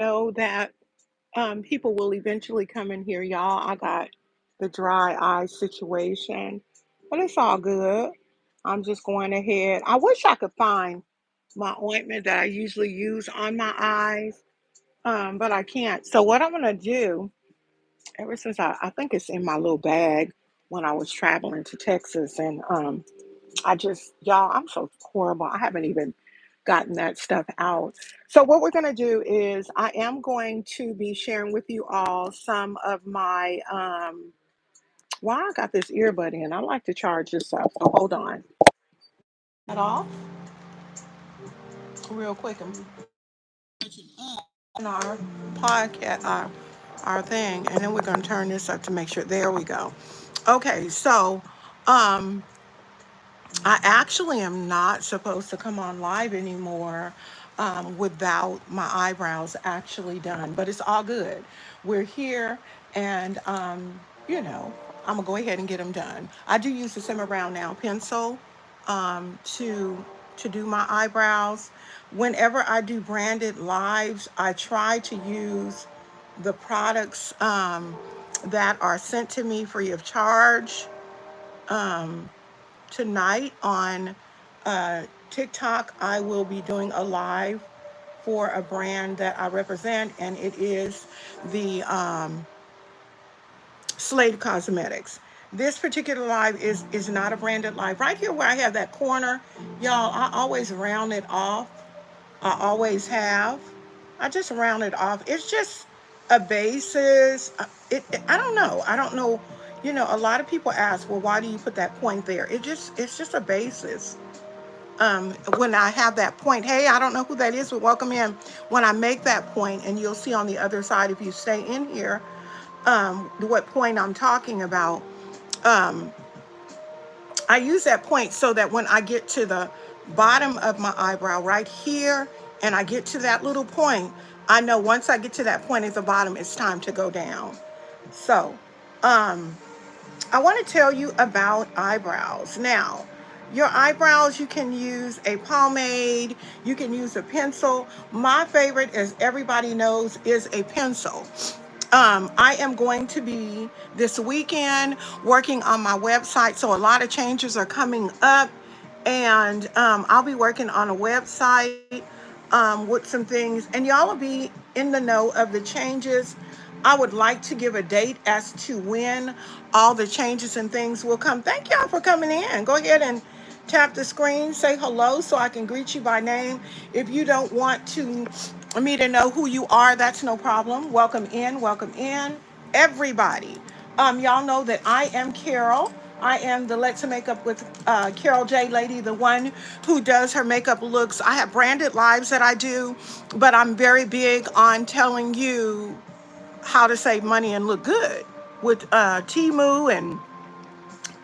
know that people will eventually come in here, y'all. I got the dry eye situation, but it's all good. I'm just going ahead. I wish I could find my ointment that I usually use on my eyes, but I can't. So what I'm gonna do, ever since I think it's in my little bag when I was traveling to Texas, and I just, y'all, I'm so horrible. I haven't even gotten that stuff out. So, what we're going to do is, I am going to be sharing with you all some of my, well, I got this earbud in. I like to charge this up. So, hold on. That off real quick and our podcast, our thing, and then we're going to turn this up to make sure. There we go. Okay, so, um, I actually am not supposed to come on live anymore without my eyebrows actually done, but it's all good. We're here, and I'm gonna go ahead and get them done. I do use the Simmer Brown Now pencil to do my eyebrows. Whenever I do branded lives, I try to use the products that are sent to me free of charge. Tonight on TikTok, I will be doing a live for a brand that I represent, and it is the Slade Cosmetics. This particular live is not a branded live. Right here where I have that corner, y'all, I always round it off. I always have. I just round it off. It's just a basis. I don't know. I don't know. A lot of people ask, well, why do you put that point there? It's just a basis. When I have that point, hey, I don't know who that is, but welcome in. When I make that point, and you'll see on the other side if you stay in here, what point I'm talking about. Um, I use that point so that when I get to the bottom of my eyebrow right here, and I get to that little point, I know once I get to that point at the bottom, it's time to go down. So, I want to tell you about eyebrows. Now, your eyebrows, you can use a pomade, you can use a pencil. My favorite, as everybody knows, is a pencil. I am going to be this weekend working on my website, so a lot of changes are coming up, and I'll be working on a website with some things, and y'all will be in the know of the changes. I would like to give a date as to when all the changes and things will come. Thank y'all for coming in. Go ahead and tap the screen, say hello so I can greet you by name. If you don't want me to know who you are, that's no problem. Welcome in, everybody. Y'all know that I am Carol. I am the Let's Make Up with Carol J lady, the one who does her makeup looks. I have branded lives that I do, but I'm very big on telling you how to save money and look good with Temu and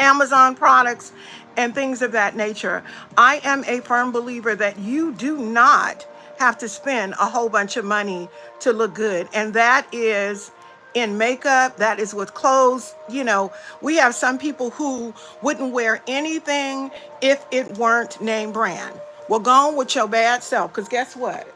Amazon products and things of that nature. I am a firm believer that you do not have to spend a whole bunch of money to look good. And that is in makeup, that is with clothes. We have some people who wouldn't wear anything if it weren't name brand. Well, go on with your bad self, because guess what?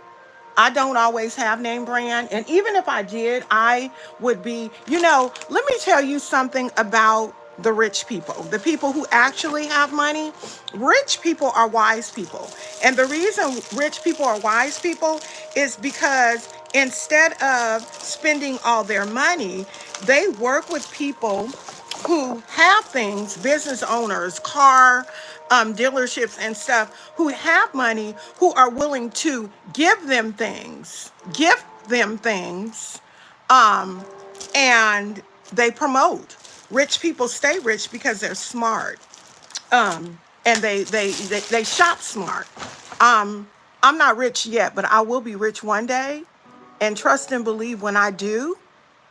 I don't always have name brand. And even if I did, I would be, let me tell you something about the rich people, the people who actually have money. Rich people are wise people. And the reason rich people are wise people is because instead of spending all their money, they work with people who have things, business owners, car dealerships and stuff, who have money, who are willing to gift them things, um, and they promote. Rich people stay rich because they're smart, and they shop smart. Um, I'm not rich yet, but I will be rich one day, and trust and believe when I do,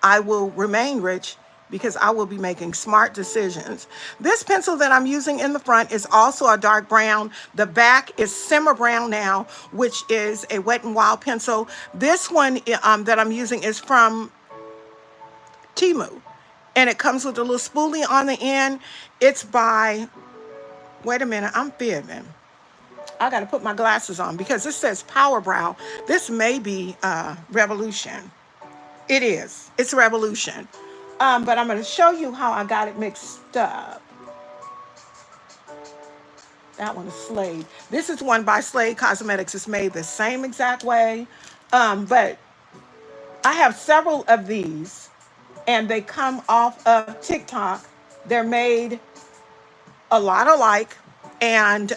I will remain rich because I will be making smart decisions. This pencil that I'm using in the front is also a dark brown. The back is Simmer Brown Now, which is a Wet n Wild pencil. This one that I'm using is from Temu, and it comes with a little spoolie on the end. It's by, wait a minute, I'm fibbing. I got to put my glasses on because this says Power Brow. This may be Revolution. It is. It's Revolution. But I'm going to show you how I got it mixed up. That one is Slade. This is one by Slade Cosmetics. It's made the same exact way. But I have several of these, and they come off of TikTok. They're made a lot alike, and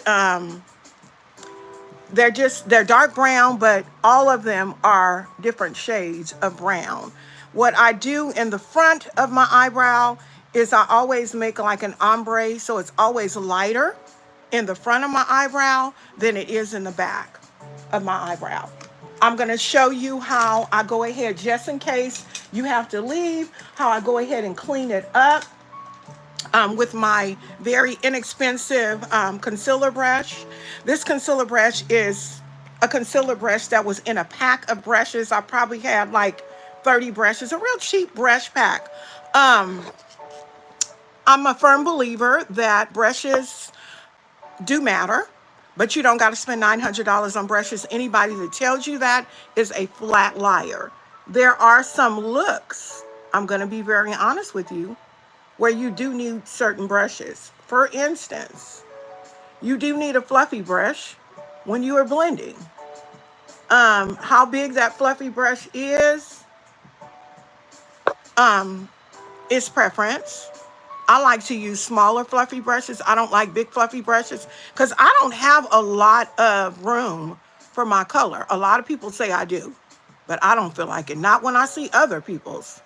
they're dark brown, but all of them are different shades of brown. What I do in the front of my eyebrow is I always make like an ombre, so it's always lighter in the front of my eyebrow than it is in the back of my eyebrow. I'm going to show you how I go ahead, just in case you have to leave, how I go ahead and clean it up with my very inexpensive concealer brush. This concealer brush is a concealer brush that was in a pack of brushes. I probably had like 30 brushes, a real cheap brush pack. I'm a firm believer that brushes do matter, but you don't got to spend $900 on brushes. Anybody that tells you that is a flat liar. There are some looks, I'm going to be very honest with you, where you do need certain brushes. For instance, you do need a fluffy brush when you are blending. How big that fluffy brush is preference. I like to use smaller fluffy brushes. I don't like big fluffy brushes because I don't have a lot of room for my color. A lot of people say I do, but I don't feel like it. Not when I see other people's.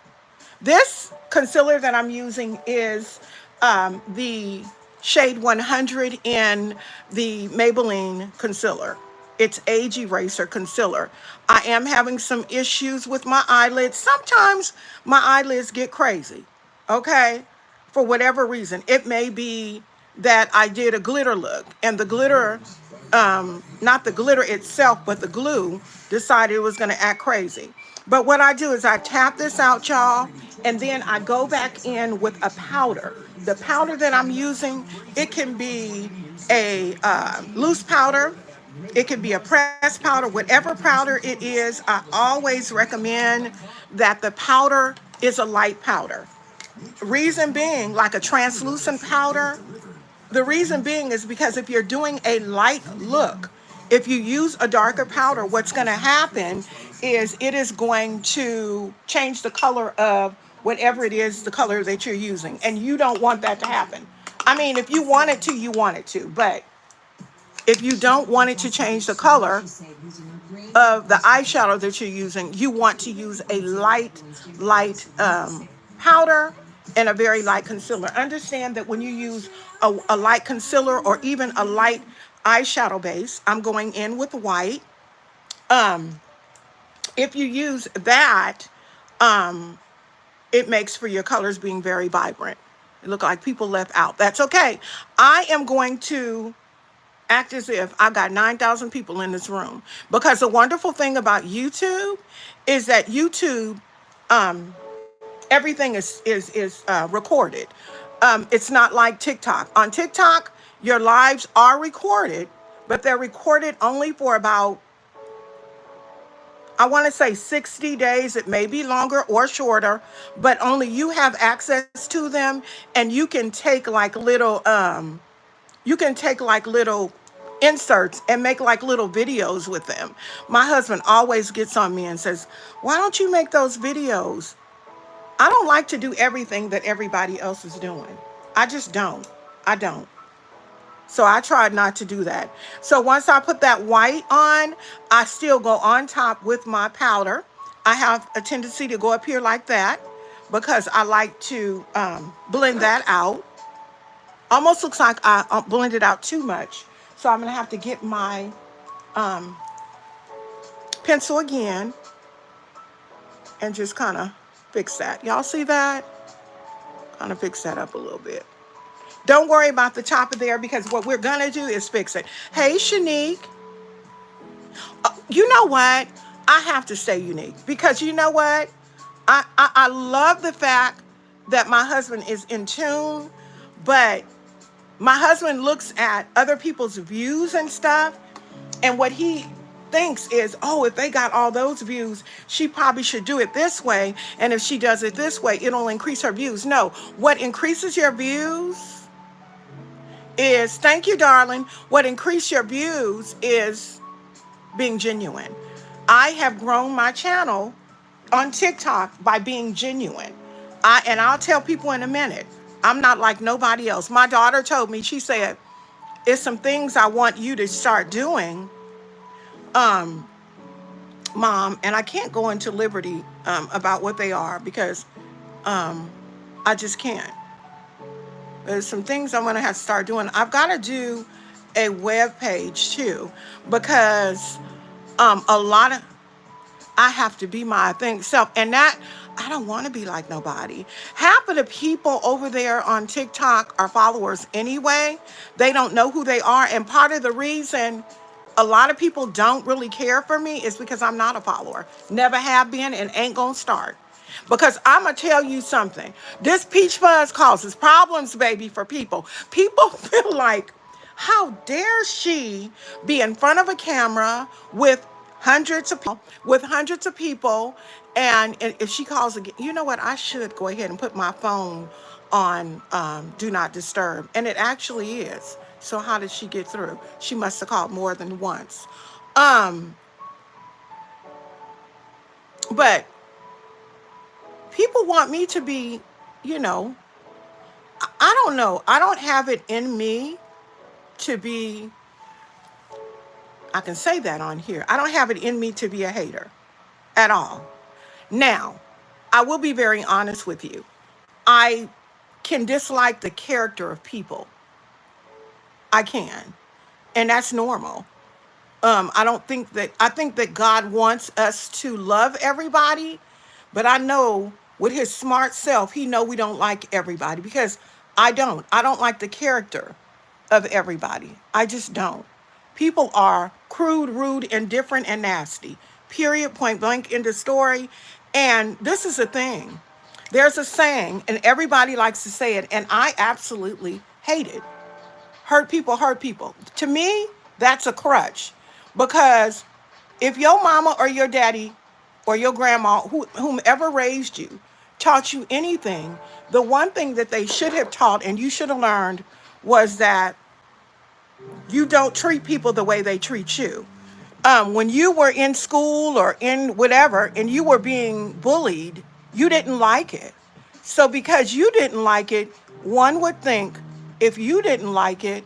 This concealer that I'm using is the shade 100 in the Maybelline concealer. It's Age Eraser concealer. I am having some issues with my eyelids. Sometimes my eyelids get crazy, okay? For whatever reason. It may be that I did a glitter look and the glitter, not the glitter itself, but the glue decided it was going to act crazy. But what I do is I tap this out, y'all, and then I go back in with a powder. The powder that I'm using, it can be a loose powder. It can be a pressed powder, whatever powder it is. I always recommend that the powder is a light powder. Reason being, like a translucent powder, the reason being is because if you're doing a light look, if you use a darker powder, what's going to happen is it is going to change the color of whatever it is, the color that you're using. And you don't want that to happen. I mean, if you want it to, you want it to. But if you don't want it to change the color of the eyeshadow that you're using, you want to use a light powder and a very light concealer. Understand that when you use a light concealer or even a light eyeshadow base, I'm going in with white. If you use that, it makes for your colors being very vibrant. It look like people left out. That's okay. I am going to act as if I got 9,000 people in this room, because the wonderful thing about YouTube is that YouTube, everything is recorded. It's not like TikTok. On TikTok, your lives are recorded, but they're recorded only for about, I want to say 60 days. It may be longer or shorter, but only you have access to them, and you can take like little inserts and make like little videos with them. My husband always gets on me and says, "Why don't you make those videos?" I don't like to do everything that everybody else is doing. I just don't. I don't. So I tried not to do that. So once I put that white on, I still go on top with my powder. I have a tendency to go up here like that because I like to blend that out. Almost looks like I blended out too much. So I'm going to have to get my pencil again and just kind of fix that. Y'all see that? Kind of fix that up a little bit. Don't worry about the top of there, because what we're going to do is fix it. Hey, Shanique. You know what? I have to say Unique, because you know what? I love the fact that my husband is in tune, but my husband looks at other people's views and stuff, And what he thinks is, oh, if they got all those views, she probably should do it this way. And if she does it this way, it'll increase her views. No, what increases your views is, thank you, darling. What increases your views is being genuine. I have grown my channel on TikTok by being genuine. I'll tell people in a minute, I'm not like nobody else. My daughter told me, she said, it's some things I want you to start doing, um, Mom, and I can't go into liberty about what they are because um, I just can't. There's some things I'm gonna have to start doing. I've got to do a web page too because a lot of I have to be my authentic self, and that I don't want to be like nobody. Half of the people over there on TikTok are followers anyway. They don't know who they are, and part of the reason a lot of people don't really care for me is because I'm not a follower. Never have been and ain't gonna start. Because I'm gonna tell you something. This peach fuzz causes problems, baby, for people. People feel like, how dare she be in front of a camera with hundreds of people, and if she calls again, you know what? I should go ahead and put my phone on do not disturb, and it actually is. So how did she get through? She must have called more than once. Um, but people want me to be, you know, I don't know. I don't have it in me to be, I can say that on here. I don't have it in me to be a hater at all. Now, I will be very honest with you. I can dislike the character of people. I can. And that's normal. I think that God wants us to love everybody, but I know with his smart self, he know we don't like everybody because I don't like the character of everybody. I just don't. People are crude, rude, indifferent, and nasty. Period, point blank, end of story. And this is the thing. There's a saying, and everybody likes to say it, and I absolutely hate it. Hurt people hurt people. To me, that's a crutch. Because if your mama or your daddy or your grandma, whomever raised you, taught you anything, the one thing that they should have taught and you should have learned was that you don't treat people the way they treat you. When you were in school or in whatever and you were being bullied, you didn't like it. So because you didn't like it, one would think if you didn't like it,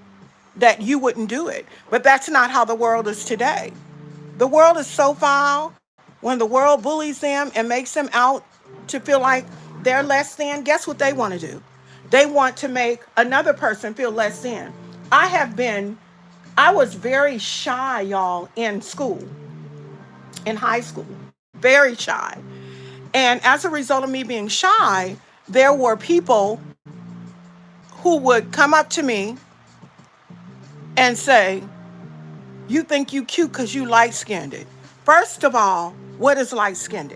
that you wouldn't do it. But that's not how the world is today. The world is so foul. When the world bullies them and makes them out to feel like they're less than, guess what they want to do? They want to make another person feel less than. I have been, I was very shy, y'all, in school, in high school, very shy. And as a result of me being shy, there were people who would come up to me and say, you think you cute because you light-skinned. First of all, what is light-skinned?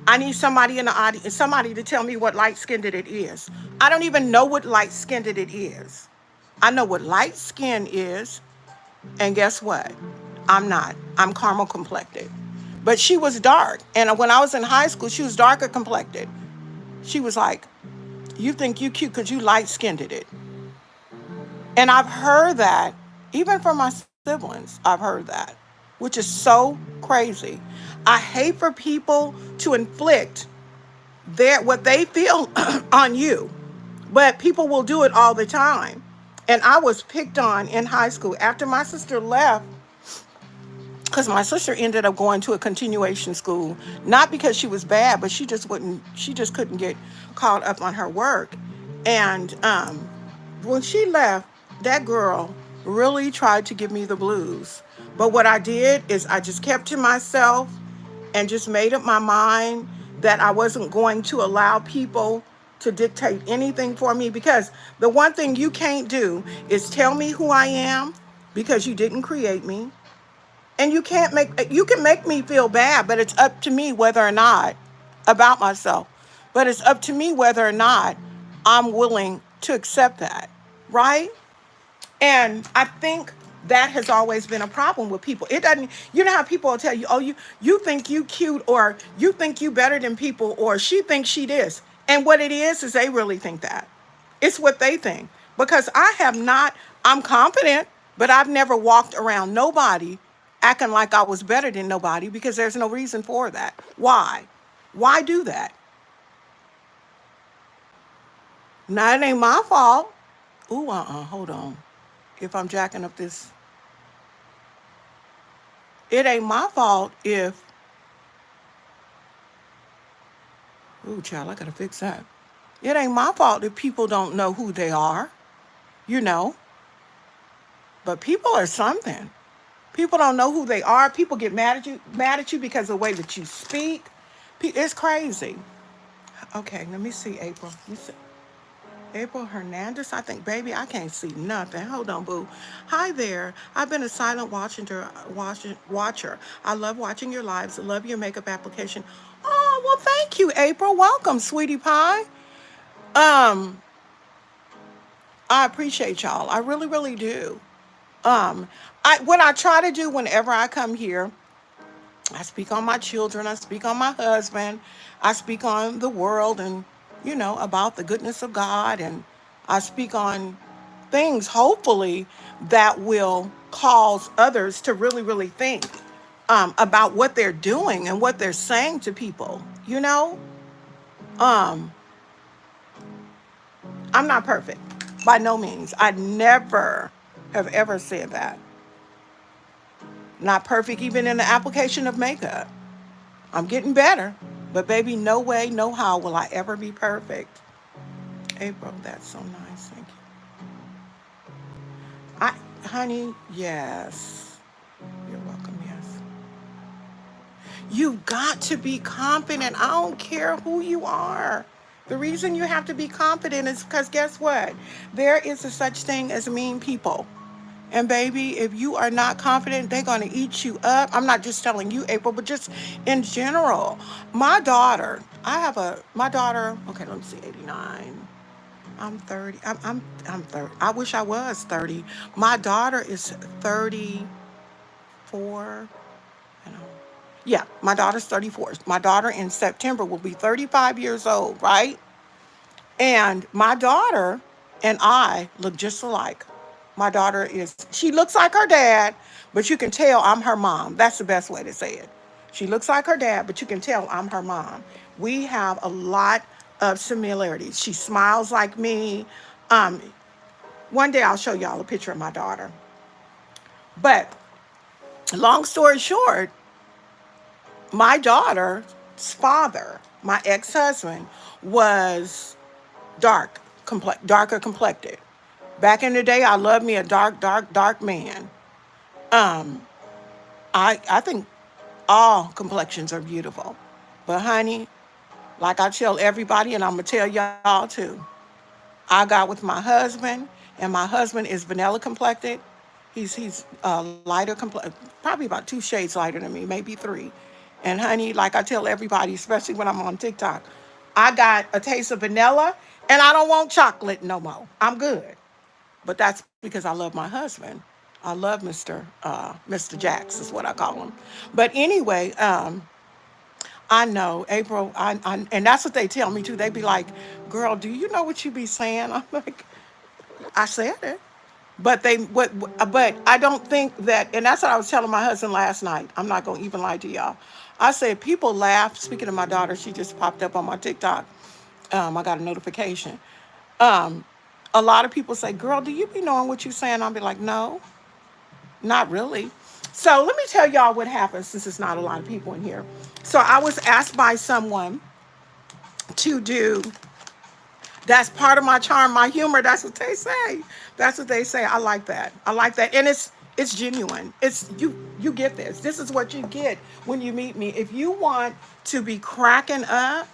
I need somebody in the audience, somebody to tell me what light-skinned it is. I don't even know what light-skinned it is. I know what light skin is, and guess what? I'm not. I'm caramel complected. But she was dark, and when I was in high school, she was darker complected. She was like, you think you cute because you light-skinned it. And I've heard that, even from my siblings, I've heard that, which is so crazy. I hate for people to inflict what they feel on you, but people will do it all the time. And I was picked on in high school after my sister left, because my sister ended up going to a continuation school, not because she was bad, but she just couldn't get caught up on her work. And when she left, that girl really tried to give me the blues. But what I did is I just kept to myself and just made up my mind that I wasn't going to allow people to dictate anything for me, because the one thing you can't do is tell me who I am, because you didn't create me. And you can make me feel bad, but it's up to me whether or not, about myself, but it's up to me whether or not I'm willing to accept that, right? And I think That has always been a problem with people. It doesn't, you know how people will tell you, oh, you think you cute, or you think you better than people, or she thinks she this. And what it is they really think that. It's what they think. Because I have not, I'm confident, but I've never walked around nobody acting like I was better than nobody, because there's no reason for that. Why? Why do that? Now, it ain't my fault. Ooh, hold on. If I'm jacking up this, it ain't my fault if, ooh, child, I gotta fix that. It ain't my fault if people don't know who they are, you know, but people are something. People don't know who they are. People get mad at you because of the way that you speak. It's crazy. Okay, let me see, April. Let me see. April Hernandez, I think, baby, I can't see nothing. Hold on, boo. Hi there. I've been a silent watcher. I love watching your lives. I love your makeup application. Oh, well, thank you, April. Welcome, sweetie pie. Um, I appreciate y'all. I really, really do. Um, what I try to do whenever I come here, I speak on my children, I speak on my husband, I speak on the world, and, about the goodness of God, and I speak on things, hopefully, that will cause others to really, really think about what they're doing and what they're saying to people. Um, I'm not perfect, by no means. I never have ever said that. Not perfect even in the application of makeup. I'm getting better, but baby, no way, no how will I ever be perfect. April, that's so nice. Thank you. Honey, yes. You're welcome, yes. You've got to be confident. I don't care who you are. The reason you have to be confident is because guess what? There is a such thing as mean people. And baby, if you are not confident, they're going to eat you up. I'm not just telling you, April, but just in general. My daughter, okay, let me see, 89. I'm 30. I'm 30. I wish I was 30. My daughter is 34. You know. Yeah, my daughter's 34. My daughter in September will be 35 years old, right? And my daughter and I look just alike. She looks like her dad, but you can tell I'm her mom. That's the best way to say it. She looks like her dad, but you can tell I'm her mom. We have a lot of similarities. She smiles like me. Um, One day I'll show y'all a picture of my daughter. But long story short, my daughter's father, my ex-husband, was darker complected. Back in the day, I loved me a dark man. Um, I think all complexions are beautiful. But honey, like I tell everybody, and I'm gonna tell y'all too, I got with my husband, and my husband is vanilla complected. He's lighter, probably about 2 shades lighter than me, maybe three. And honey, like I tell everybody, especially when I'm on TikTok, I got a taste of vanilla, and I don't want chocolate no more. I'm good. But that's because I love my husband. I love Mr. Jax is what I call him. But anyway, I know April, and that's what they tell me too. They be like, "Girl, do you know what you be saying?" I'm like, "I said it." But but I don't think that, and that's what I was telling my husband last night. I'm not gonna even lie to y'all. I said people laugh. Speaking of my daughter, she just popped up on my TikTok. I got a notification. Um, a lot of people say, "Girl, do you be knowing what you're saying?" I'll be like, "No, not really." So let me tell y'all what happened, since it's not a lot of people in here. So I was asked by someone to do. That's part of my charm, my humor. That's what they say. That's what they say. I like that. I like that, and it's genuine. It's you get this. This is what you get when you meet me. If you want to be cracking up,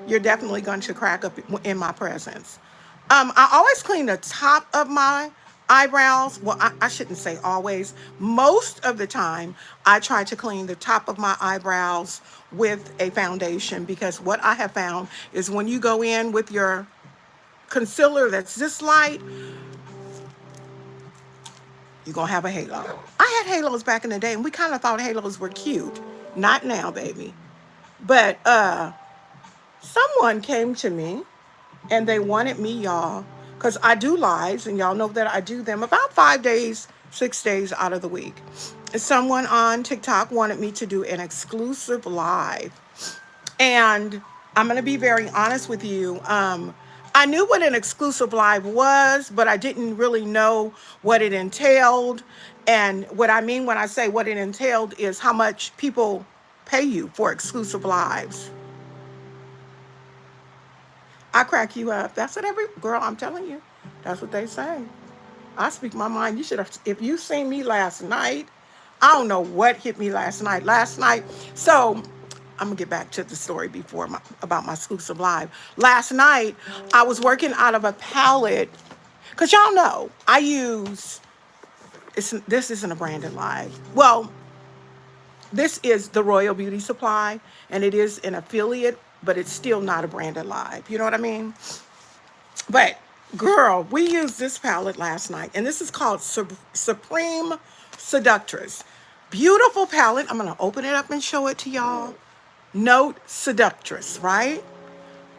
you're definitely going to crack up in my presence. I always clean the top of my eyebrows. Well, I shouldn't say always. Most of the time, I try to clean the top of my eyebrows with a foundation, because what I have found is when you go in with your concealer that's this light, you're going to have a halo. I had halos back in the day, and we kind of thought halos were cute. Not now, baby. But someone came to me, and they wanted me, y'all, because I do lives, and y'all know that I do them about 5 days, 6 days out of the week. Someone on TikTok wanted me to do an exclusive live. And I'm going to be very honest with you. I knew what an exclusive live was, but I didn't really know what it entailed. And what I mean when I say what it entailed is how much people pay you for exclusive lives. I crack you up. That's what every girl, I'm telling you. That's what they say. I speak my mind. You should have, if you seen me last night, I don't know what hit me last night. So I'm gonna get back to the story about my exclusive live. Last night, I was working out of a palette, cause y'all know I use. This isn't a branded live. Well, this is the Royal Beauty Supply, and it is an affiliate, but it's still not a branded live. You know what I mean? But girl, we used this palette last night, and this is called Supreme Seductress. Beautiful palette. I'm gonna open it up and show it to y'all. Note Seductress, right?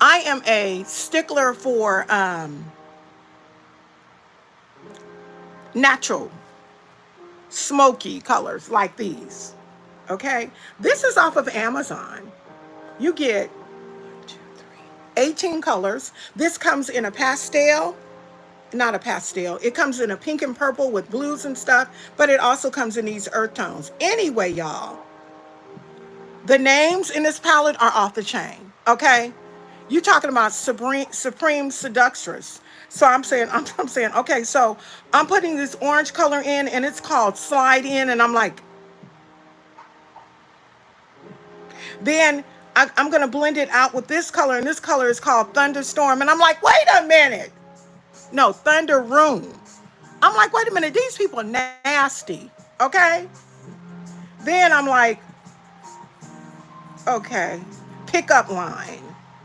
I am a stickler for natural, smoky colors like these. Okay? This is off of Amazon. You get 18 colors. This comes in a pastel, not a pastel. It comes in a pink and purple with blues and stuff, but it also comes in these earth tones. Anyway, y'all, the names in this palette are off the chain, okay? You're talking about Supreme Seductress. So I'm saying, okay, so I'm putting this orange color in, and it's called Slide In, and I'm like, then I'm going to blend it out with this color, and this color is called Thunderstorm, and I'm like, wait a minute. No, Thunder Room. I'm like, wait a minute, these people are nasty, okay? Then I'm like, okay, pickup line,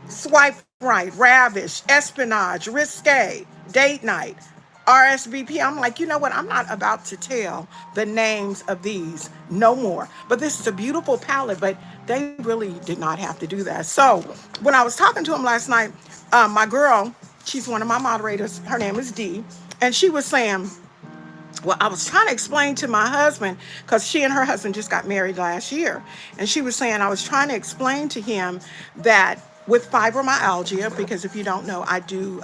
swipe right, ravish, espionage, risque, date night, RSVP. I'm like, you know what? I'm not about to tell the names of these no more. But this is a beautiful palette, but they really did not have to do that. So when I was talking to him last night, my girl, she's one of my moderators, her name is Dee, and she was saying, well, I was trying to explain to my husband, because she and her husband just got married last year. And she was saying, I was trying to explain to him that with fibromyalgia, because if you don't know, I do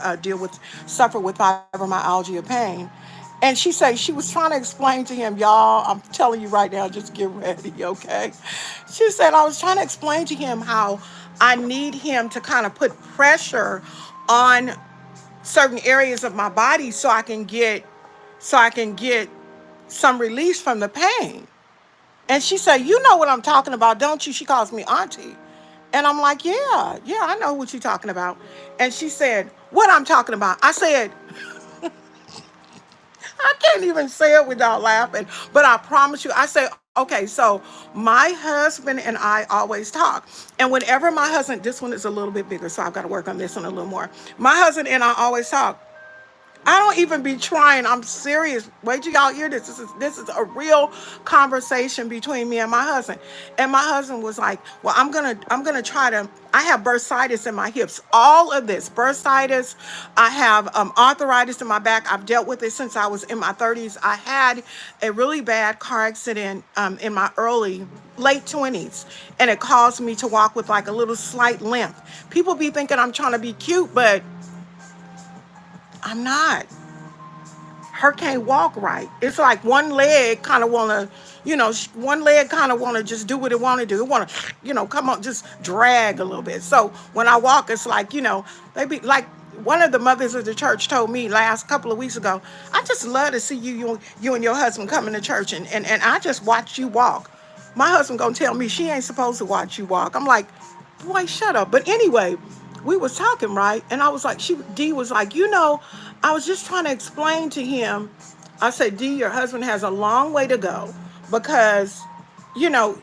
suffer with fibromyalgia pain. And she said she was trying to explain to him, y'all, I'm telling you right now, just get ready, okay? She said, I was trying to explain to him how I need him to kind of put pressure on certain areas of my body so I can get some release from the pain. And she said, you know what I'm talking about, don't you? She calls me auntie. And I'm like, yeah, I know what you're talking about. And she said, what I'm talking about? I said, I can't even say it without laughing, but I promise you, I said, okay, so my husband and I always talk. And whenever my husband, this one is a little bit bigger, so I've got to work on this one a little more. My husband and I always talk. I don't even be trying. I'm serious. Wait till y'all hear this. This is a real conversation between me and my husband. And my husband was like, well, I'm gonna try to, I have bursitis in my hips. All of this, bursitis. I have arthritis in my back. I've dealt with it since I was in my 30s. I had a really bad car accident in my late 20s. And it caused me to walk with like a little slight limp. People be thinking I'm trying to be cute, but I'm not. Her can't walk right. It's like one leg kind of want to, just do what it want to do. It want to, come on, just drag a little bit. So when I walk, it's like, they be like, one of the mothers of the church told me last couple of weeks ago, I just love to see you and your husband coming to church and I just watch you walk. My husband gonna tell me she ain't supposed to watch you walk. I'm like, boy, shut up. But anyway, we was talking, right? And I was like, Dee was like, I was just trying to explain to him. I said, Dee, your husband has a long way to go because,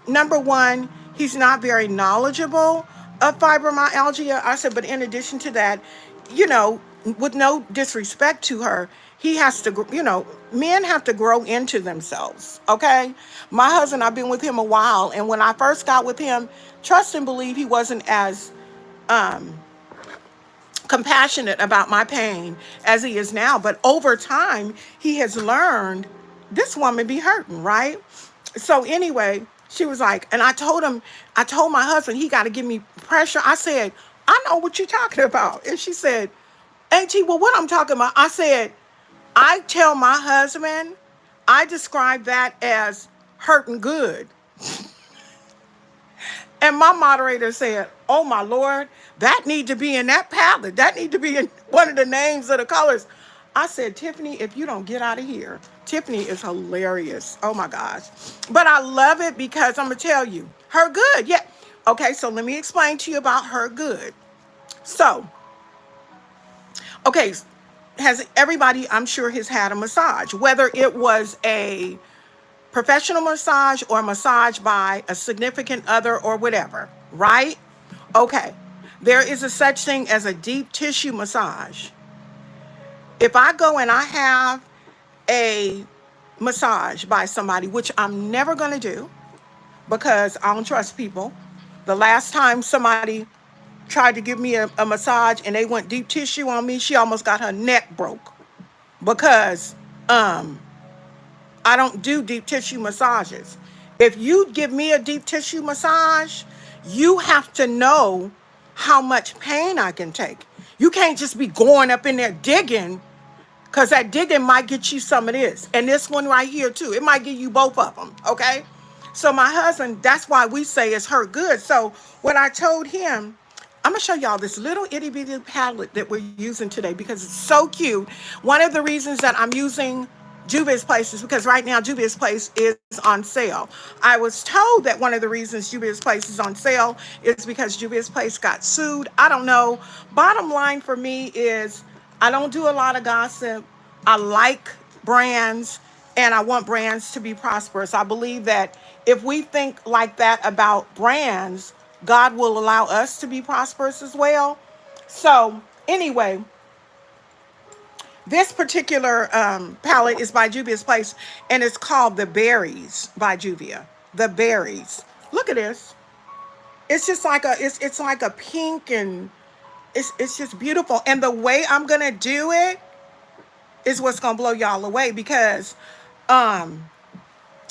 number one, he's not very knowledgeable of fibromyalgia. I said, but in addition to that, with no disrespect to her, he has to, men have to grow into themselves. Okay. My husband, I've been with him a while. And when I first got with him, trust and believe he wasn't as compassionate about my pain as he is now. But over time, he has learned this woman be hurting, right? So anyway, she was like, and I told my husband, he got to give me pressure. I said, I know what you're talking about. And she said, Auntie, well, what I'm talking about? I said, I tell my husband, I describe that as hurting good. And my moderator said, oh my Lord, that need to be in that palette. That need to be in one of the names of the colors. I said, Tiffany, if you don't get out of here. Tiffany is hilarious. Oh my gosh. But I love it because I'm going to tell you, her good. Yeah. Okay, so let me explain to you about her good. So, okay, has everybody, I'm sure, has had a massage, whether it was a professional massage or a massage by a significant other or whatever, right? Okay, there is a such thing as a deep tissue massage. If I go and I have a massage by somebody, which I'm never going to do because I don't trust people. The last time somebody tried to give me a massage and they went deep tissue on me, she almost got her neck broke because I don't do deep tissue massages. If you give me a deep tissue massage, you have to know how much pain I can take. You can't just be going up in there digging, because that digging might get you some of this. And this one right here too. It might give you both of them, okay? So my husband, that's why we say it's hurt good. So what I told him, I'm going to show y'all this little itty bitty palette that we're using today because it's so cute. One of the reasons that I'm using Juvia's Place is because right now Juvia's Place is on sale. I was told that one of the reasons Juvia's Place is on sale is because Juvia's Place got sued. I don't know. Bottom line for me is I don't do a lot of gossip. I like brands and I want brands to be prosperous. I believe that if we think like that about brands, God will allow us to be prosperous as well. So anyway, this particular palette is by Juvia's Place, and it's called The Berries by Juvia. The Berries. Look at this. It's just like it's like a pink, and it's just beautiful. And the way I'm gonna do it is what's gonna blow y'all away because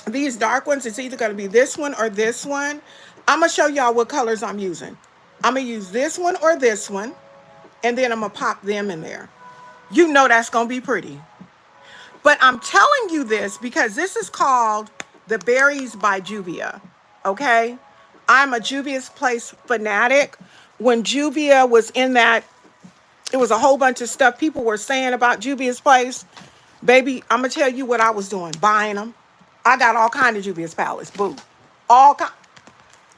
these dark ones, it's either gonna be this one or this one. I'm gonna show y'all what colors I'm using. I'm gonna use this one or this one, and then I'm gonna pop them in there. You know that's gonna be pretty. But I'm telling you this because this is called The Berries by Juvia, okay? I'm a Juvia's Place fanatic. When Juvia was in that, it was a whole bunch of stuff people were saying about Juvia's Place. Baby, I'm going to tell you what I was doing, buying them. I got all kind of Juvia's palettes, boo. All kind.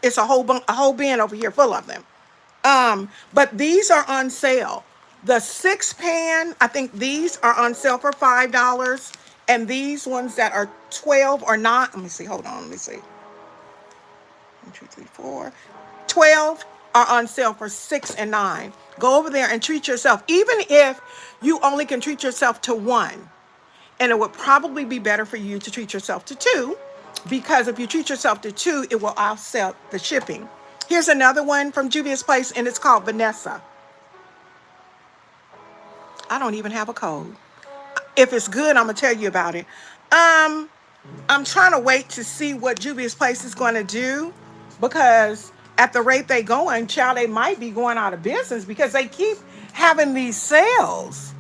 It's a whole bin over here full of them. But these are on sale. The 6-pan, I think these are on sale for $5. And these ones that are 12 or not, let me see, hold on, let me see. 1, 2, 3, 4. 12 are on sale for $6 and $9. Go over there and treat yourself, even if you only can treat yourself to one. And it would probably be better for you to treat yourself to two, because if you treat yourself to two, it will offset the shipping. Here's another one from Juvia's Place, and it's called Vanessa. I don't even have a code. If it's good, I'm going to tell you about it. I'm trying to wait to see what Juvia's Place is going to do, because at the rate they going, child, they might be going out of business because they keep having these sales.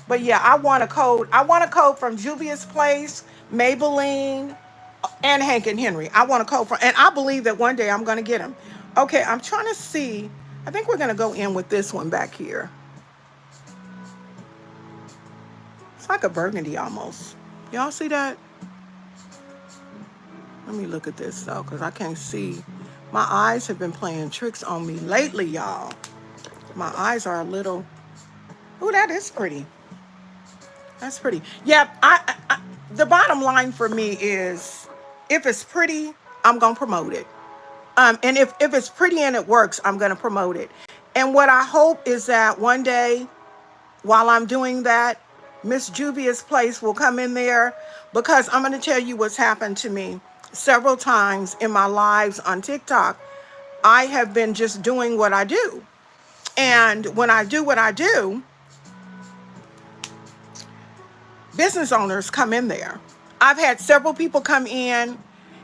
But yeah, I want a code. I want a code from Juvia's Place, Maybelline, and Hank and Henry. I want a code for, and I believe that one day I'm going to get them. Okay, I'm trying to see. I think we're going to go in with this one back here. It's like a burgundy almost. Y'all see that? Let me look at this though, because I can't see. My eyes have been playing tricks on me lately, y'all. My eyes are a little. Oh, that is pretty. That's pretty. Yeah, the bottom line for me is, if it's pretty, I'm going to promote it. And if it's pretty and it works, I'm going to promote it. And what I hope is that one day, while I'm doing that, Miss Juvia's place will come in there, because I'm going to tell you what's happened to me several times in my lives on TikTok. I have been just doing what I do. And when I do what I do, business owners come in there. I've had several people come in,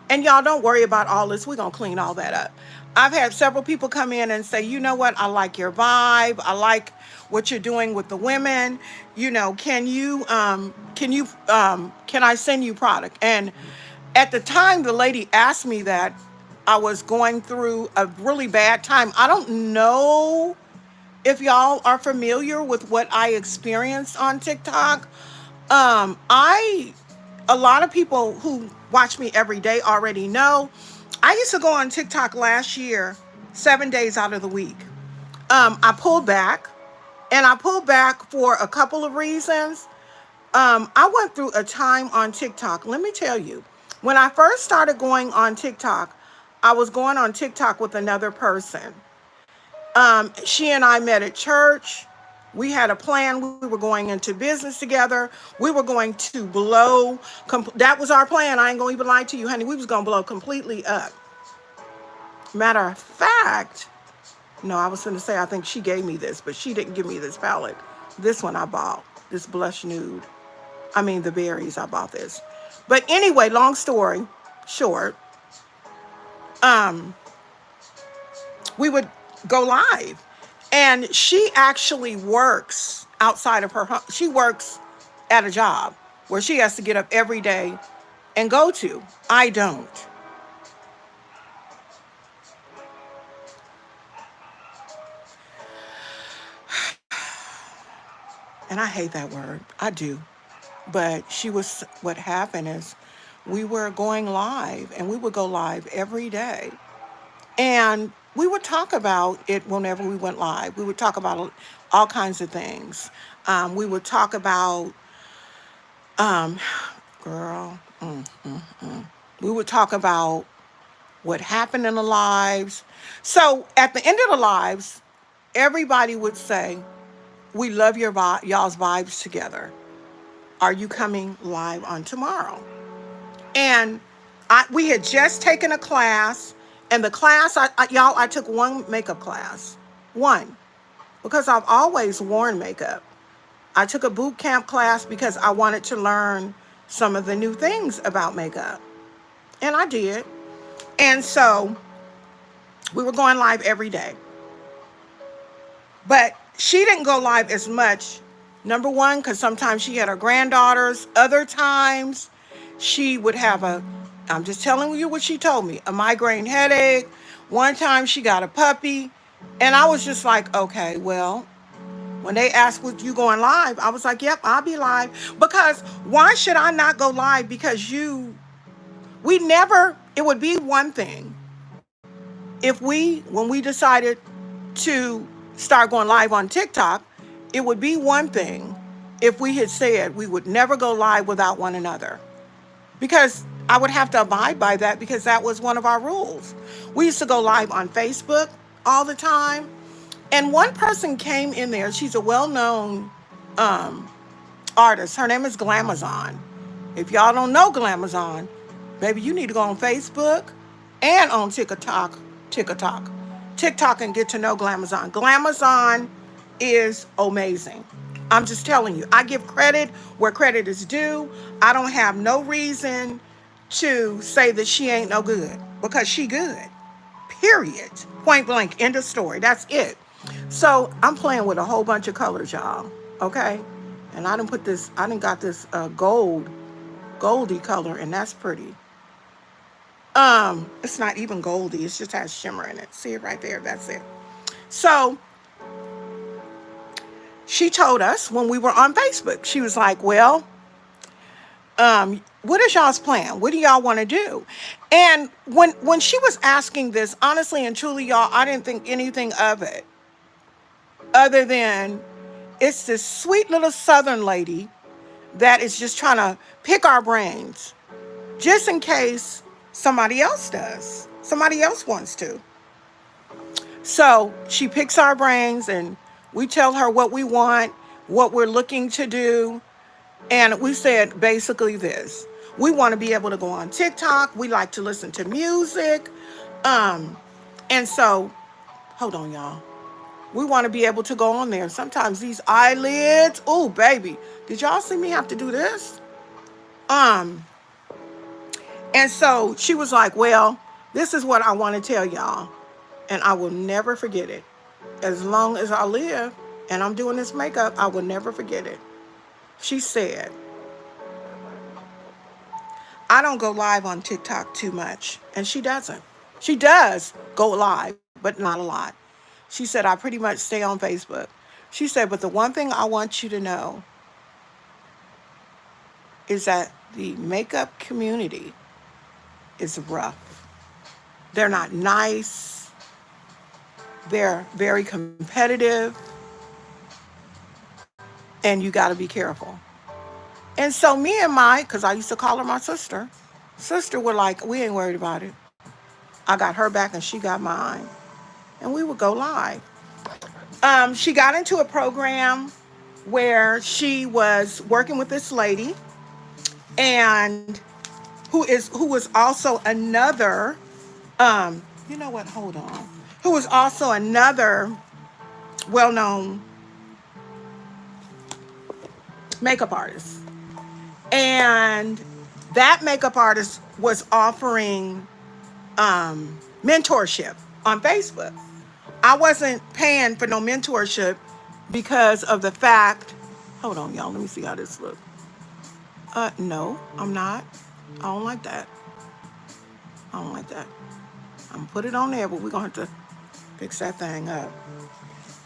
and y'all don't worry about all this. We're going to clean all that up. I've had several people come in and say, you know what? I like your vibe. I like what you're doing with the women. You know, can I send you product? And at the time the lady asked me that, I was going through a really bad time. I don't know if y'all are familiar with what I experienced on TikTok. I A lot of people who watch me every day already know I used to go on TikTok last year 7 days out of the week. I pulled back, and I pulled back for a couple of reasons. I went through a time on TikTok. Let me tell you, when I first started going on TikTok, I was going on TikTok with another person. She and I met at church. We had a plan. We were going into business together. We were going to blow. That was our plan. I ain't going to even lie to you, honey. We was going to blow completely up. Matter of fact, no, I was going to say, I think she gave me this, but she didn't give me this palette. This one I bought, this blush nude. I mean, the berries, I bought this. But anyway, long story short, we would go live. And she actually works outside of her home. She works at a job where she has to get up every day and go to. I don't. And I hate that word. I do. But what happened is we were going live, and we would go live every day. And we would talk about it whenever we went live. We would talk about all kinds of things. We would talk about, girl, we would talk about what happened in the lives. So at the end of the lives, everybody would say, we love y'all's vibes together. Are you coming live on tomorrow? And we had just taken a class, and the class, I took one makeup class. One. Because I've always worn makeup. I took a boot camp class because I wanted to learn some of the new things about makeup. And I did. And so we were going live every day. But she didn't go live as much. Number one, because sometimes she had her granddaughters. Other times she would have I'm just telling you what she told me, a migraine headache. One time she got a puppy. And I was just like, okay, well, when they asked, was you going live? I was like, yep, I'll be live. Because why should I not go live? Because it would be one thing if when we decided to start going live on TikTok, it would be one thing if we had said we would never go live without one another. Because I would have to abide by that, because that was one of our rules. We used to go live on Facebook all the time. And one person came in there. She's a well-known artist. Her name is Glamazon. If y'all don't know Glamazon, baby, you need to go on Facebook and on TikTok, and get to know Glamazon. Glamazon is amazing. I'm just telling you. I give credit where credit is due. I don't have no reason to say that she ain't no good, because she good. Period. Point blank. End of story. That's it. So I'm playing with a whole bunch of colors, y'all. Okay? And I done got this goldy color, and that's pretty. It's not even goldy. It just has shimmer in it. See it right there? That's it. So she told us when we were on Facebook, she was like, well, what is y'all's plan? What do y'all want to do? And when she was asking this, honestly and truly, y'all, I didn't think anything of it other than it's this sweet little Southern lady that is just trying to pick our brains just in case somebody else does. Somebody else wants to. So she picks our brains, and we tell her what we want, what we're looking to do. And we said basically this. We want to be able to go on TikTok. We like to listen to music. Um, and so, hold on, y'all. We want to be able to go on there. Sometimes these eyelids, oh baby, did y'all see me have to do this? Um, and so she was like, well, this is what I want to tell y'all. And I will never forget it. As long as I live and I'm doing this makeup, I will never forget it. She said, I don't go live on TikTok too much. And she doesn't. She does go live, but not a lot. She said, I pretty much stay on Facebook. She said, but the one thing I want you to know is that the makeup community is rough. They're not nice. They're very competitive. And you got to be careful. And so me and because I used to call her my sister were like, we ain't worried about it. I got her back and she got mine. And we would go live. She got into a program where she was working with this lady and who was also another, you know what, hold on, who was also another well-known makeup artist. And that makeup artist was offering mentorship on Facebook. I wasn't paying for no mentorship because of the fact, hold on, y'all, let me see how this looks. No, I'm not. I don't like that. I don't like that. I'm gonna put it on there, but we're gonna have to fix that thing up.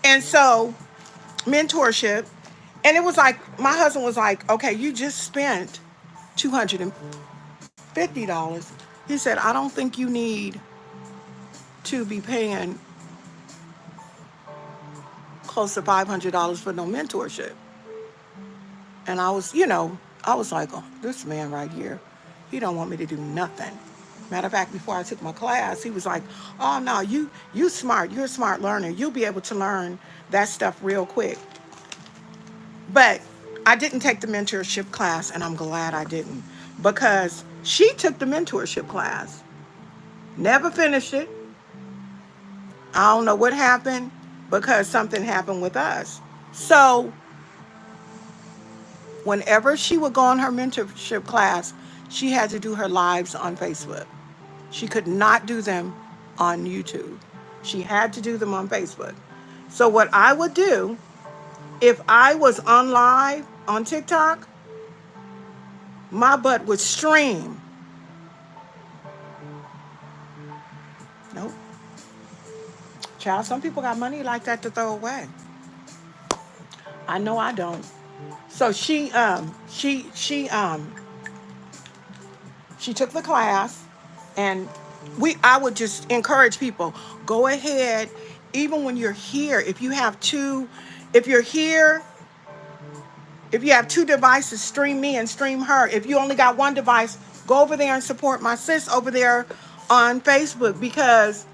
And so, mentorship, and it was like, my husband was like, okay, you just spent $250. He said, I don't think you need to be paying close to $500 for no mentorship. And I was, I was like, oh, this man right here, he don't want me to do nothing. Matter of fact, before I took my class, he was like, oh no, you smart, you're a smart learner. You'll be able to learn that stuff real quick. But I didn't take the mentorship class, and I'm glad I didn't, because she took the mentorship class, never finished it. I don't know what happened, because something happened with us. So whenever she would go on her mentorship class, she had to do her lives on Facebook. She could not do them on YouTube. She had to do them on Facebook. So what I would do, if I was on live on TikTok, my butt would stream. Nope. Child, some people got money like that to throw away. I know I don't. So she took the class, and I would just encourage people, go ahead, even when you're here, if you have two devices, stream me and stream her. If you only got one device, go over there and support my sis over there on Facebook, because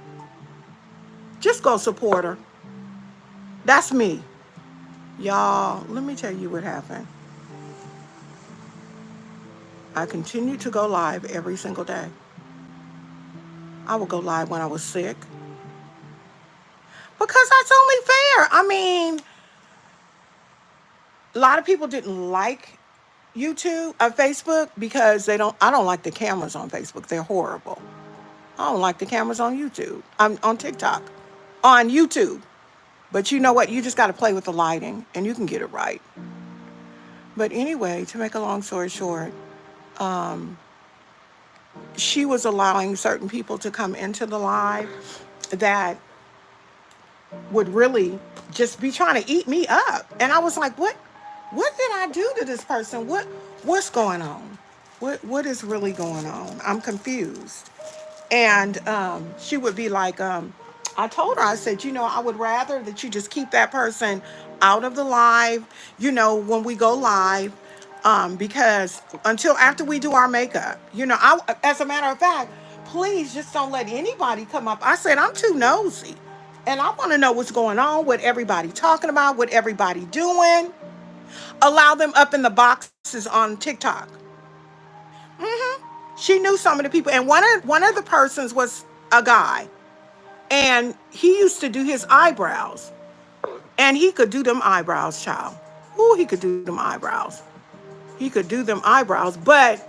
just go support her. That's me. Y'all, let me tell you what happened. I continued to go live every single day. I would go live when I was sick, because that's only fair. I mean, a lot of people didn't like Facebook, because I don't like the cameras on Facebook. They're horrible. I don't like the cameras on YouTube. I'm on TikTok, on YouTube. But you know what? You just got to play with the lighting, and you can get it right. But anyway, to make a long story short, she was allowing certain people to come into the live that would really just be trying to eat me up. And I was like, what did I do to this person? What's going on? What is really going on? I'm confused. And she would be like, I told her, I said, I would rather that you just keep that person out of the live, when we go live, because until after we do our makeup, as a matter of fact, please just don't let anybody come up. I said, I'm too nosy, and I want to know what's going on, what everybody talking about, what everybody doing. allow them up in the boxes on TikTok. She knew some of the people, and one of the persons was a guy, and he used to do his eyebrows, and he could do them eyebrows, child. Ooh, he could do them eyebrows. He could do them eyebrows, but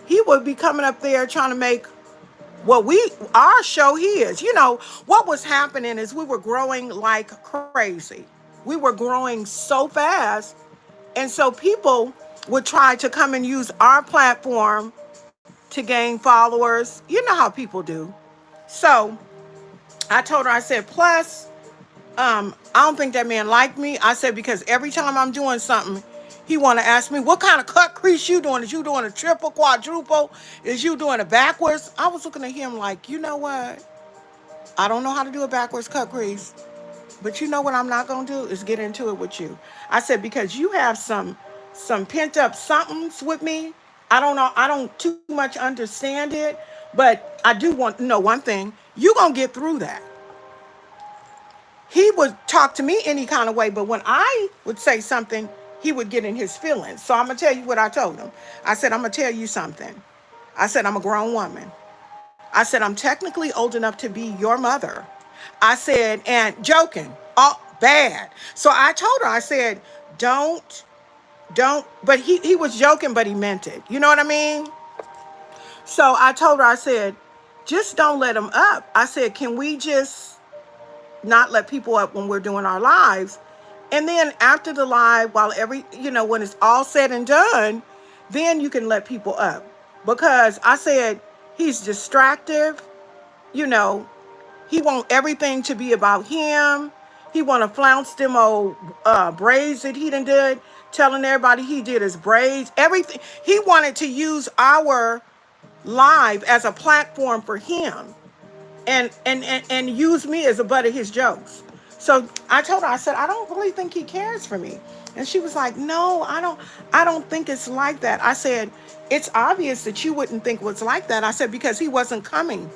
he would be coming up there trying to make what our show is. What was happening is we were growing like crazy. We were growing so fast. And so people would try to come and use our platform to gain followers. You know how people do. So I told her, I said, plus, I don't think that man liked me. I said, because every time I'm doing something, he want to ask me, what kind of cut crease you doing? Is you doing a triple, quadruple? Is you doing a backwards? I was looking at him like, you know what? I don't know how to do a backwards cut crease. But you know what I'm not going to do is get into it with you. I said, because you have some pent up somethings with me. I don't know. I don't too much understand it. But I do want to know one thing. You going to get through that. He would talk to me any kind of way, but when I would say something, he would get in his feelings. So I'm going to tell you what I told him. I said, I'm going to tell you something. I said, I'm a grown woman. I said, I'm technically old enough to be your mother. I said, and joking, oh, bad. So I told her, I said, don't, but he was joking, but he meant it. You know what I mean? So I told her, I said, just don't let him up. I said, can we just not let people up when we're doing our lives? And then after the live, while when it's all said and done, then you can let people up. Because I said, he's distractive, he want everything to be about him. He want to flounce them old braids that he done did, telling everybody he did his braids, everything. He wanted to use our live as a platform for him. And use me as a butt of his jokes. So I told her, I said, I don't really think he cares for me. And she was like, no, I don't think it's like that. I said, it's obvious that you wouldn't think it was like that. I said, because he wasn't coming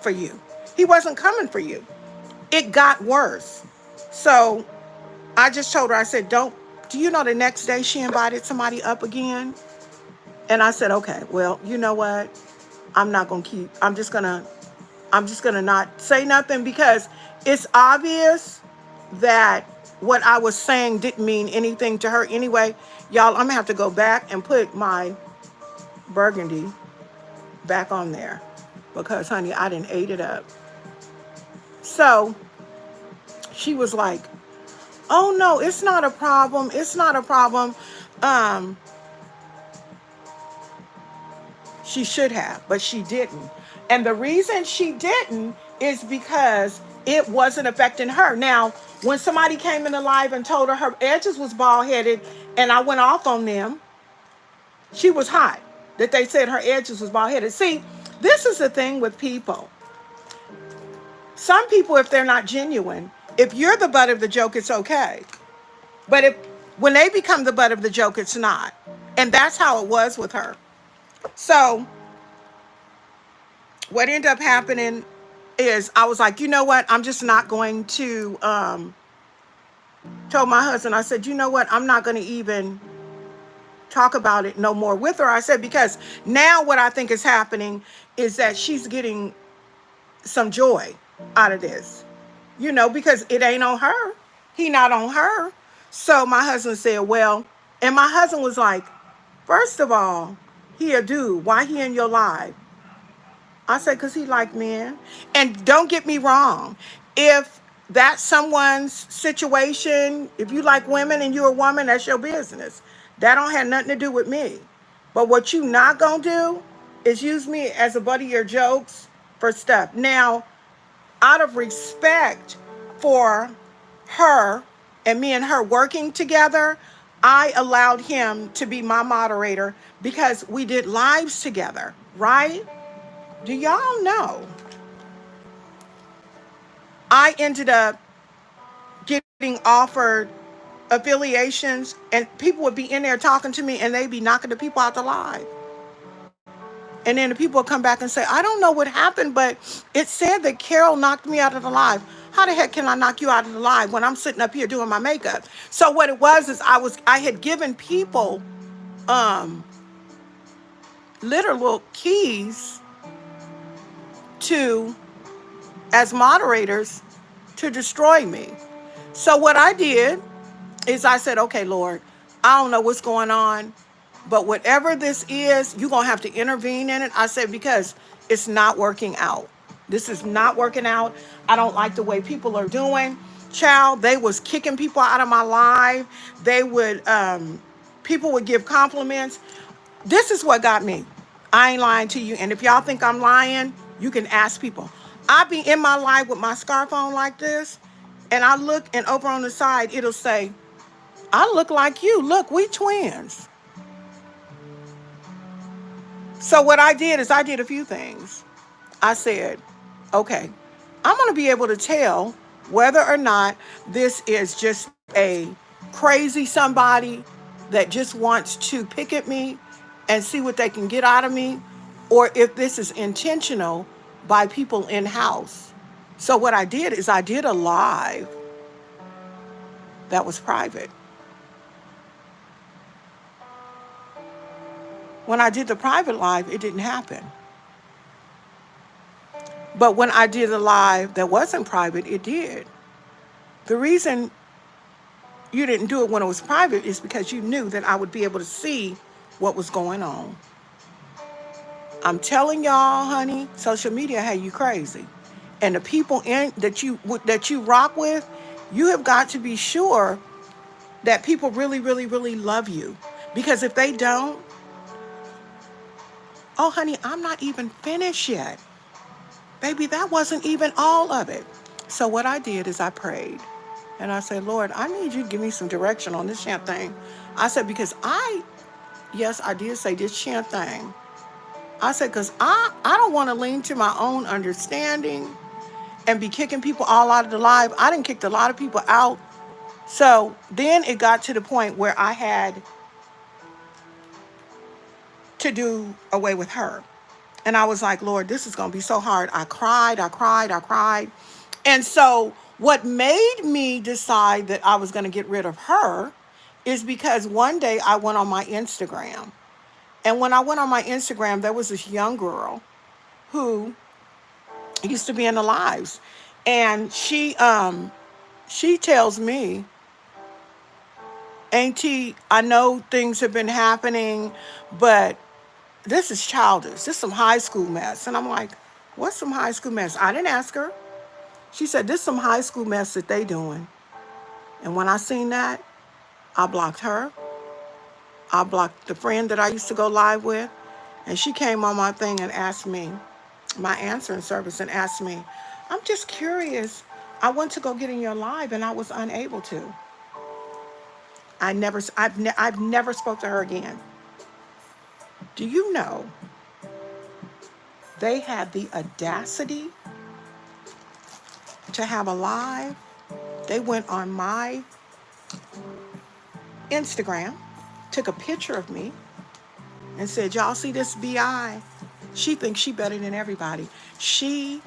for you. He wasn't coming for you. It got worse. So I just told her, I said, do you know the next day she invited somebody up again? And I said, okay, well, you know what? I'm just going to not say nothing, because it's obvious that what I was saying didn't mean anything to her anyway. Y'all, I'm going to have to go back and put my burgundy back on there, because, honey, I didn't ate it up. So she was like, oh, no, it's not a problem. It's not a problem. She should have, but she didn't. And the reason she didn't is because it wasn't affecting her. Now, when somebody came in the live and told her edges was bald-headed and I went off on them, she was hot that they said her edges was bald-headed. See, this is the thing with people. Some people, if they're not genuine, if you're the butt of the joke, it's okay. But when they become the butt of the joke, it's not. And that's how it was with her. So what ended up happening is I was like, you know what? I'm just not going to, told my husband, I said, you know what? I'm not going to even talk about it no more with her. I said, because now what I think is happening is that she's getting some joy out of this, because it ain't on her. He not on her. So my husband said, well, and my husband was like, first of all, he a dude. Why he in your life? I said, because he like men. And don't get me wrong. If that's someone's situation, if you like women and you're a woman, that's your business. That don't have nothing to do with me. But what you not going to do is use me as a butt of your jokes for stuff. Now, out of respect for her and me and her working together, I allowed him to be my moderator because we did lives together, right? Do y'all know? I ended up getting offered affiliations, and people would be in there talking to me, and they'd be knocking the people out the live. And then the people would come back and say, I don't know what happened, but it said that Carol knocked me out of the live. How the heck can I knock you out of the live when I'm sitting up here doing my makeup? So what it was is I had given people um literal keys to, as moderators, to destroy me. So what I did is I said, okay, Lord, I don't know what's going on, but whatever this is, you're going to have to intervene in it. I said, because it's not working out. This is not working out. I don't like the way people are doing. Child, they was kicking people out of my life. They would, people would give compliments. This is what got me. I ain't lying to you. And if y'all think I'm lying, you can ask people. I be in my life with my scarf on like this, and I look, and over on the side, it'll say, I look like you. Look, we twins. So what I did is I did a few things. I said, okay, I'm going to be able to tell whether or not this is just a crazy somebody that just wants to pick at me and see what they can get out of me, or if this is intentional by people in-house. So what I did is I did a live that was private. When I did the private live, it didn't happen. But when I did a live that wasn't private, it did. The reason you didn't do it when it was private is because you knew that I would be able to see what was going on. I'm telling y'all, honey, social media had you crazy. And the people that you rock with, you have got to be sure that people really, really, really love you. Because if they don't, oh, honey, I'm not even finished yet. Baby, that wasn't even all of it. So what I did is I prayed. And I said, Lord, I need you to give me some direction on this chant thing. I said, because yes, I did say this chant thing. I said, because I don't want to lean to my own understanding and be kicking people all out of the live. I done kicked a lot of people out. So then it got to the point where I had to do away with her. And I was like, Lord, this is going to be so hard. I cried. And so what made me decide that I was going to get rid of her is because one day I went on my Instagram. And when I went on my Instagram, there was this young girl who used to be in the lives. And she tells me, Auntie, I know things have been happening, but this is childish. This is some high school mess. And I'm like, what's some high school mess? I didn't ask her. She said, this is some high school mess that they doing. And when I seen that, I blocked her. I blocked the friend that I used to go live with. And she came on my thing and asked me, my answering service, and asked me, I'm just curious. I went to go get in your live and I was unable to. I've never spoke to her again. Do you know they had the audacity to have a live? They went on my Instagram, took a picture of me, and said, y'all see this BI? She thinks she better than everybody. She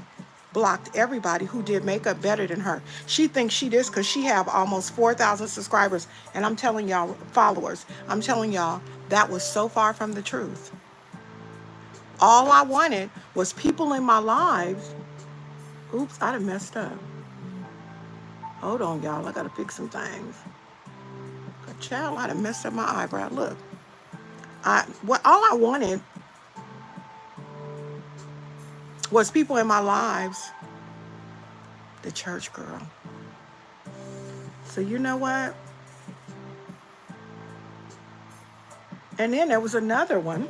blocked everybody who did makeup better than her. She thinks she this because she have almost 4,000 subscribers. And I'm telling y'all, followers, I'm telling y'all, that was so far from the truth. All I wanted was people in my lives. Oops, I done messed up. Hold on, y'all. I got to fix some things. Child, I done messed up my eyebrow. Look. All I wanted was people in my lives. The church girl. So you know what? And then there was another one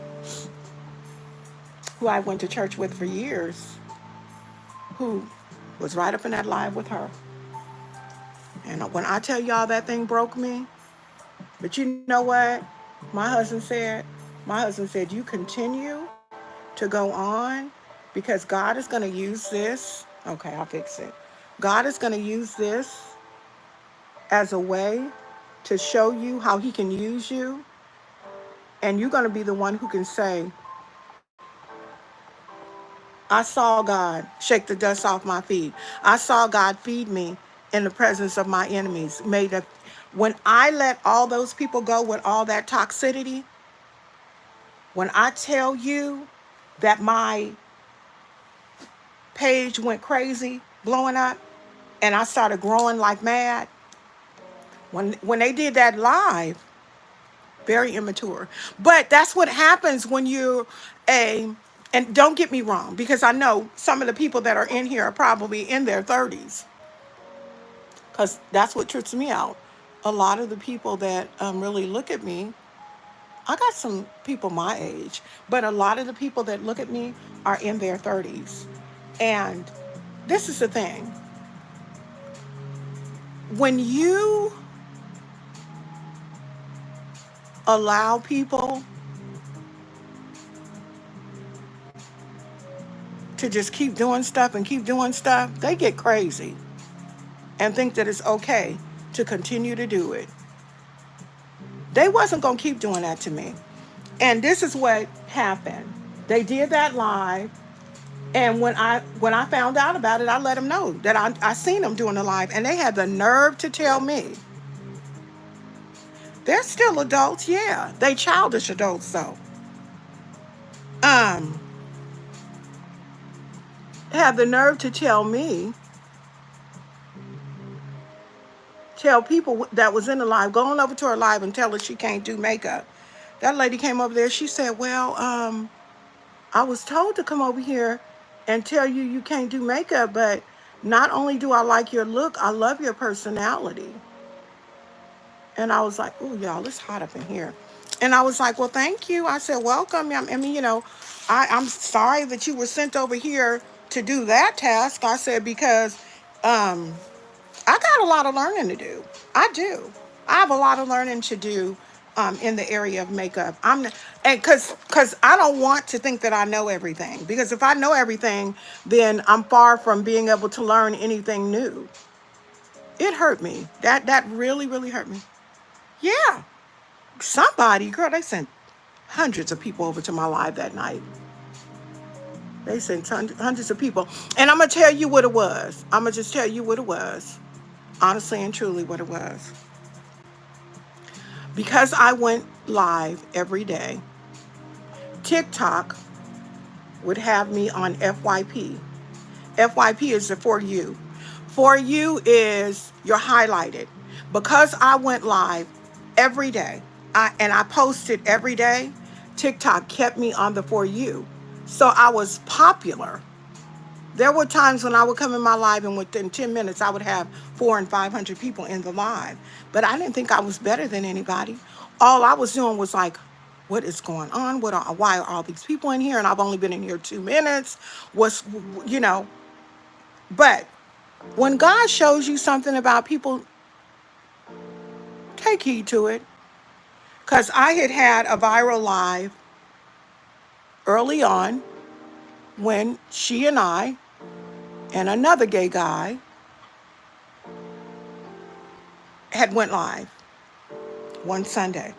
who I went to church with for years, who was right up in that live with her. And when I tell y'all that thing broke me, but you know what? My husband said, you continue to go on because God is going to use this. Okay, I'll fix it. God is going to use this as a way to show you how he can use you. And you're going to be the one who can say, I saw God shake the dust off my feet. I saw God feed me in the presence of my enemies. When I let all those people go with all that toxicity, when I tell you that my page went crazy, blowing up, and I started growing like mad, when they did that live, very immature. But that's what happens when you're a, and don't get me wrong, because I know some of the people that are in here are probably in their 30s, because that's what trips me out. A lot of the people that really look at me, I got some people my age, but a lot of the people that look at me are in their 30s. And this is the thing. When you allow people to just keep doing stuff and keep doing stuff, they get crazy and think that it's okay to continue to do it. They wasn't going to keep doing that to me. And this is what happened. They did that live, and when I found out about it, I let them know that I seen them doing the live, and they had the nerve to tell me they're still adults. Yeah, they childish adults though. Um, have the nerve to tell people that was in the live, going over to her live and tell her she can't do makeup. That lady came over there. She said, "Well, I was told to come over here and tell you you can't do makeup, but not only do I like your look, I love your personality." And I was like, "Oh, y'all, it's hot up in here." And I was like, "Well, thank you." I said, "Welcome." I mean, I'm sorry that you were sent over here to do that task. I said, because um, I got a lot of learning to do. I do. I have a lot of learning to do in the area of makeup. And because I don't want to think that I know everything. Because if I know everything, then I'm far from being able to learn anything new. It hurt me. That really, really hurt me. Yeah, somebody, girl, they sent hundreds of people over to my live that night. They sent hundreds of people, and I'm gonna tell you what it was. I'm gonna just tell you what it was, honestly and truly, what it was. Because I went live every day, TikTok would have me on FYP. FYP is the For You. For You is you're highlighted. Because I went live every day, and I posted every day, TikTok kept me on the For You. So I was popular. There were times when I would come in my live and within 10 minutes I would have 400 and 500 people in the live. But I didn't think I was better than anybody. All I was doing was like, what is going on? Why are all these people in here? And I've only been in here 2 minutes. What's, you know, but when God shows you something about people, take heed to it. Because I had a viral live early on when she and I and another gay guy had went live one Sunday.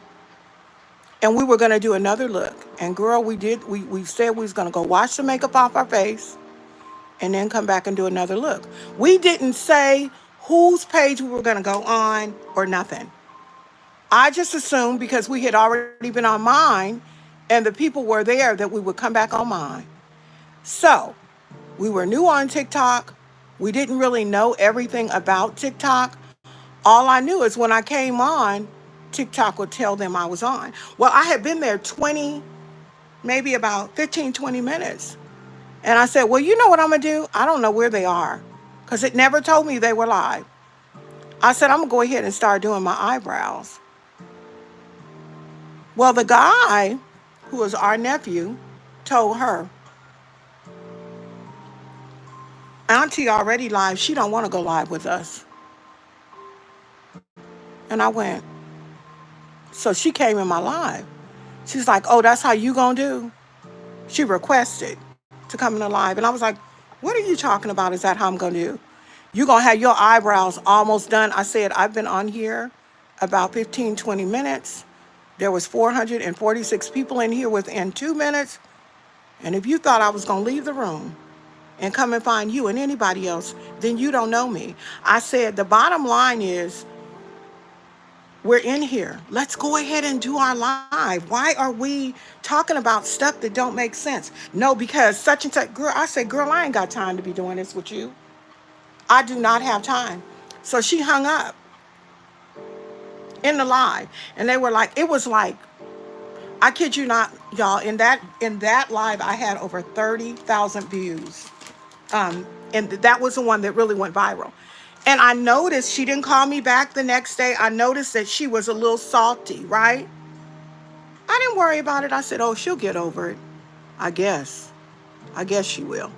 And we were going to do another look. And girl, we said we was going to go wash the makeup off our face and then come back and do another look. We didn't say whose page we were going to go on or nothing. I just assumed because we had already been on mine and the people were there that we would come back on mine. So we were new on TikTok. We didn't really know everything about TikTok. All I knew is when I came on, TikTok would tell them I was on. Well, I had been there maybe about 15, 20 minutes. And I said, well, you know what I'm going to do? I don't know where they are because it never told me they were live. I said, I'm going to go ahead and start doing my eyebrows. Well, the guy who was our nephew told her, Auntie already live. She don't want to go live with us. And I went, so she came in my live. She's like, oh, that's how you gonna do? She requested to come in the live. And I was like, what are you talking about? Is that how I'm gonna do? You gonna have your eyebrows almost done? I said, I've been on here about 15, 20 minutes. There was 446 people in here within 2 minutes. And if you thought I was going to leave the room and come and find you and anybody else, then you don't know me. I said, the bottom line is, we're in here. Let's go ahead and do our live. Why are we talking about stuff that don't make sense? No, because such and such. Girl, I said, girl, I ain't got time to be doing this with you. I do not have time. So she hung up in the live. And they were like, it was like, I kid you not, y'all, in that live, I had over 30,000 views. And that was the one that really went viral. And I noticed she didn't call me back the next day. I noticed that she was a little salty, right? I didn't worry about it. I said, oh, she'll get over it. I guess. I guess she will.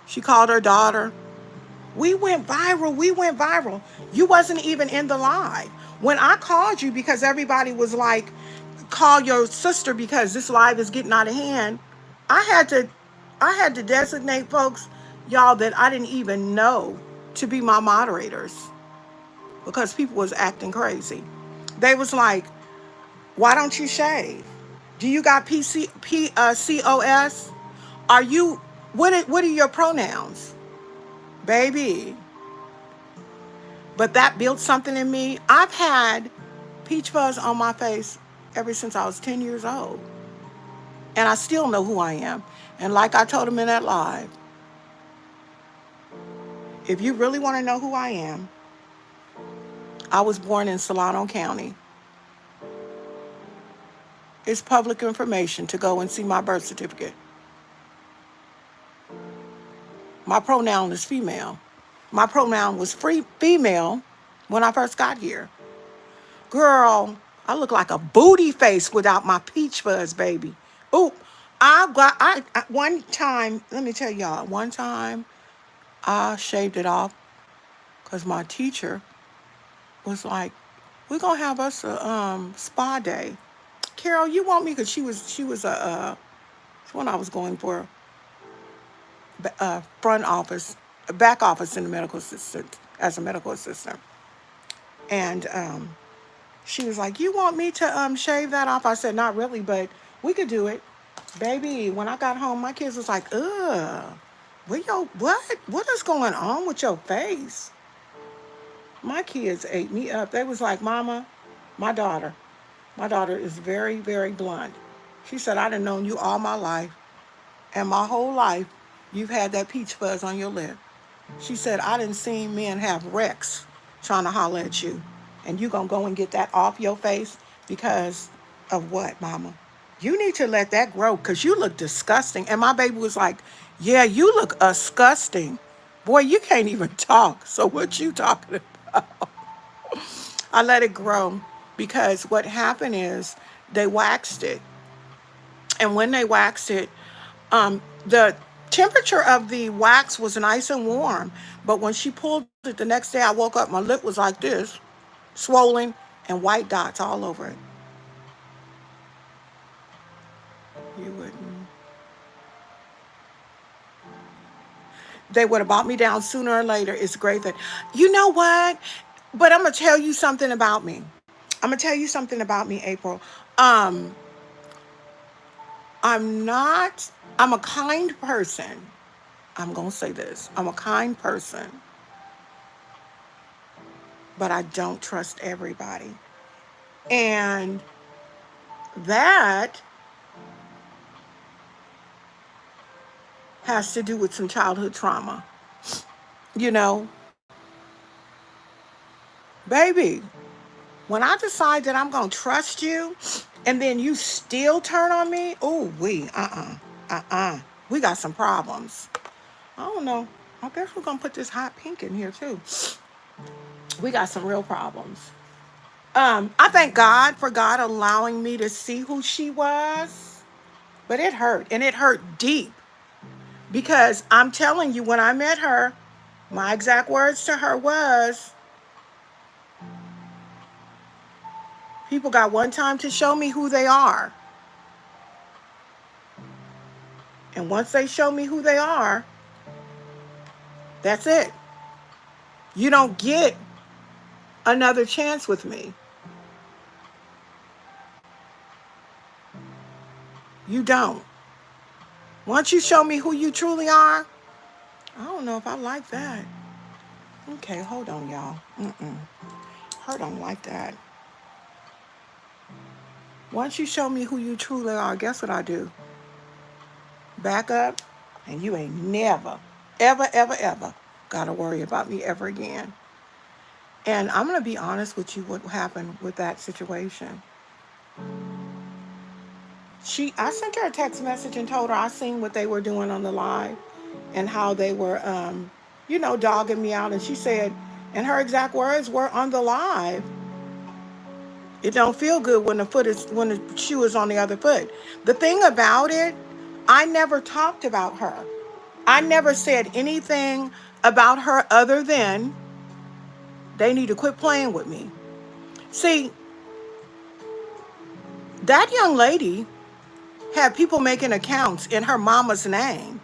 She called her daughter. We went viral. We went viral. You wasn't even in the live. When I called you, because everybody was like, call your sister because this live is getting out of hand. I had to designate folks, y'all, that I didn't even know to be my moderators because people was acting crazy. They was like, why don't you shave? Do you got COS? Are you, what are your pronouns? Baby. But that built something in me. I've had peach fuzz on my face ever since I was 10 years old. And I still know who I am. And like I told him in that live, if you really want to know who I am, I was born in Solano County. It's public information to go and see my birth certificate. My pronoun is female. My pronoun was female when I first got here. Girl, I look like a booty face without my peach fuzz, baby. Ooh, one time, let me tell y'all, one time I shaved it off because my teacher was like, we're going to have us a spa day. Carol, you want me? Because she was when I was going for front office, back office in the medical assistant, as a medical assistant. And she was like, you want me to shave that off? I said, not really, but we could do it. Baby, when I got home, my kids was like, ugh, what is going on with your face? My kids ate me up. They was like, Mama, my daughter is very, very blunt. She said, I done known you all my life. And my whole life, you've had that peach fuzz on your lip. She said, I done seen men have wrecks trying to holler at you. And you gonna go and get that off your face because of what, Mama? You need to let that grow because you look disgusting. And my baby was like, yeah, you look disgusting. Boy, you can't even talk. So what you talking about? I let it grow because what happened is they waxed it. And when they waxed it, the temperature of the wax was nice and warm. But when she pulled it the next day, I woke up, my lip was like this, swollen, and white dots all over it. You wouldn't. They would have bought me down sooner or later. It's great that, you know what? But I'm going to tell you something about me. April. I'm a kind person. I'm going to say this. I'm a kind person. But I don't trust everybody. And that has to do with some childhood trauma. You know, baby, when I decide that I'm going to trust you and then you still turn on me, we got some problems. I don't know. I guess we're going to put this hot pink in here too. We got some real problems. I thank God for God allowing me to see who she was, but it hurt, and it hurt deep because I'm telling you, when I met her, my exact words to her was, people got one time to show me who they are. And once they show me who they are, that's it. You don't get another chance with me. You don't. Once you show me who you truly are, I don't know if I like that. Okay, hold on, y'all. I don't like that. Once you show me who you truly are, guess what I do? Back up, and you ain't never, ever, ever, ever got to worry about me ever again. And I'm going to be honest with you what happened with that situation. I sent her a text message and told her I seen what they were doing on the live and how they were, dogging me out. And she said, and her exact words were on the live, it don't feel good when the shoe is on the other foot. The thing about it, I never talked about her. I never said anything about her other than they need to quit playing with me. See, that young lady had people making accounts in her mama's name.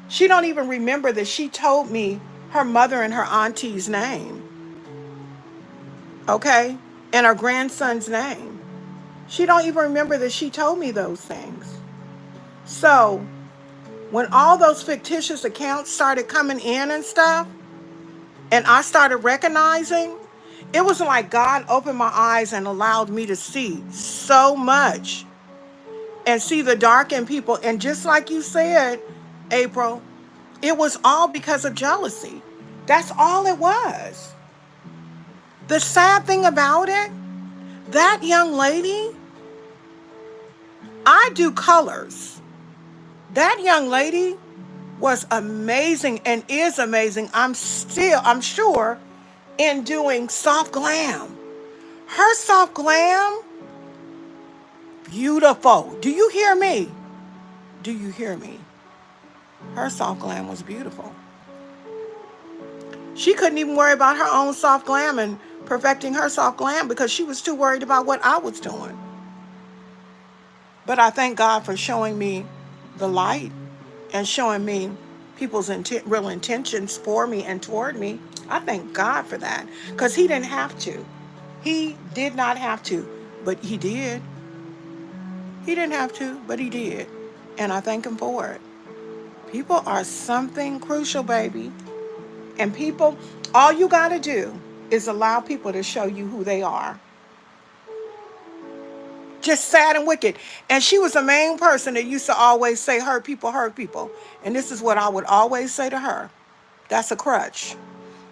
She don't even remember that she told me her mother and her auntie's name. Okay? And her grandson's name. She don't even remember that she told me those things. So, when all those fictitious accounts started coming in and stuff, and I started recognizing, it was like God opened my eyes and allowed me to see so much and see the dark in people. And just like you said, April, it was all because of jealousy. That's all it was. The sad thing about it, that young lady, I do colors. That young lady was amazing and is amazing. I'm sure, in doing soft glam. Her soft glam, beautiful. Do you hear me? Do you hear me? Her soft glam was beautiful. She couldn't even worry about her own soft glam and perfecting her soft glam because she was too worried about what I was doing. But I thank God for showing me the light and showing me people's real intentions for me and toward me. I thank God for that because he didn't have to. He did not have to, but he did. He didn't have to, but he did. And I thank him for it. People are something crucial, baby. And people, all you got to do is allow people to show you who they are. Just sad and wicked. And she was the main person that used to always say, hurt people, hurt people. And this is what I would always say to her. That's a crutch.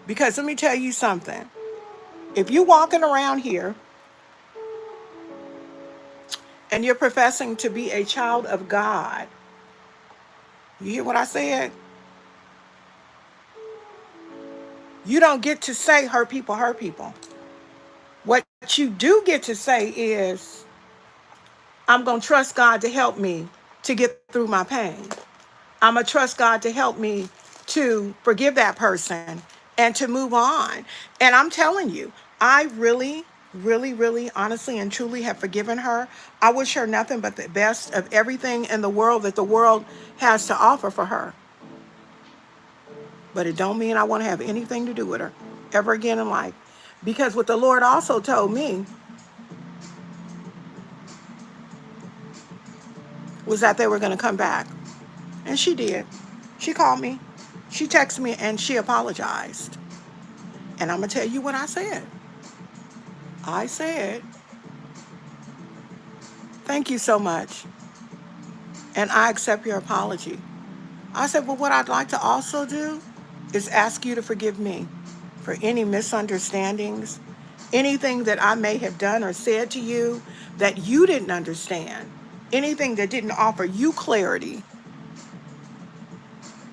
Because let me tell you something. If you're walking around here and you're professing to be a child of God, you hear what I said? You don't get to say hurt people, hurt people. What you do get to say is, I'm going to trust God to help me to get through my pain. I'm going to trust God to help me to forgive that person and to move on. And I'm telling you, I really, really, really, honestly and truly have forgiven her. I wish her nothing but the best of everything in the world that the world has to offer for her. But it don't mean I want to have anything to do with her ever again in life. Because what the Lord also told me was that they were going to come back. And she did. She called me. She texted me and she apologized. And I'm going to tell you what I said. I said, thank you so much. And I accept your apology. I said, well, what I'd like to also do is ask you to forgive me for any misunderstandings, anything that I may have done or said to you that you didn't understand, anything that didn't offer you clarity,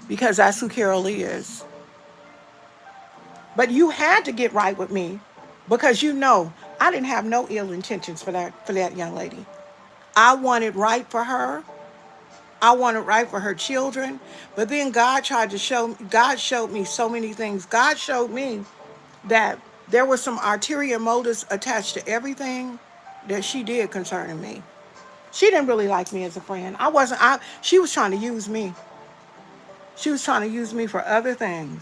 because that's who Carol is. But you had to get right with me because you know I didn't have no ill intentions for that young lady. I wanted right for her. I wanted right for her children. But then God showed me so many things. God showed me that there were some ulterior motives attached to everything that she did concerning me. She didn't really like me as a friend. She was trying to use me. She was trying to use me for other things.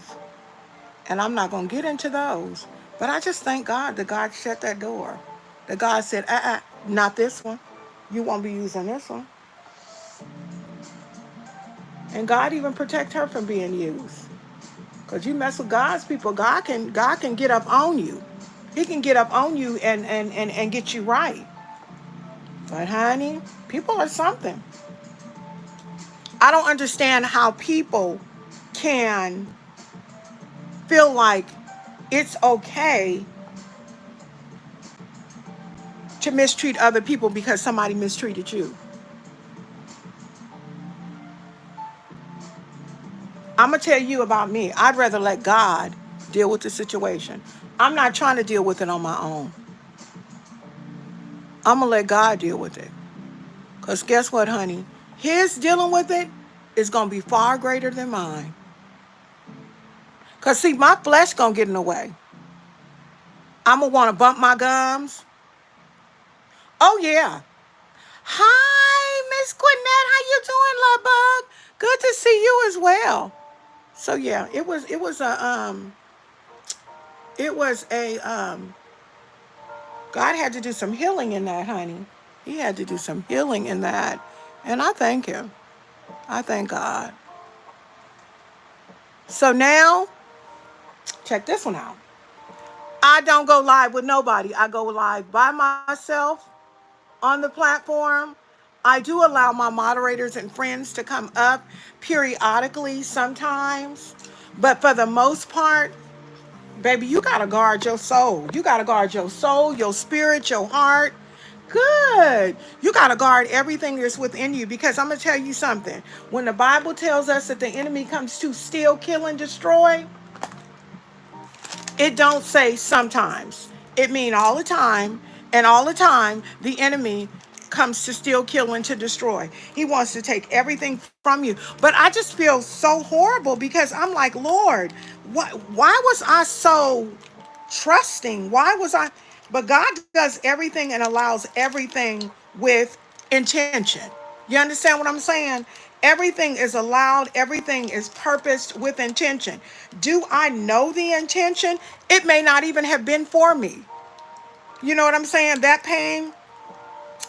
And I'm not going to get into those. But I just thank God that God shut that door. That God said, not this one. You won't be using this one. And God even protect her from being used. Because you mess with God's people, God can get up on you. He can get up on you and get you right. But honey, people are something. I don't understand how people can feel like it's okay to mistreat other people because somebody mistreated you. I'm going to tell you about me. I'd rather let God deal with the situation. I'm not trying to deal with it on my own. I'm going to let God deal with it. Because guess what, honey? His dealing with it is going to be far greater than mine. Because, see, my flesh going to get in the way. I'm going to want to bump my gums. Oh, yeah. Hi, Miss Quinette. How you doing, love bug? Good to see you as well. So, yeah, it was a, God had to do some healing in that, honey. He had to do some healing in that. And I thank him. I thank God. So now, check this one out. I don't go live with nobody. I go live by myself on the platform. I do allow my moderators and friends to come up periodically sometimes. But for the most part, baby, you got to guard your soul. You got to guard your soul, your spirit, your heart. Good. You got to guard everything that's within you, because I'm going to tell you something. When the Bible tells us that the enemy comes to steal, kill, and destroy, it don't say sometimes. It mean all the time, and all the time the enemy comes to steal, kill, and to destroy. He wants to take everything from you. But I just feel so horrible because I'm like, Lord, why was I so trusting? Why was I? But God does everything and allows everything with intention. You understand what I'm saying? Everything is allowed, everything is purposed with intention. Do I know the intention? It may not even have been for me. You know what I'm saying? That pain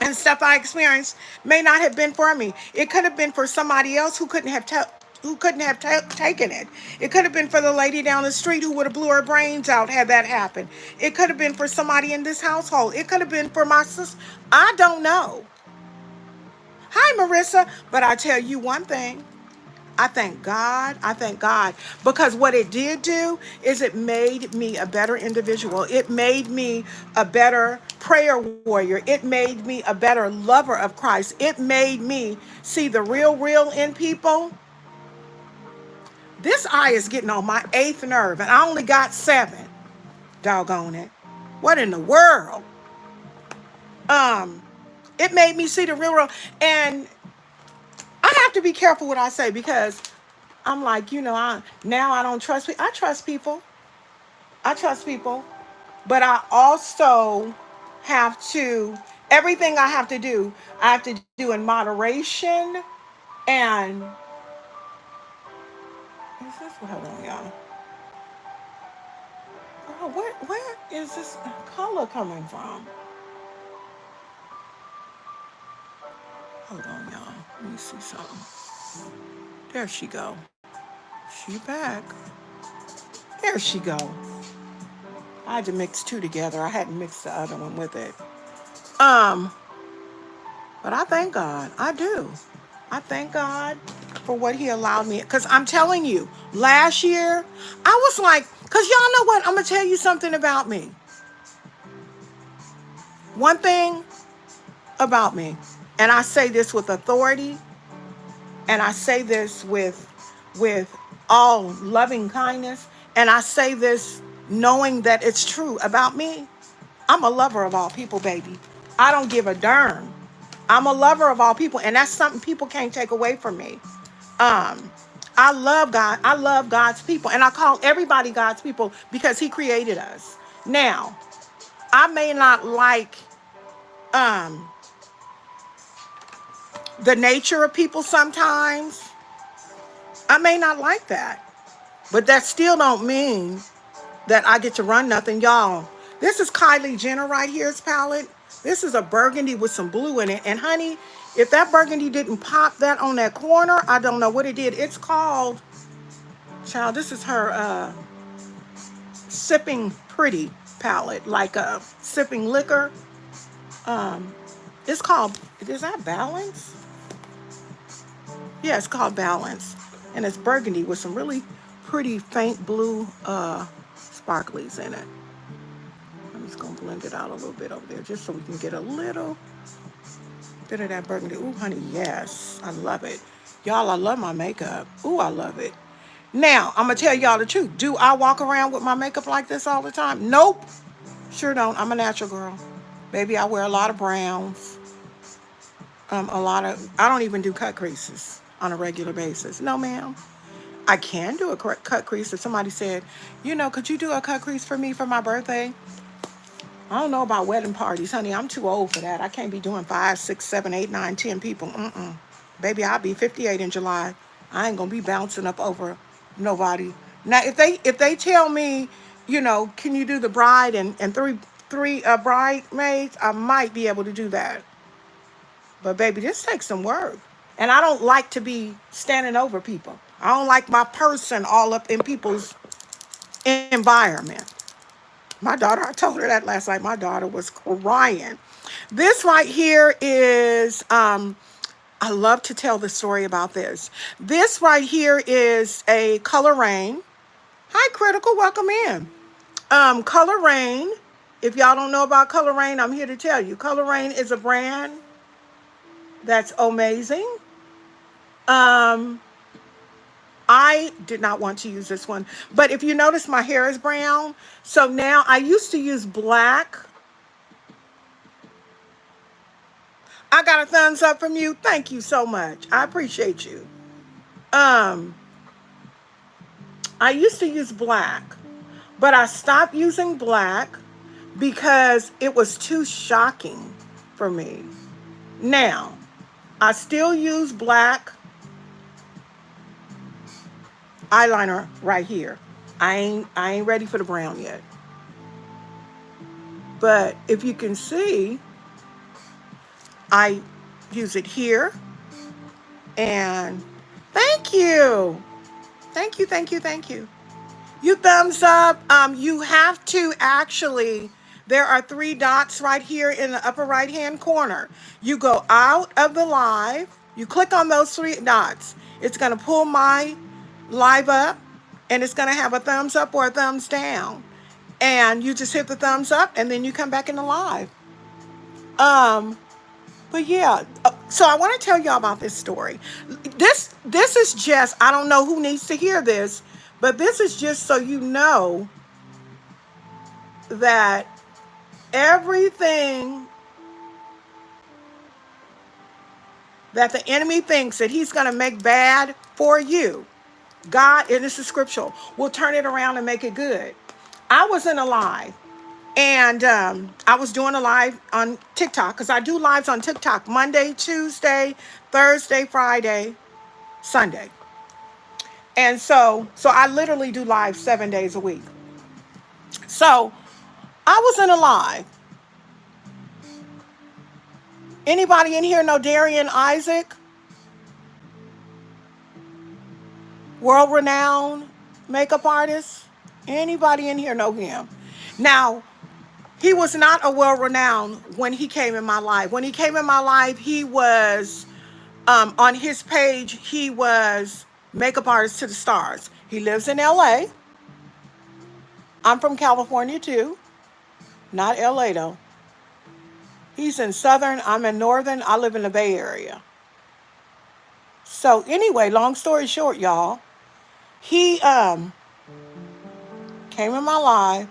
and stuff I experienced may not have been for me. It could have been for somebody else who couldn't have taken it. It could have been for the lady down the street who would have blew her brains out had that happened. It could have been for somebody in this household. It could have been for my sister. I don't know. Hi, Marissa. But I tell you one thing. I thank God. I thank God. Because what it did do is it made me a better individual. It made me a better prayer warrior. It made me a better lover of Christ. It made me see the real in people. This eye is getting on my 8th nerve, and I only got 7. Doggone it. What in the world? It made me see the real. And I have to be careful what I say, because I'm like, now I don't trust people. I trust people. I trust people. But I also have to, everything I have to do, I have to do in moderation. And, is this, hold on, y'all. Oh, where is this color coming from? Hold on, y'all. Let me see something. There she go. She back. There she go. I had to mix 2 together. I hadn't mixed the other one with it. But I thank God. I do. I thank God for what he allowed me. Because I'm telling you, last year, I was like, because y'all know what? I'm going to tell you something about me. One thing about me, and I say this with authority, and I say this with all loving kindness, and I say this knowing that it's true about me. I'm a lover of all people, baby. I don't give a darn. I'm a lover of all people, and that's something people can't take away from me. I love God. I love God's people, and I call everybody God's people because he created us. Now, I may not like the nature of people sometimes. I may not like that. But that still don't mean that I get to run nothing, y'all. This is Kylie Jenner right here's palette. This is a burgundy with some blue in it. And honey, If that burgundy didn't pop that on that corner, I don't know what it did. It's called, child, this is her sipping pretty palette, like a sipping liquor. Um, it's called, is that Balance? Yeah, it's called Balance. And it's burgundy with some really pretty faint blue sparklies in it. I'm just gonna blend it out a little bit over there just so we can get a little bit of that burgundy. Ooh, honey, yes, I love it. Y'all, I love my makeup. Ooh, I love it. Now, I'm gonna tell y'all the truth. Do I walk around with my makeup like this all the time? Nope, sure don't. I'm a natural girl. Baby, I wear a lot of browns. I don't even do cut creases on a regular basis. No, ma'am. I can do a cut crease. If somebody said, could you do a cut crease for me for my birthday? I don't know about wedding parties, honey. I'm too old for that. I can't be doing 5, 6, 7, 8, 9, 10 people. Baby, I'll be 58 in July. I ain't gonna be bouncing up over nobody. Now, if they tell me, can you do the bride and three bridesmaids, I might be able to do that. But baby, this takes some work. And I don't like to be standing over people. I don't like my person all up in people's environment. My daughter, I told her that last night. My daughter was crying. This right here is, I love to tell the story about this. This right here is a Color Rain. Hi, Critical, welcome in. Color Rain, if y'all don't know about Color Rain, I'm here to tell you. Color Rain is a brand that's amazing. I did not want to use this one, but if you notice, my hair is brown. So now I used to use black. I got a thumbs up from you. Thank you so much. I appreciate you. I used to use black, but I stopped using black because it was too shocking for me. Now, I still use black eyeliner right here. I ain't ready for the brown yet. But if you can see, I use it here. And thank you. Thank you, thank you, thank you. You thumbs up. You have to actually, there are 3 dots right here in the upper right hand corner. You go out of the live, you click on those 3 dots. It's going to pull my live up, and it's going to have a thumbs up or a thumbs down. And you just hit the thumbs up, and then you come back in the live. But yeah, so I want to tell y'all about this story. This is just, I don't know who needs to hear this, but this is just so you know that everything that the enemy thinks that he's going to make bad for you, God, and this is scriptural, will turn it around and make it good. I was in a live, and I was doing a live on TikTok, because I do lives on TikTok Monday, Tuesday, Thursday, Friday, Sunday. And so I literally do live 7 days a week. So I was in a live. Anybody in here know Darian Isaac? World-renowned makeup artist? Anybody in here know him? Now, he was not a world-renowned when he came in my life. When he came in my life, he was, on his page, he was makeup artist to the stars. He lives in LA. I'm from California too. Not LA though. He's in Southern, I'm in Northern, I live in the Bay Area. So anyway, long story short, y'all, he came in my life,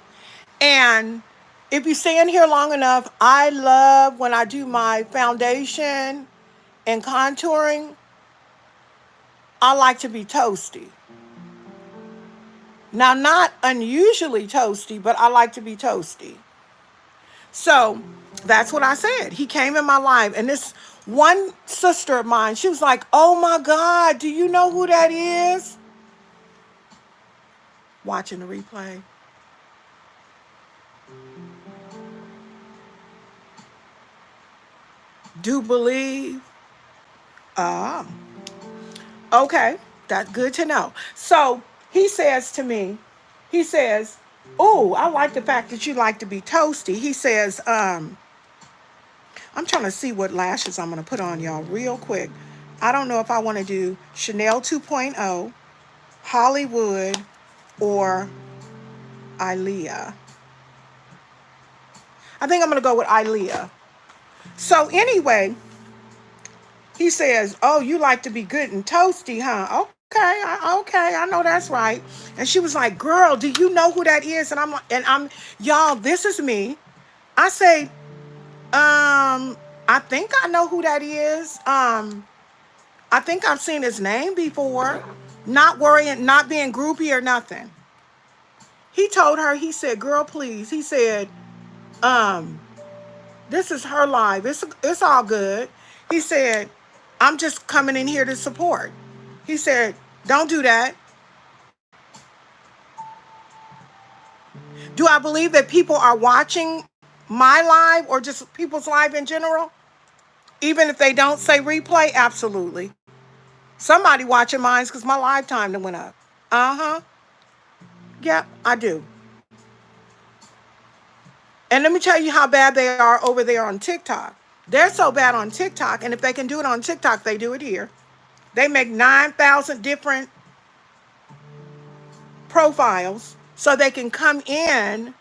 and if you stay in here long enough, I love when I do my foundation and contouring, I like to be toasty. Now, not unusually toasty, but I like to be toasty. So that's what I said. He came in my life, and this one sister of mine, she was like, oh my God, do you know who that is? Watching the replay. Do believe Ah, okay. That's good to know. So he says to me, he says, "Oh, I like the fact that you like to be toasty." He says, I'm trying to see what lashes I'm going to put on y'all real quick. I don't know if I want to do Chanel 2.0, Hollywood, or Ilea. I think I'm going to go with Ilea. So anyway, he says, "Oh, you like to be good and toasty, huh? Okay, okay, I know that's right." And she was like, "Girl, do you know who that is?" And I'm like, y'all, this is me. I say, I think I know who that is. I think I've seen his name before. Not worrying, not being groupie or nothing. He told her, he said, "Girl, please." He said, um, "This is her life. It's all good." He said, "I'm just coming in here to support." He said, "Don't do that." Do I believe that people are watching my live or just people's live in general? Even if they don't say replay? Absolutely. Somebody watching mine because my lifetime done went up. Uh-huh. Yep, I do. And let me tell you how bad they are over there on TikTok. They're so bad on TikTok, and if they can do it on TikTok, they do it here. They make 9,000 different profiles so they can come in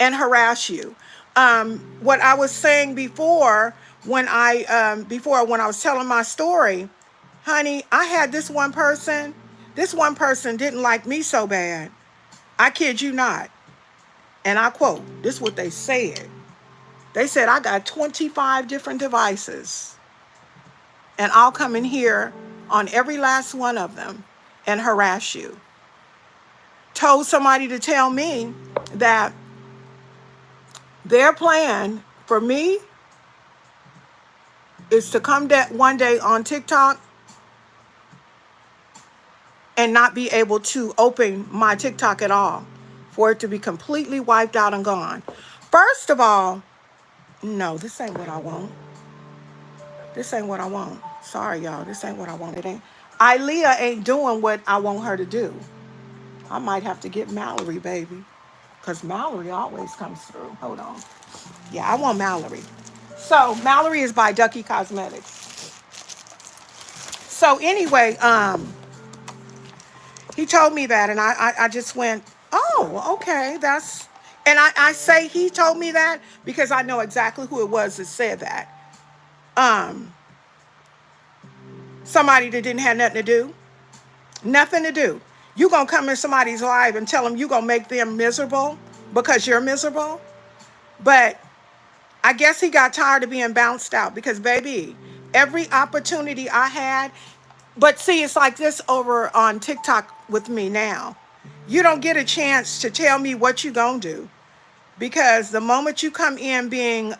and harass you. What I was saying before, when I was telling my story, honey, I had this one person. This one person didn't like me so bad. I kid you not. And I quote, this is what they said. They said, "I got 25 different devices, and I'll come in here on every last one of them and harass you." Told somebody to tell me that their plan for me is to come one day on TikTok and not be able to open my TikTok at all, for it to be completely wiped out and gone. First of all, no, this ain't what I want. This ain't what I want. Sorry, y'all. This ain't what I want. It ain't. Ilea ain't doing what I want her to do. I might have to get Mallory, baby. Because Mallory always comes through. Hold on. Yeah, I want Mallory. So Mallory is by Ducky Cosmetics. So anyway, he told me that, and I just went, "Oh, okay, that's," and I say he told me that because I know exactly who it was that said that. Um, Somebody that didn't have nothing to do. Nothing to do. You gonna come in somebody's life and tell them you gonna make them miserable because you're miserable? But I guess he got tired of being bounced out because, baby, every opportunity I had, but see, it's like this over on TikTok with me now. You don't get a chance to tell me what you gonna do because the moment you come in being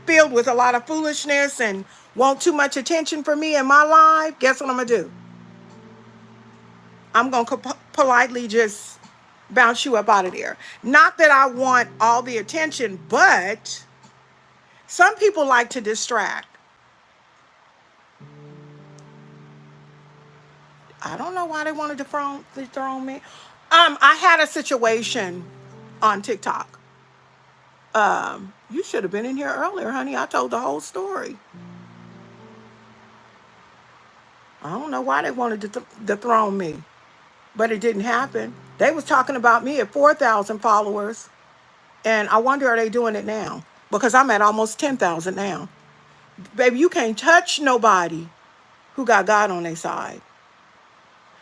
filled with a lot of foolishness and want too much attention for me in my life, guess what I'm gonna do? I'm gonna politely just bounce you up out of there. Not that I want all the attention, but some people like to distract. I don't know why they wanted to dethrone me. I had a situation on TikTok. You should have been in here earlier, honey. I told the whole story. I don't know why they wanted to dethrone me, but it didn't happen. They was talking about me at 4,000 followers, and I wonder are they doing it now? Because I'm at almost 10,000 now. Baby, you can't touch nobody who got God on their side.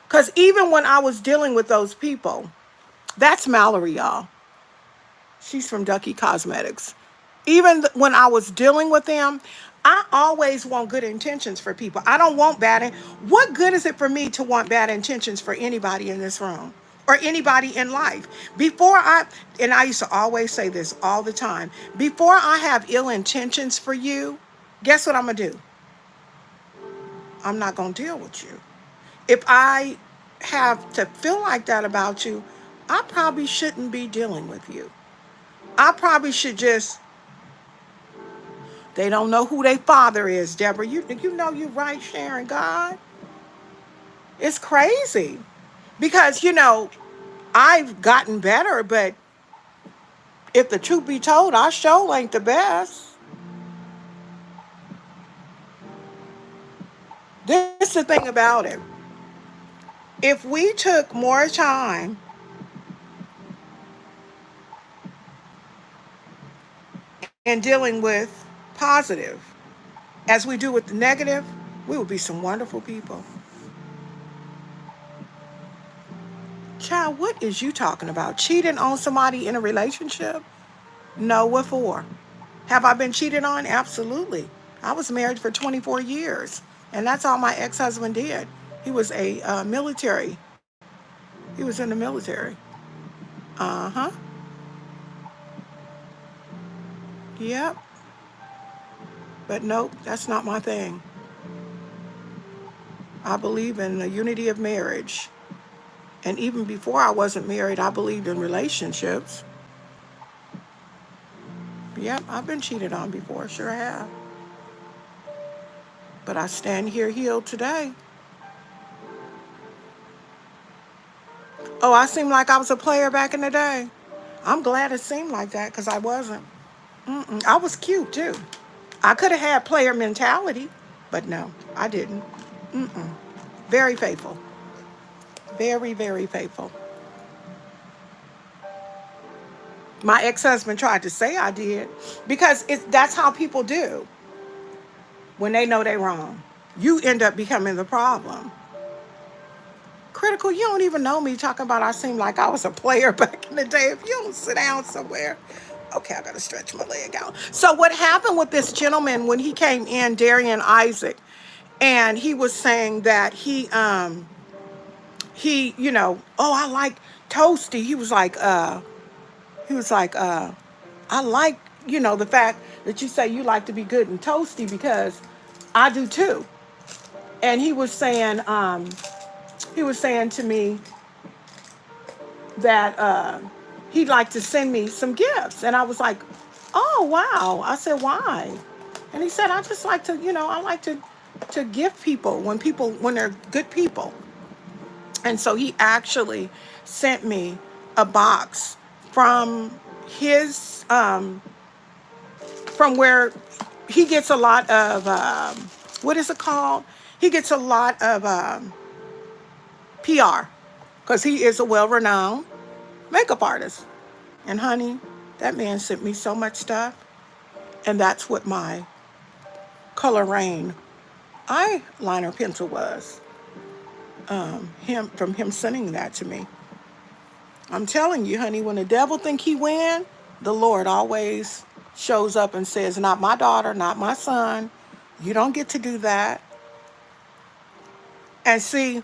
Because even when I was dealing with those people, that's Mallory, y'all. She's from Ducky Cosmetics. Even when I was dealing with them, I always want good intentions for people. I don't want what good is it for me to want bad intentions for anybody in this room or anybody in life? And I used to always say this all the time, before I have ill intentions for you, guess what I'm going to do? I'm not going to deal with you. If I have to feel like that about you, I probably shouldn't be dealing with you. I probably should just They don't know who their father is, Deborah. You know you're right, Sharon. God, it's crazy because I've gotten better, but if the truth be told, I sure ain't the best. This is the thing about it. If we took more time in dealing with positive as we do with the negative, we would be some wonderful people. Child, what is you talking about? Cheating on somebody in a relationship? No, what for? Have I been cheated on? Absolutely. I was married for 24 years, and that's all my ex-husband did. He was a military. He was in the military. Uh-huh. Yep. But nope, that's not my thing. I believe in the unity of marriage. And even before I wasn't married, I believed in relationships. Yep, I've been cheated on before, sure have. But I stand here healed today. Oh, I seemed like I was a player back in the day. I'm glad it seemed like that because I wasn't. I was cute too. I could have had player mentality, but no, I didn't. Mm-mm. Very faithful. Very, very faithful. My ex-husband tried to say I did because that's how people do when they know they're wrong. You end up becoming the problem. Critical, you don't even know me talking about I seemed like I was a player back in the day. If you don't sit down somewhere. Okay, I gotta stretch my leg out. So what happened with this gentleman when he came in, Darian Isaac, and he was saying that oh, I like Toasty. He was like, I like, the fact that you say you like to be good and toasty because I do too. And he was saying to me that he'd like to send me some gifts. And I was like, oh, wow. I said, why? And he said, I just like to, I like to gift people when they're good people. And so he actually sent me a box from his, from where he gets a lot of, what is it called? He gets a lot of PR because he is a well-renowned makeup artist. And honey, that man sent me so much stuff. And that's what my Color Rain eyeliner pencil was. From him sending that to me. I'm telling you, honey, when the devil think he win, the Lord always shows up and says, not my daughter, not my son. You don't get to do that. And see,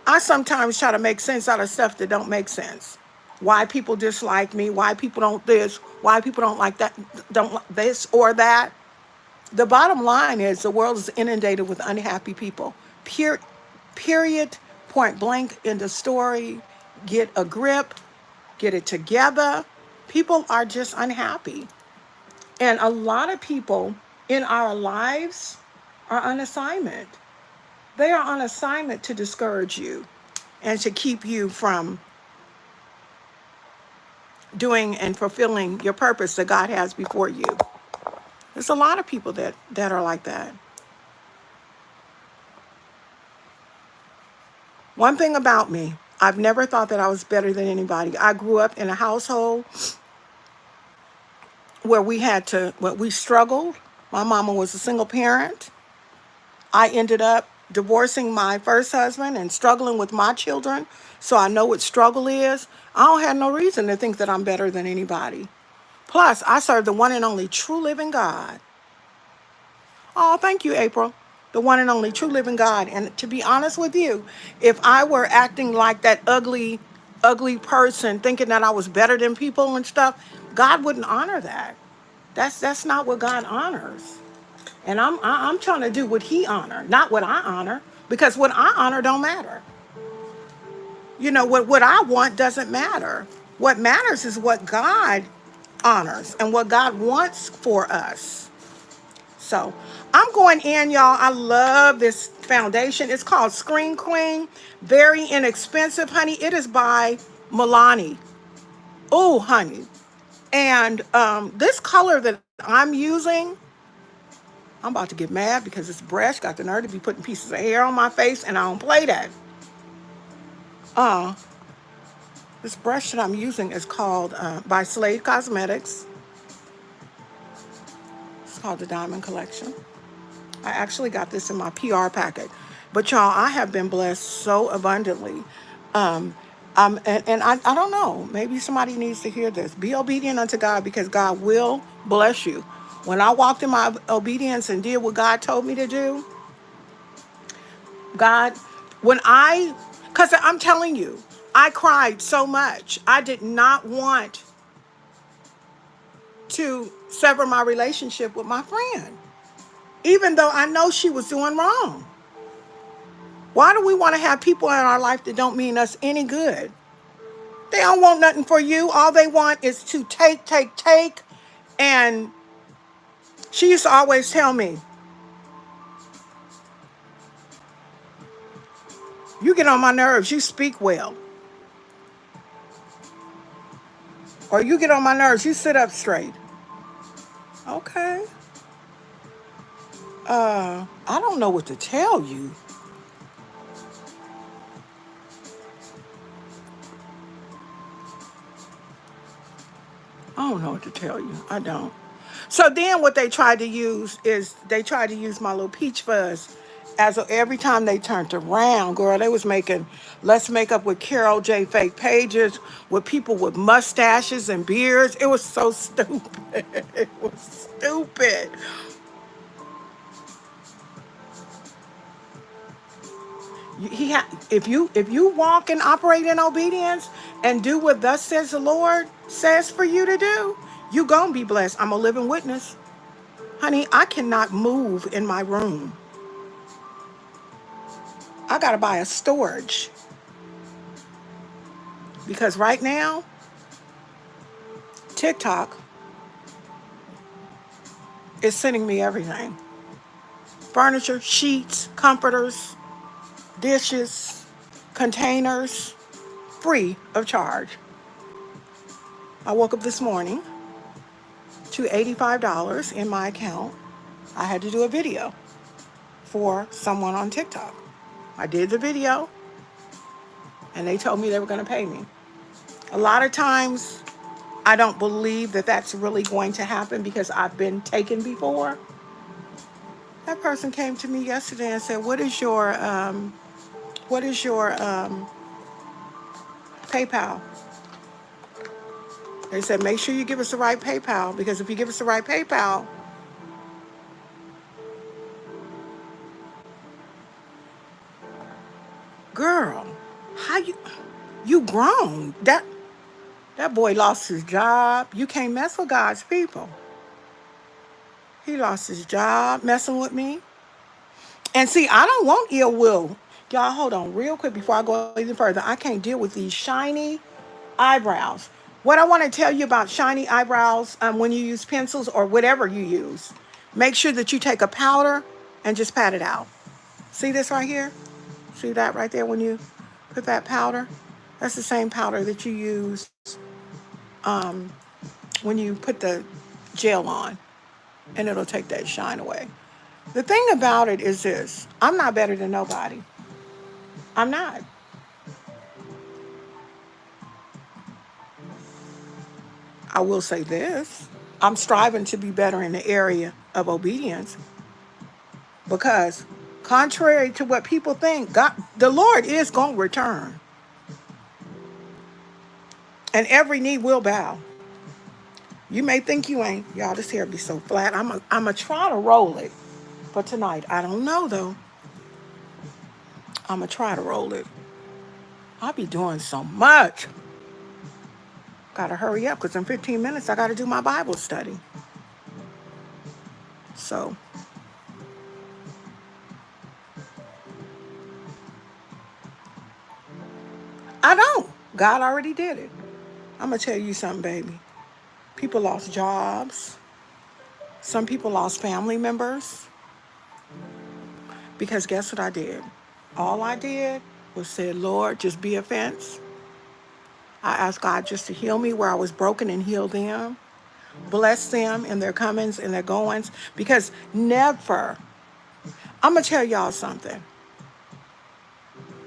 I sometimes try to make sense out of stuff that don't make sense. Why people dislike me, why people don't this, why people don't like that, don't like this or that. The bottom line is the world is inundated with unhappy people. Period, point blank in the story. Get a grip, get it together. People are just unhappy. And a lot of people in our lives are on assignment. They are on assignment to discourage you and to keep you from doing and fulfilling your purpose that God has before you. There's a lot of people that are like that. One thing about me, I've never thought that I was better than anybody. I grew up in a household where we struggled. My mama was a single parent. I ended up divorcing my first husband and struggling with my children. So I know what struggle is. I don't have no reason to think that I'm better than anybody. Plus, I serve the one and only true living God. Oh, thank you, April. The one and only true living God. And to be honest with you, if I were acting like that ugly person, thinking that I was better than people and stuff, God wouldn't honor that. That's not what God honors. And I'm trying to do what He honor, not what I honor, because what I honor don't matter. What I want doesn't matter. What matters is what God honors and what God wants for us. So I'm going in, y'all. I love this foundation. It's called Screen Queen. Very inexpensive, honey. It is by Milani. Oh, honey. And this color that I'm using, I'm about to get mad because this brush got the nerve to be putting pieces of hair on my face, and I don't play that. Uh, this brush that I'm using is called by Slade Cosmetics. It's called the Diamond Collection. I actually got this in my PR packet. But y'all, I have been blessed so abundantly. Um, and I don't know, maybe somebody needs to hear this. Be obedient unto God because God will bless you. When I walked in my obedience and did what God told me to do, God, because I'm telling you, I cried so much. I did not want to sever my relationship with my friend, even though I know she was doing wrong. Why do we want to have people in our life that don't mean us any good? They don't want nothing for you. All they want is to take, take, take. And she used to always tell me, you get on my nerves, you speak well. Or you get on my nerves, you sit up straight. Okay. I don't know what to tell you. I don't know what to tell you. I don't. So then what they tried to use is they tried to use my little peach fuzz as every time they turned around, girl, they was making Let's Make Up with Carol J fake pages with people with mustaches and beards. It was so stupid. It was stupid. If you walk and operate in obedience and do what thus says the Lord says for you to do, you gonna be blessed. I'm a living witness. Honey, I cannot move in my room. I gotta buy a storage because right now, TikTok is sending me everything. Furniture, sheets, comforters, dishes, containers, free of charge. I woke up this morning to $85 in my account. I had to do a video for someone on TikTok. I did the video and they told me they were going to pay me. A lot of times I don't believe that that's really going to happen because I've been taken before. That person came to me yesterday and said, what is your PayPal? They said, make sure you give us the right PayPal because if you give us the right PayPal, girl, how you grown. That boy lost his job. You can't mess with God's people. He lost his job messing with me. And see, I don't want ill will. Y'all, hold on real quick before I go even further. I can't deal with these shiny eyebrows. What I want to tell you about shiny eyebrows when you use pencils or whatever you use, make sure that you take a powder and just pat it out. See this right here? See that right there when you put that powder? That's the same powder that you use when you put the gel on, and it'll take that shine away. The thing about it is this. I'm not better than nobody. I'm not. I will say this. I'm striving to be better in the area of obedience because contrary to what people think, God, the Lord is going to return and every knee will bow. You may think you ain't. Y'all, this hair be so flat. I'm a try to roll it for tonight. I don't know though. I'm going to try to roll it. I'll be doing so much. Got to hurry up because in 15 minutes I got to do my Bible study. So, I don't. God already did it. I'm going to tell you something, baby. People lost jobs. Some people lost family members. Because guess what I did? All I did was say, Lord, just be a fence. I asked God just to heal me where I was broken and heal them. Bless them in their comings and their goings. Because never, I'm going to tell y'all something.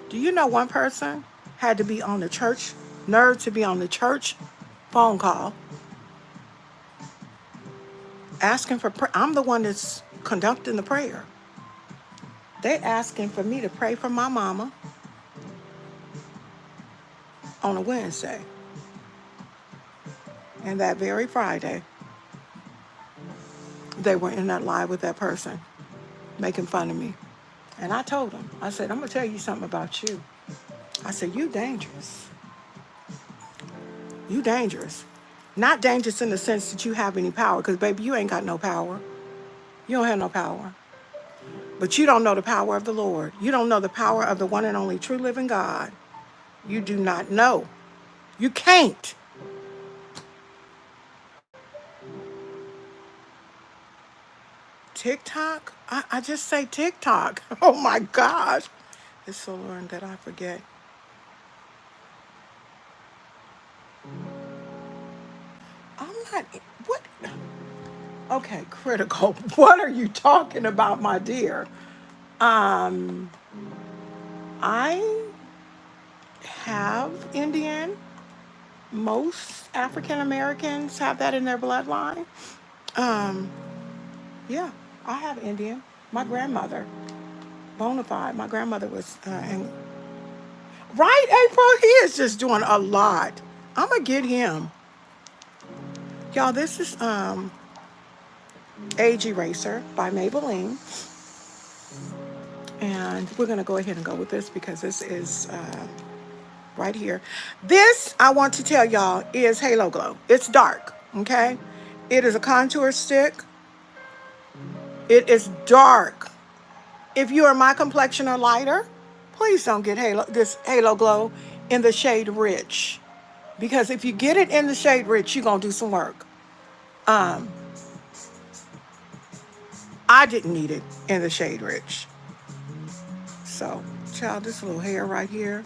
Do you know one person had to be on the church, nerve to be on the church phone call asking for prayer? I'm the one that's conducting the prayer. They asking for me to pray for my mama on a Wednesday. And that very Friday, they were in that live with that person, making fun of me. And I told them, I said, I'm going to tell you something about you. I said, you dangerous. You dangerous. Not dangerous in the sense that you have any power, because, baby, you ain't got no power. You don't have no power. But you don't know the power of the Lord. You don't know the power of the one and only true living God. You do not know. You can't. TikTok? I just say TikTok. Oh my gosh. It's so learned that I forget. I'm not, what? Okay, critical. What are you talking about, my dear? Um, I have Indian. Most African Americans have that in their bloodline. Um, yeah, I have Indian. My grandmother, bona fide. My grandmother was, right, April? He is just doing a lot. I'm gonna get him. Y'all, this is Age Eraser by Maybelline. And we're gonna go ahead and go with this because this is right here. This, I want to tell y'all, is Halo Glow. It's dark, okay? It is a contour stick. It is dark. If you are my complexion or lighter, please don't get this Halo Glow in the shade Rich. Because if you get it in the shade Rich, you're going to do some work. I didn't need it in the shade Rich. So, child, this little hair right here.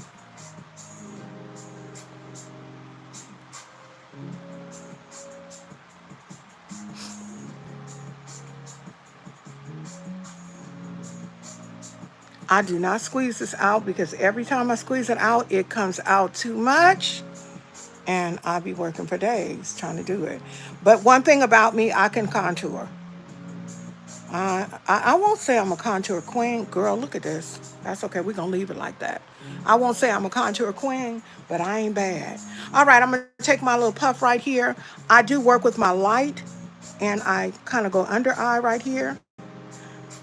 I do not squeeze this out because every time I squeeze it out, it comes out too much. And I'll be working for days trying to do it. But one thing about me, I can contour. I won't say I'm a contour queen. Girl, look at this. That's okay. We're going to leave it like that. I won't say I'm a contour queen, but I ain't bad. All right, I'm going to take my little puff right here. I do work with my light, and I kind of go under eye right here.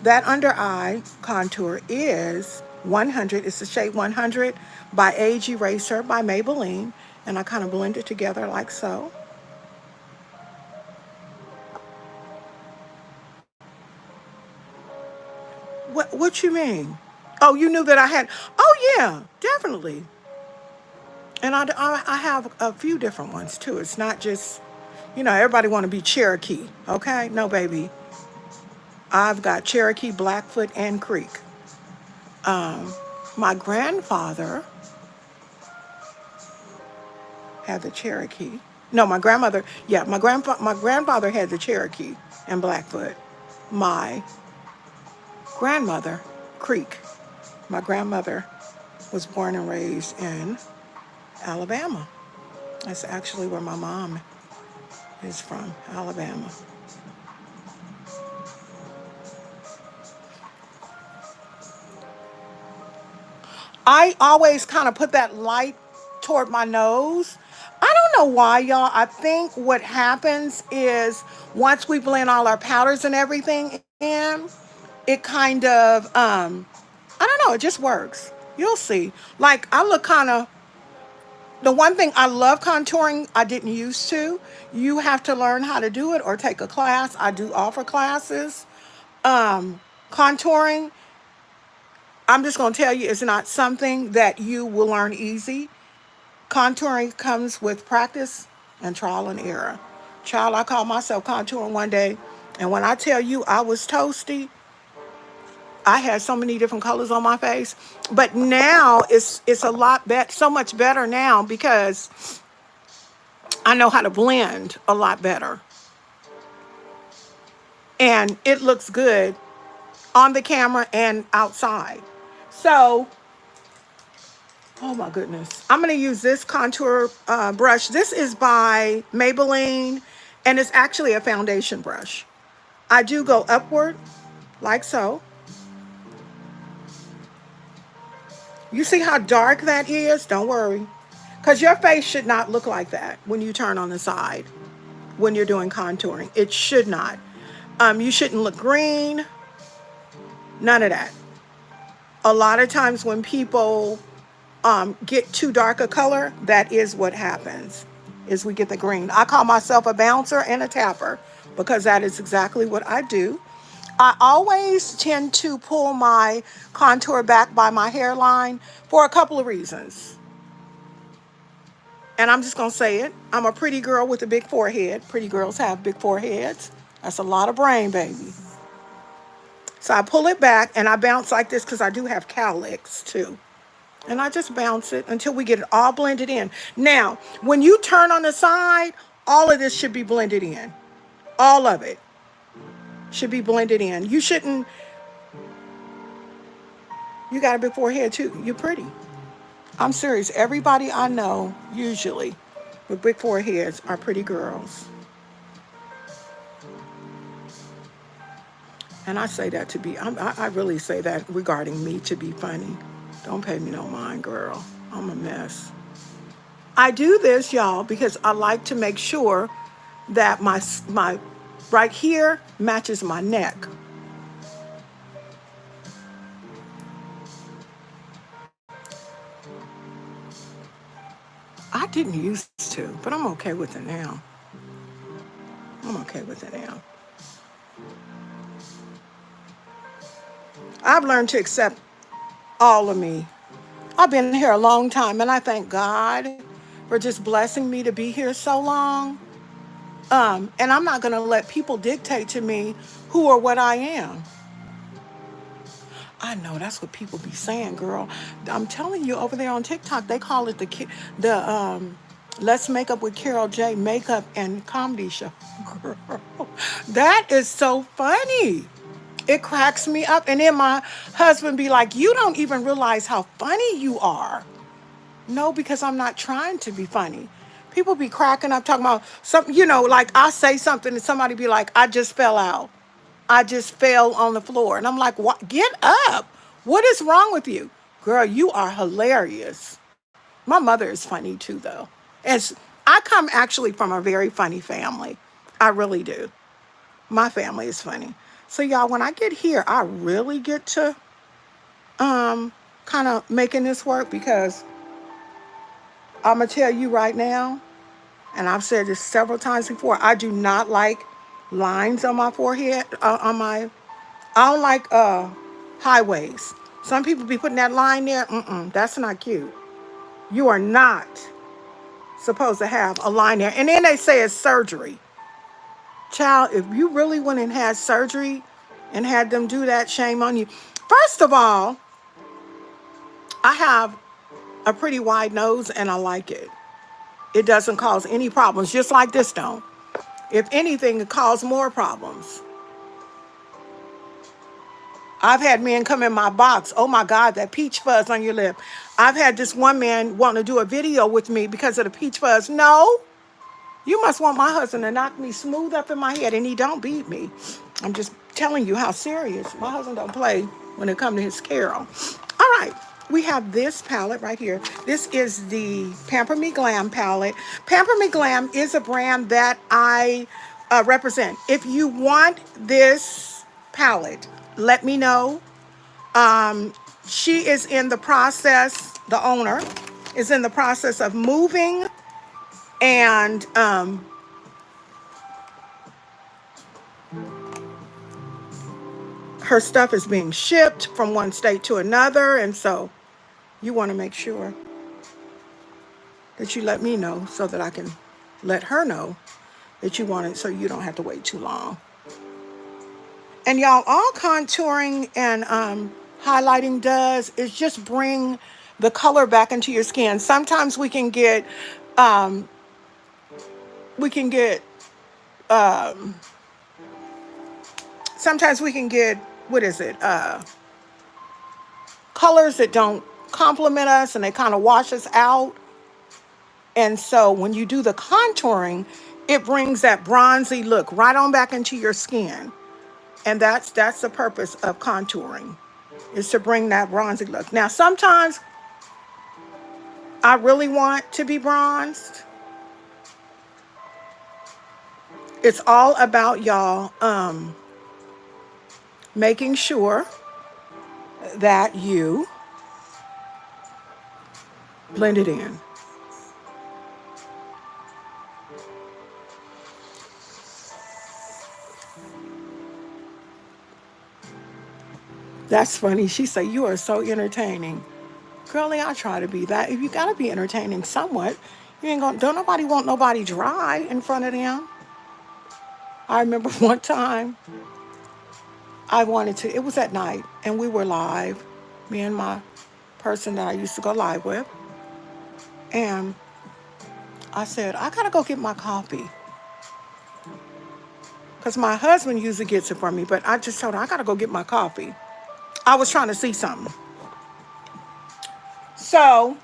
That under eye contour is 100. It's the shade 100 by Age Eraser by Maybelline. And I kind of blend it together like so. What you mean? Oh, you knew that I had, oh yeah, definitely. And I have a few different ones too. It's not just, everybody want to be Cherokee, okay? No, baby. I've got Cherokee, Blackfoot, and Creek. My grandfather had the Cherokee. No, my grandmother, yeah, my grandfather had the Cherokee and Blackfoot. My grandmother, Creek. My grandmother was born and raised in Alabama. That's actually where my mom is from, Alabama. I always kind of put that light toward my nose. I don't know why, y'all. I think what happens is once we blend all our powders and everything in, it kind of, I don't know, it just works. You'll see. Like, I look kind of, the one thing I love contouring, I didn't used to. You have to learn how to do it or take a class. I do offer classes. Contouring, I'm just going to tell you, it's not something that you will learn easy. Contouring comes with practice and trial and error. Child, I called myself contouring one day, and when I tell you I was toasty, I had so many different colors on my face. But now it's a lot better, so much better now because I know how to blend a lot better. And it looks good on the camera and outside. So, oh my goodness. I'm going to use this contour brush. This is by Maybelline, and it's actually a foundation brush. I do go upward, like so. You see how dark that is? Don't worry. Because your face should not look like that when you turn on the side, when you're doing contouring. It should not. You shouldn't look green. None of that. A lot of times when people get too dark a color, that is what happens, is we get the green. I call myself a bouncer and a tapper because that is exactly what I do. I always tend to pull my contour back by my hairline for a couple of reasons. And I'm just going to say it. I'm a pretty girl with a big forehead. Pretty girls have big foreheads. That's a lot of brain, baby. So I pull it back and I bounce like this because I do have cowlicks too. And I just bounce it until we get it all blended in. Now, when you turn on the side, all of this should be blended in. All of it should be blended in. You shouldn't, you got a big forehead too. You're pretty. I'm serious. Everybody I know, usually, with big foreheads are pretty girls. And I say that to be, I really say that regarding me to be funny. Don't pay me no mind, girl. I'm a mess. I do this, y'all, because I like to make sure that my right here matches my neck. I didn't used to, but I'm okay with it now. I'm okay with it now. I've learned to accept all of me. I've been here a long time, and I thank God for just blessing me to be here so long. And I'm not going to let people dictate to me who or what I am. I know that's what people be saying, girl. I'm telling you, over there on TikTok, they call it the Let's Make Up with Carol J makeup and comedy show. Girl, that is so funny. It cracks me up. And then my husband be like, you don't even realize how funny you are. No, because I'm not trying to be funny. People be cracking up talking about something, like I say something and somebody be like, I just fell out. I just fell on the floor. And I'm like, what? Get up. What is wrong with you? Girl, you are hilarious. My mother is funny too, though. As I come actually from a very funny family. I really do. My family is funny. So y'all, when I get here, I really get to kind of making this work because I'm going to tell you right now, and I've said this several times before, I do not like lines on my forehead, I don't like highways. Some people be putting that line there. That's not cute. You are not supposed to have a line there. And then they say it's surgery. Child, if you really went and had surgery and had them do that, shame on you. First of all, I have a pretty wide nose and I like it. It doesn't cause any problems, just like this don't. If anything, it causes more problems. I've had men come in my box. Oh my God, that peach fuzz on your lip. I've had this one man want to do a video with me because of the peach fuzz. No, you must want my husband to knock me smooth up in my head, and he don't beat me. I'm just telling you how serious. My husband don't play when it comes to his Carol. All right, we have this palette right here. This is the Pamper Me Glam palette. Pamper Me Glam is a brand that I represent. If you want this palette, let me know. She is in the process, the owner is in the process of moving, and her stuff is being shipped from one state to another, and so you want to make sure that you let me know so that I can let her know that you want it so you don't have to wait too long. And y'all, all contouring and highlighting does is just bring the color back into your skin. Sometimes um, we can get, um, sometimes we can get, what is it? Colors that don't complement us and they kind of wash us out. And so when you do the contouring, it brings that bronzy look right on back into your skin. And that's the purpose of contouring, is to bring that bronzy look. Now, sometimes I really want to be bronzed. It's all about y'all making sure that you blend it in. That's funny. She said, "You are so entertaining." Girlie, I try to be that. If you gotta be entertaining somewhat, you ain't gonna, don't nobody want nobody dry in front of them. I remember one time I wanted to, it was at night, and we were live, me and my person that I used to go live with. And I said, I gotta go get my coffee. Because my husband usually gets it for me, but I just told her, I gotta go get my coffee. I was trying to see something. So,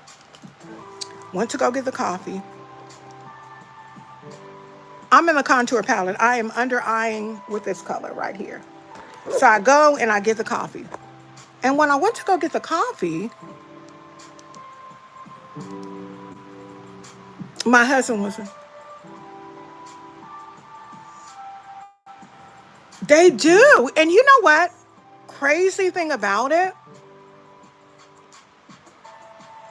went to go get the coffee. I'm in the contour palette. I am under eyeing with this color right here. So I go and I get the coffee. And when I went to go get the coffee, my husband was, they do. And you know what? Crazy thing about it,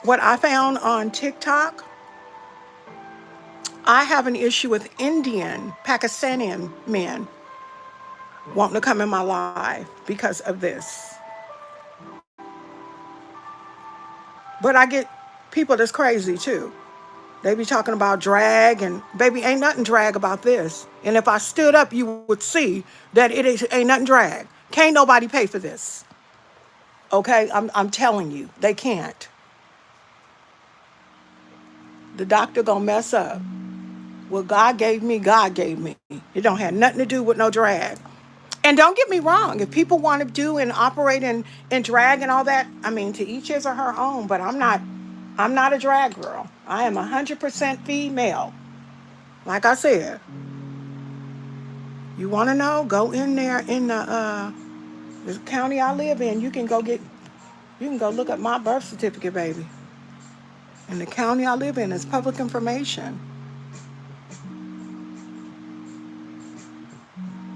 what I found on TikTok, I have an issue with Indian, Pakistani men wanting to come in my life because of this. But I get people that's crazy too. They be talking about drag, and baby, ain't nothing drag about this. And if I stood up, you would see that ain't nothing drag. Can't nobody pay for this. Okay, I'm telling you, they can't. The doctor gonna mess up. What God gave me, God gave me. It don't have nothing to do with no drag. And don't get me wrong, if people want to do and operate in drag and all that, I mean, to each his or her own, but I'm not a drag girl. I am 100% female. Like I said, you want to know, go in there in the county I live in, you can go look at my birth certificate, baby. And the county I live in is public information.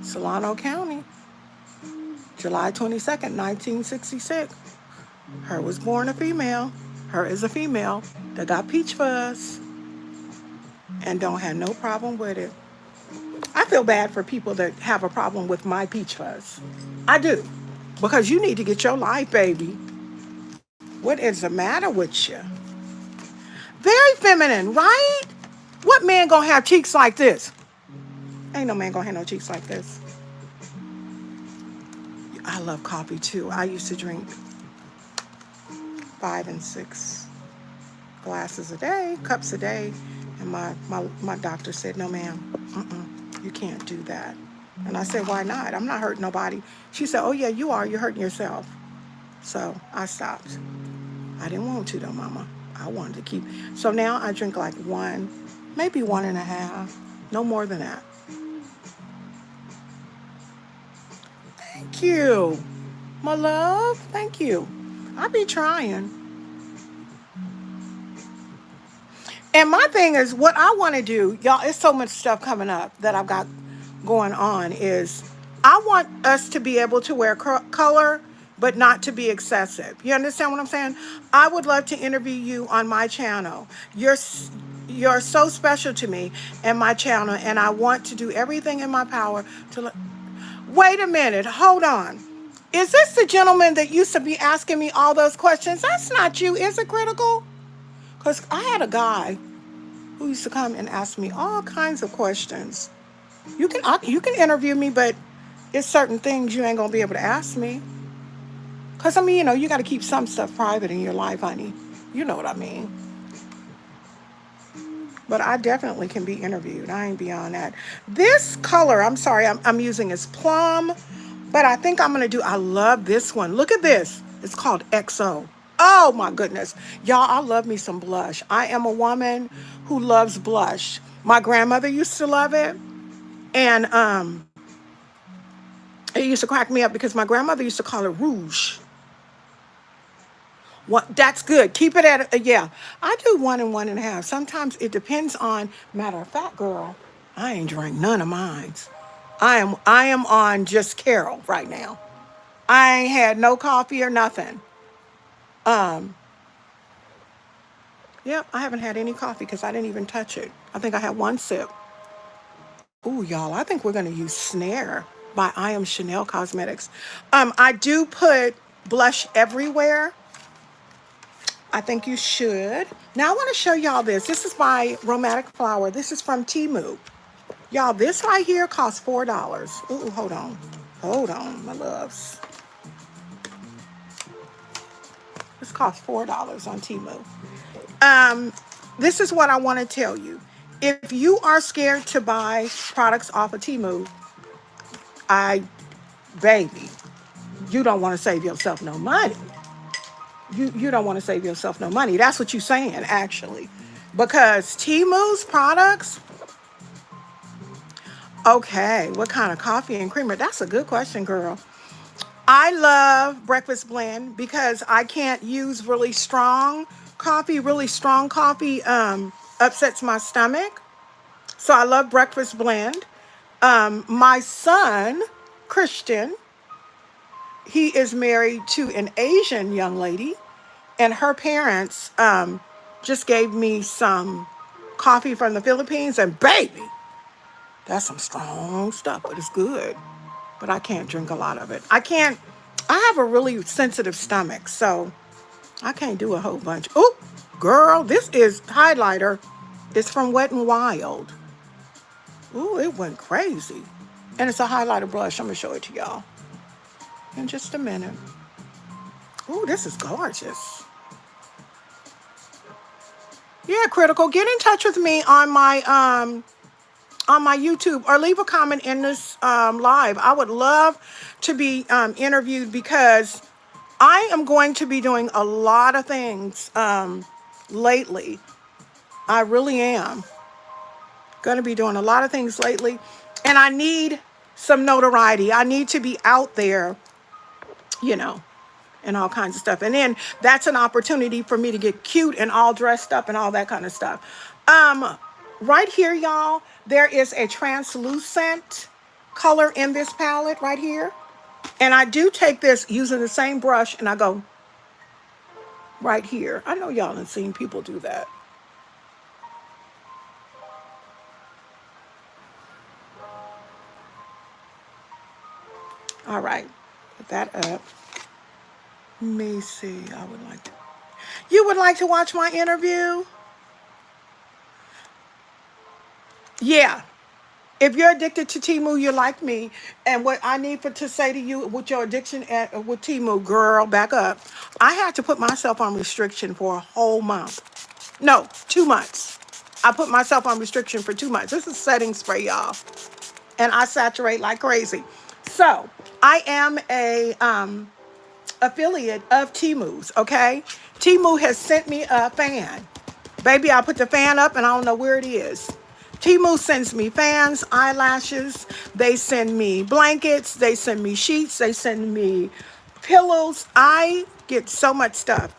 Solano County, July 22nd, 1966. Her was born a female. Her is a female that got peach fuzz and don't have no problem with it. I feel bad for people that have a problem with my peach fuzz. I do. Because you need to get your life, baby. What is the matter with you? Very feminine, right? What man gonna have cheeks like this? Ain't no man gonna have no cheeks like this. I love coffee too. I used to drink 5 and 6 glasses a day, cups a day. And my doctor said, no, ma'am, you can't do that. And I said, why not? I'm not hurting nobody. She said, oh, yeah, you are. You're hurting yourself. So I stopped. I didn't want to, though, Mama. I wanted to keep. So now I drink like 1, maybe 1.5, no more than that. Thank you, my love. Thank you. I be trying. And my thing is, what I want to do, y'all, it's so much stuff coming up that I've got going on, is I want us to be able to wear color, but not to be excessive. You understand what I'm saying? I would love to interview you on my channel. You're so special to me and my channel, and I want to do everything in my power to... Wait a minute. Hold on. Is this the gentleman that used to be asking me all those questions? That's not you, is it, Critical? Because I had a guy who used to come and ask me all kinds of questions. You can interview me, but it's certain things you ain't gonna be able to ask me. Cause I mean, you got to keep some stuff private in your life, honey. You know what I mean. But I definitely can be interviewed. I ain't beyond that. This color, I'm sorry, I'm using is plum, but I think I'm gonna do. I love this one. Look at this. It's called XO. Oh my goodness, y'all! I love me some blush. I am a woman who loves blush. My grandmother used to love it, and it used to crack me up because my grandmother used to call it rouge. What? That's good. Keep it at yeah. I do 1 and 1.5. Sometimes it depends on. Matter of fact, girl, I ain't drank none of mine. I am on just Carol right now. I ain't had no coffee or nothing. Um, yep, I haven't had any coffee because I didn't even touch it. I think I had one sip. Ooh, y'all, I think we're gonna use Snare by I Am Chanel Cosmetics. I do put blush everywhere. I think you should. Now I want to show y'all this. This is by Romantic Flower. This is from Temu. Y'all, this right here costs $4. Ooh, hold on. Hold on, my loves. This costs $4 on Temu. Um, this is what I want to tell you. If you are scared to buy products off of Temu, I, baby, you don't want to save yourself no money. You don't want to save yourself no money. That's what you're saying, actually. Because Temu's products, okay, what kind of coffee and creamer? That's a good question, girl. I love breakfast blend because I can't use really strong coffee. Really strong coffee upsets my stomach. So I love breakfast blend. My son, Christian, he is married to an Asian young lady, and her parents just gave me some coffee from the Philippines, and baby, that's some strong stuff, but it's good. But I can't drink a lot of it. I have a really sensitive stomach, so I can't do a whole bunch. Oh, girl, this is highlighter. It's from Wet n Wild. Ooh, it went crazy. And it's a highlighter blush. I'm going to show it to y'all in just a minute. Ooh, this is gorgeous. Yeah, Critical, get in touch with me on my YouTube or leave a comment in this live. I would love to be interviewed because I am going to be doing a lot of things lately. I really am going to be doing a lot of things lately, and I need some notoriety. I need to be out there, you know, and all kinds of stuff. And then that's an opportunity for me to get cute and all dressed up and all that kind of stuff. Right here, y'all, there is a translucent color in this palette right here. And I do take this using the same brush and I go right here. I know y'all have seen people do that. All right, put that up. Let me see. You would like to watch my interview? Yeah. If you're addicted to Temu, you're like me. And what I need to say to you with your addiction with Temu, girl, back up. I had to put myself on restriction for a whole month. No, 2 months. I put myself on restriction for 2 months. This is setting spray, y'all. And I saturate like crazy. So I am a affiliate of Temu's, okay? Temu has sent me a fan. Baby, I put the fan up and I don't know where it is. Temu sends me fans, eyelashes. They send me blankets. They send me sheets. They send me pillows. I get so much stuff.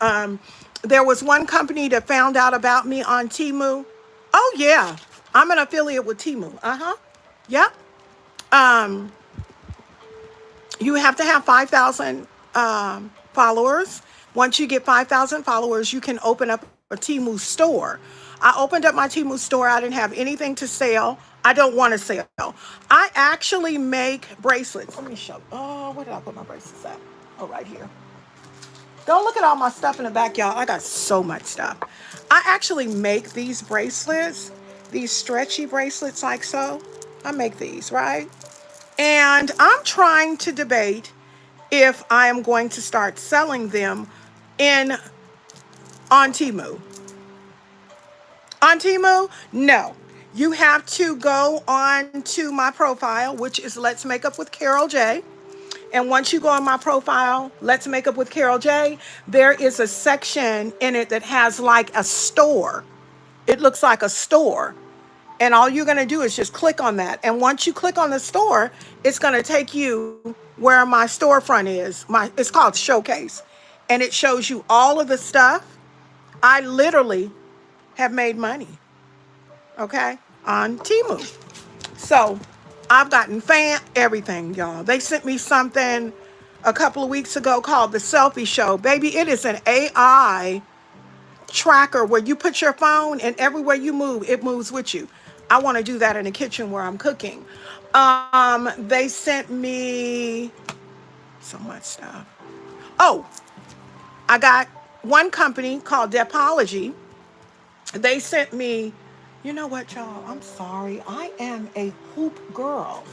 There was one company that found out about me on Temu. Oh, yeah. I'm an affiliate with Temu. Uh-huh. Yep. Um, you have to have 5,000 followers. Once you get 5,000 followers, you can open up a Temu store. I opened up my Temu store. I didn't have anything to sell. I don't want to sell. I actually make bracelets. Let me show. Oh, where did I put my bracelets at? Oh, right here. Don't look at all my stuff in the back, y'all. I got so much stuff. I actually make these bracelets, these stretchy bracelets like so. I make these, right? And I'm trying to debate if I am going to start selling them in on Temu. On Temu, no. You have to go on to my profile, which is Let's Make Up with Carol J. And once you go on my profile, Let's Make Up with Carol J, there is a section in it that has like a store. It looks like a store. And all you're going to do is just click on that. And once you click on the store, it's going to take you where my storefront is. It's called Showcase. And it shows you all of the stuff. I literally have made money, okay, on Temu. So I've gotten everything, y'all. They sent me something a couple of weeks ago called the Selfie Show. Baby, it is an AI tracker where you put your phone and everywhere you move, it moves with you. I want to do that in the kitchen where I'm cooking. They sent me so much stuff. Oh, I got one company called Depology. They sent me, you know what, y'all? I'm sorry. I am a hoop girl.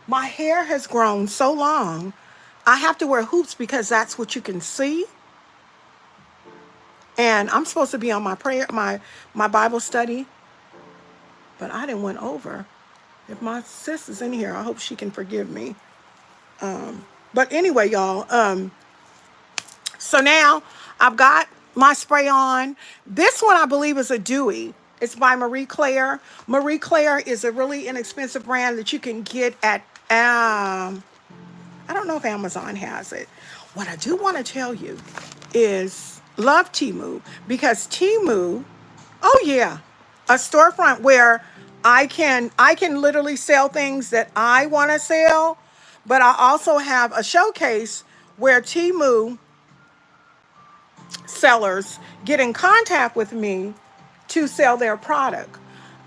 My hair has grown so long. I have to wear hoops because that's what you can see. And I'm supposed to be on my prayer, my Bible study, but I didn't went over. If my sis is in here, I hope she can forgive me. But anyway, y'all, so now I've got my spray on. This one I believe is a dewy. It's by Marie Claire. Marie Claire is a really inexpensive brand that you can get at, I don't know if Amazon has it. What I do want to tell you is love Temu, because Temu, oh yeah, a storefront where I can literally sell things that I want to sell, but I also have a showcase where Temu sellers get in contact with me to sell their product.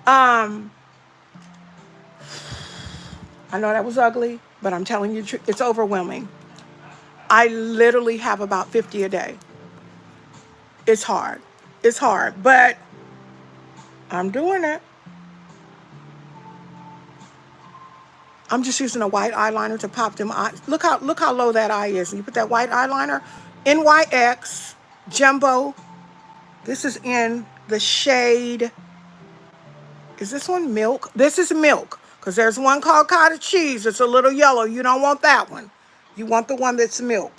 I know that was ugly, but I'm telling you, it's overwhelming. I literally have about 50 a day. It's hard. It's hard, but I'm doing it. I'm just using a white eyeliner to pop them eyes. Look how low that eye is. You put that white eyeliner, NYX Jumbo. This is in the shade. Is this one milk? This is milk, because there's one called cottage cheese. It's a little yellow. You don't want that one. You want the one that's milk.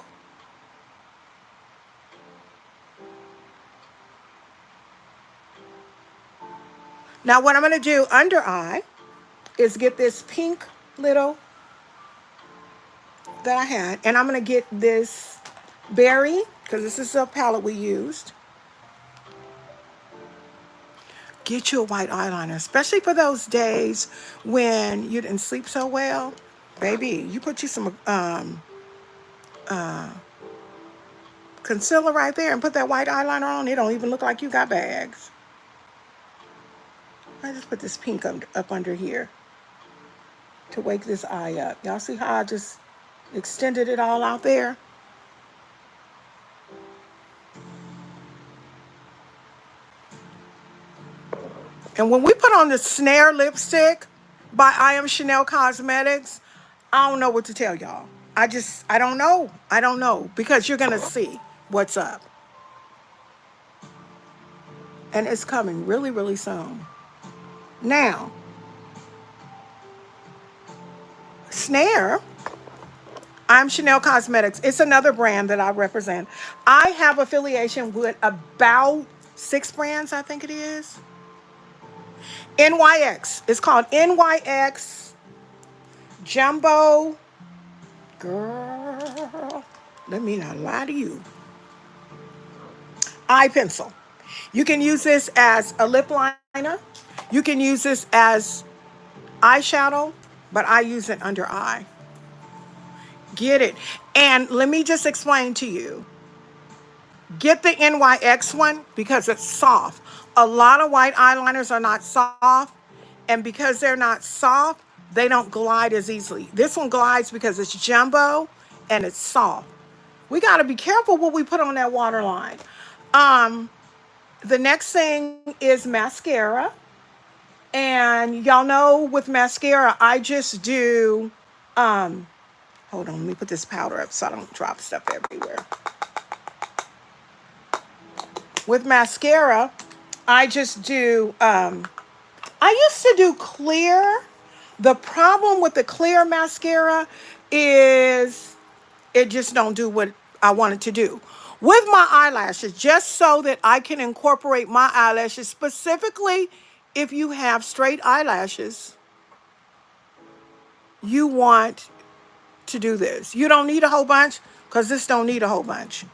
Now what I'm going to do under eye is get this pink little that I had, and I'm going to get this berry, because this is a palette we used. Get you a white eyeliner, especially for those days when you didn't sleep so well. Baby, you put you some concealer right there and put that white eyeliner on. It don't even look like you got bags. I just put this pink up under here to wake this eye up. Y'all see how I just extended it all out there? And when we put on the Snare lipstick by I Am Chanel Cosmetics, I don't know what to tell y'all. I don't know. I don't know, because you're going to see what's up. And it's coming really, really soon. Now, Snare, I'm Chanel Cosmetics. It's another brand that I represent. I have affiliation with about 6 brands, I think it is. NYX. It's called NYX Jumbo. Girl, let me not lie to you. Eye pencil. You can use this as a lip liner. You can use this as eyeshadow, but I use it under eye. Get it. And let me just explain to you. Get the NYX one because it's soft. A lot of white eyeliners are not soft, and because they're not soft, they don't glide as easily. This one glides because it's jumbo and it's soft. We got to be careful what we put on that waterline. The next thing is mascara. And y'all know with mascara, I just do, hold on, let me put this powder up so I don't drop stuff everywhere. With mascara, I just do, I used to do clear. The problem with the clear mascara is it just don't do what I want it to do. With my eyelashes, just so that I can incorporate my eyelashes, specifically if you have straight eyelashes, you want to do this. You don't need a whole bunch because this don't need a whole bunch.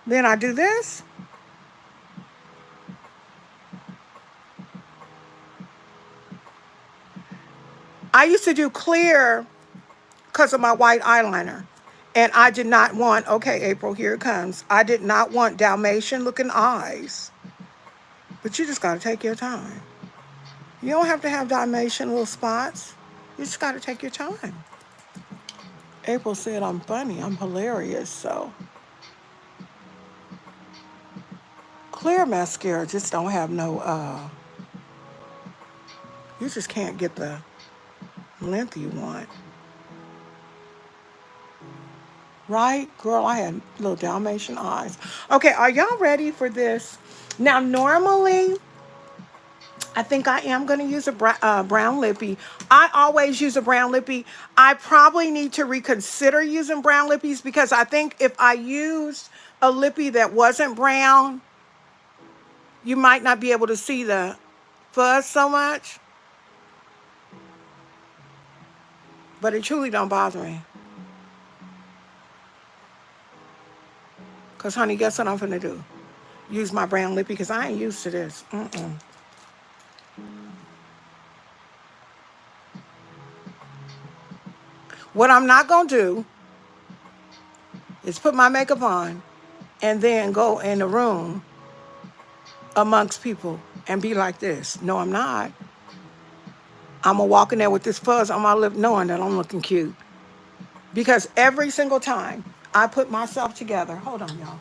Then I do this. I used to do clear because of my white eyeliner. And I did not want, okay, April, here it comes. I did not want Dalmatian looking eyes. But you just got to take your time. You don't have to have Dalmatian little spots. You just got to take your time. April said I'm funny. I'm hilarious. So clear mascara just don't have no, you just can't get the length you want. Right? Girl, I had little Dalmatian eyes. Okay, are y'all ready for this? Now, normally, I think I am going to use a brown lippy. I always use a brown lippy. I probably need to reconsider using brown lippies because I think if I used a lippy that wasn't brown, you might not be able to see the fuzz so much. But it truly don't bother me. Because, honey, guess what I'm going to do? Use my brown lippy because I ain't used to this. What I'm not going to do is put my makeup on and then go in the room amongst people and be like this. No, I'm not. I'm going to walk in there with this fuzz on my lip knowing that I'm looking cute. Because every single time I put myself together, hold on, y'all.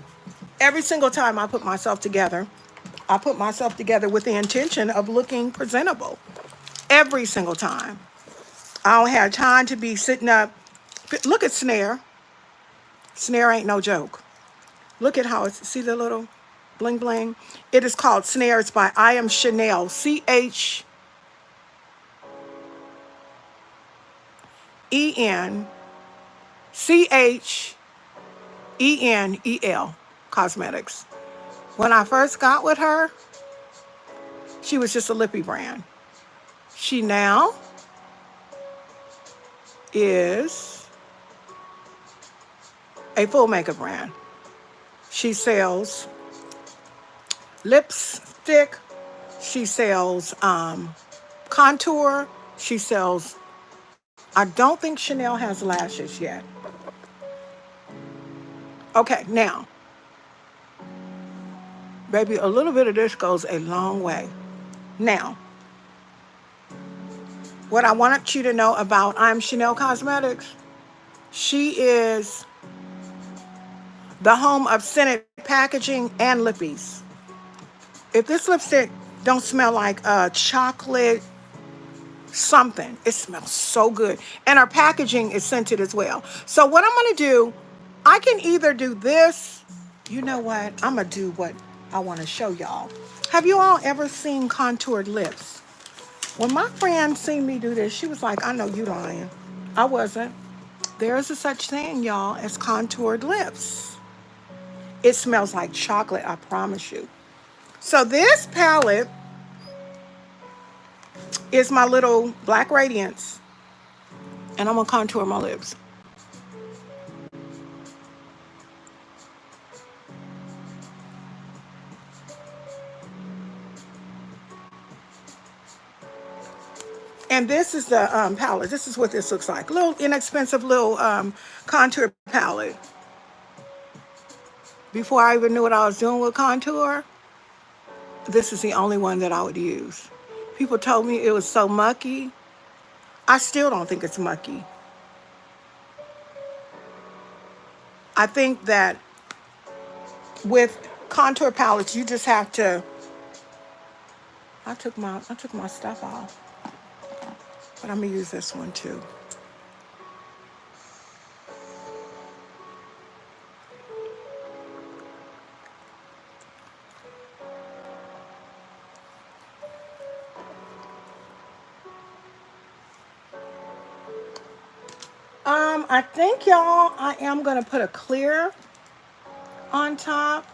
Every single time I put myself together with the intention of looking presentable. Every single time. I don't have time to be sitting up. Look at Snare. Snare ain't no joke. Look at how it's, see the little bling bling? It is called Snare. It's by I Am Chanel. CHENEL Cosmetics. When I first got with her, she was just a lippy brand. She now is a full makeup brand. She sells lipstick. She sells contour. She sells, I don't think Chanel has lashes yet. Okay, now, baby, a little bit of this goes a long way. Now, what I want you to know about I Am Chanel Cosmetics, she is the home of scented packaging and lippies. If this lipstick don't smell like chocolate something, it smells so good. And our packaging is scented as well. So what I'm going to do, I can either do this. You know what? I'm going to do what I want to show y'all. Have you all ever seen contoured lips? When my friend seen me do this, she was like, I know you lying. I wasn't. There is a such thing, y'all, as contoured lips. It smells like chocolate, I promise you. So this palette is my little Black Radiance. And I'm going to contour my lips. And this is the palette. This is what this looks like. Little inexpensive little contour palette. Before I even knew what I was doing with contour, this is the only one that I would use. People told me it was so mucky. I still don't think it's mucky. I think that with contour palettes, you just have to, I took my stuff off. But I'm going to use this one too. I think, y'all, I am going to put a clear on top.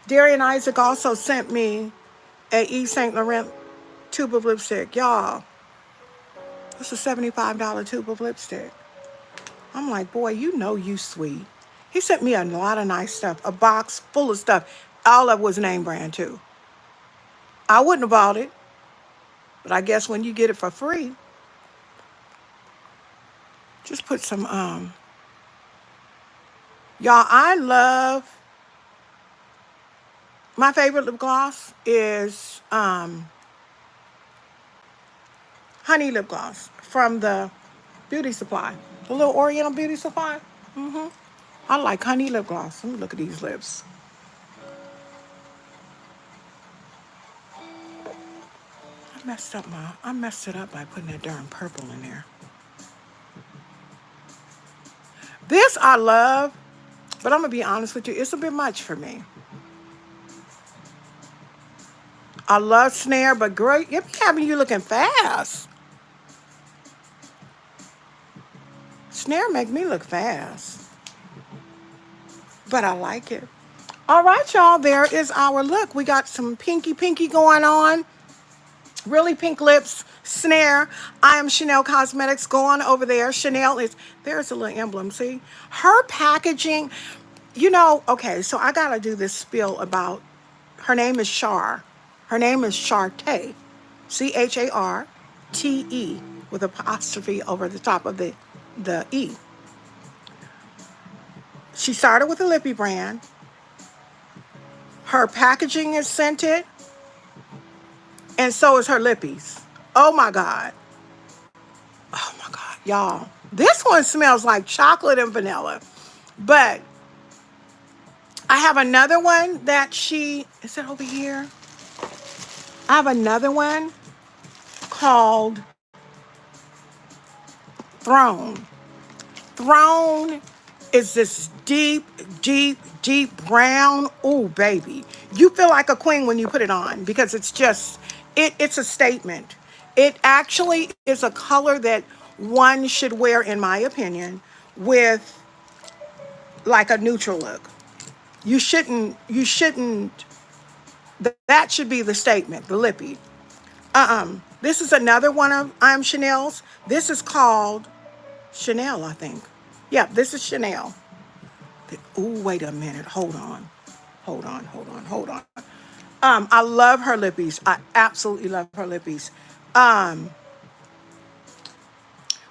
Darian Isaac also sent me a Yves Saint Laurent tube of lipstick. Y'all, it's a $75 tube of lipstick. I'm like, boy, you know you sweet. He sent me a lot of nice stuff, a box full of stuff. All of it was name brand too. I wouldn't have bought it, but I guess when you get it for free, just put some, y'all, I love, my favorite lip gloss is honey lip gloss from the beauty supply, the little Oriental beauty supply. I like honey lip gloss. Let me look at these lips. I messed it up by putting that darn purple in there. This I love, but I'm gonna be honest with you, it's a bit much for me. I love Snare, but girl, it be having you looking fast. Snare make me look fast, but I like it. All right, y'all, there is our look. We got some pinky going on. Really pink lips, Snare. I am Chanel Cosmetics. Go on over there. Chanel is, there's a little emblem, see? Her packaging, you know, okay, so I got to do this spiel about, her name is Char. Her name is Charte. Charte with apostrophe over the top of the E. She started with a lippy brand. Her packaging is scented, and so is her lippies. Oh my God. Oh my God, y'all. This one smells like chocolate and vanilla. But I have another one that is it over here? I have another one called Throne. Throne is this deep brown. Oh, baby. You feel like a queen when you put it on because it's just, it's a statement. It actually is a color that one should wear, in my opinion, with like a neutral look. You shouldn't, that should be the statement, the lippy. This is another one of I'm Chanel's. This is called Chanel, I think. Yeah, this is Chanel. Oh, wait a minute. Hold on. I love her lippies. I absolutely love her lippies.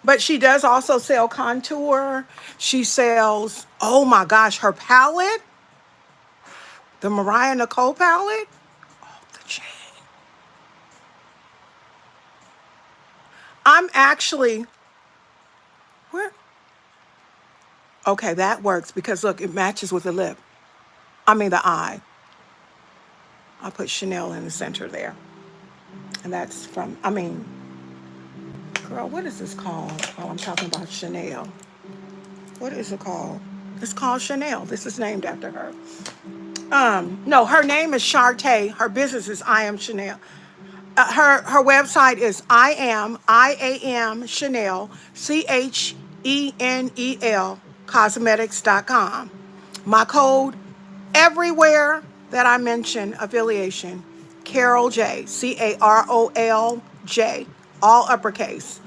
But she does also sell contour. She sells, oh my gosh, her palette, the Mariah Nicole palette. Oh, the chain. I'm actually, where? Okay, that works because look, it matches with the lip. I mean the eye. I put Chanel in the center there. And that's from, I mean, girl, what is this called? Oh, I'm talking about Chanel. What is it called? It's called Chanel. This is named after her. No, her name is Charte. Her business is I Am Chanel. Her website is IAM Chanel, CHENEL, cosmetics.com. My code everywhere that I mention affiliation, Carol J, CAROLJ, all uppercase.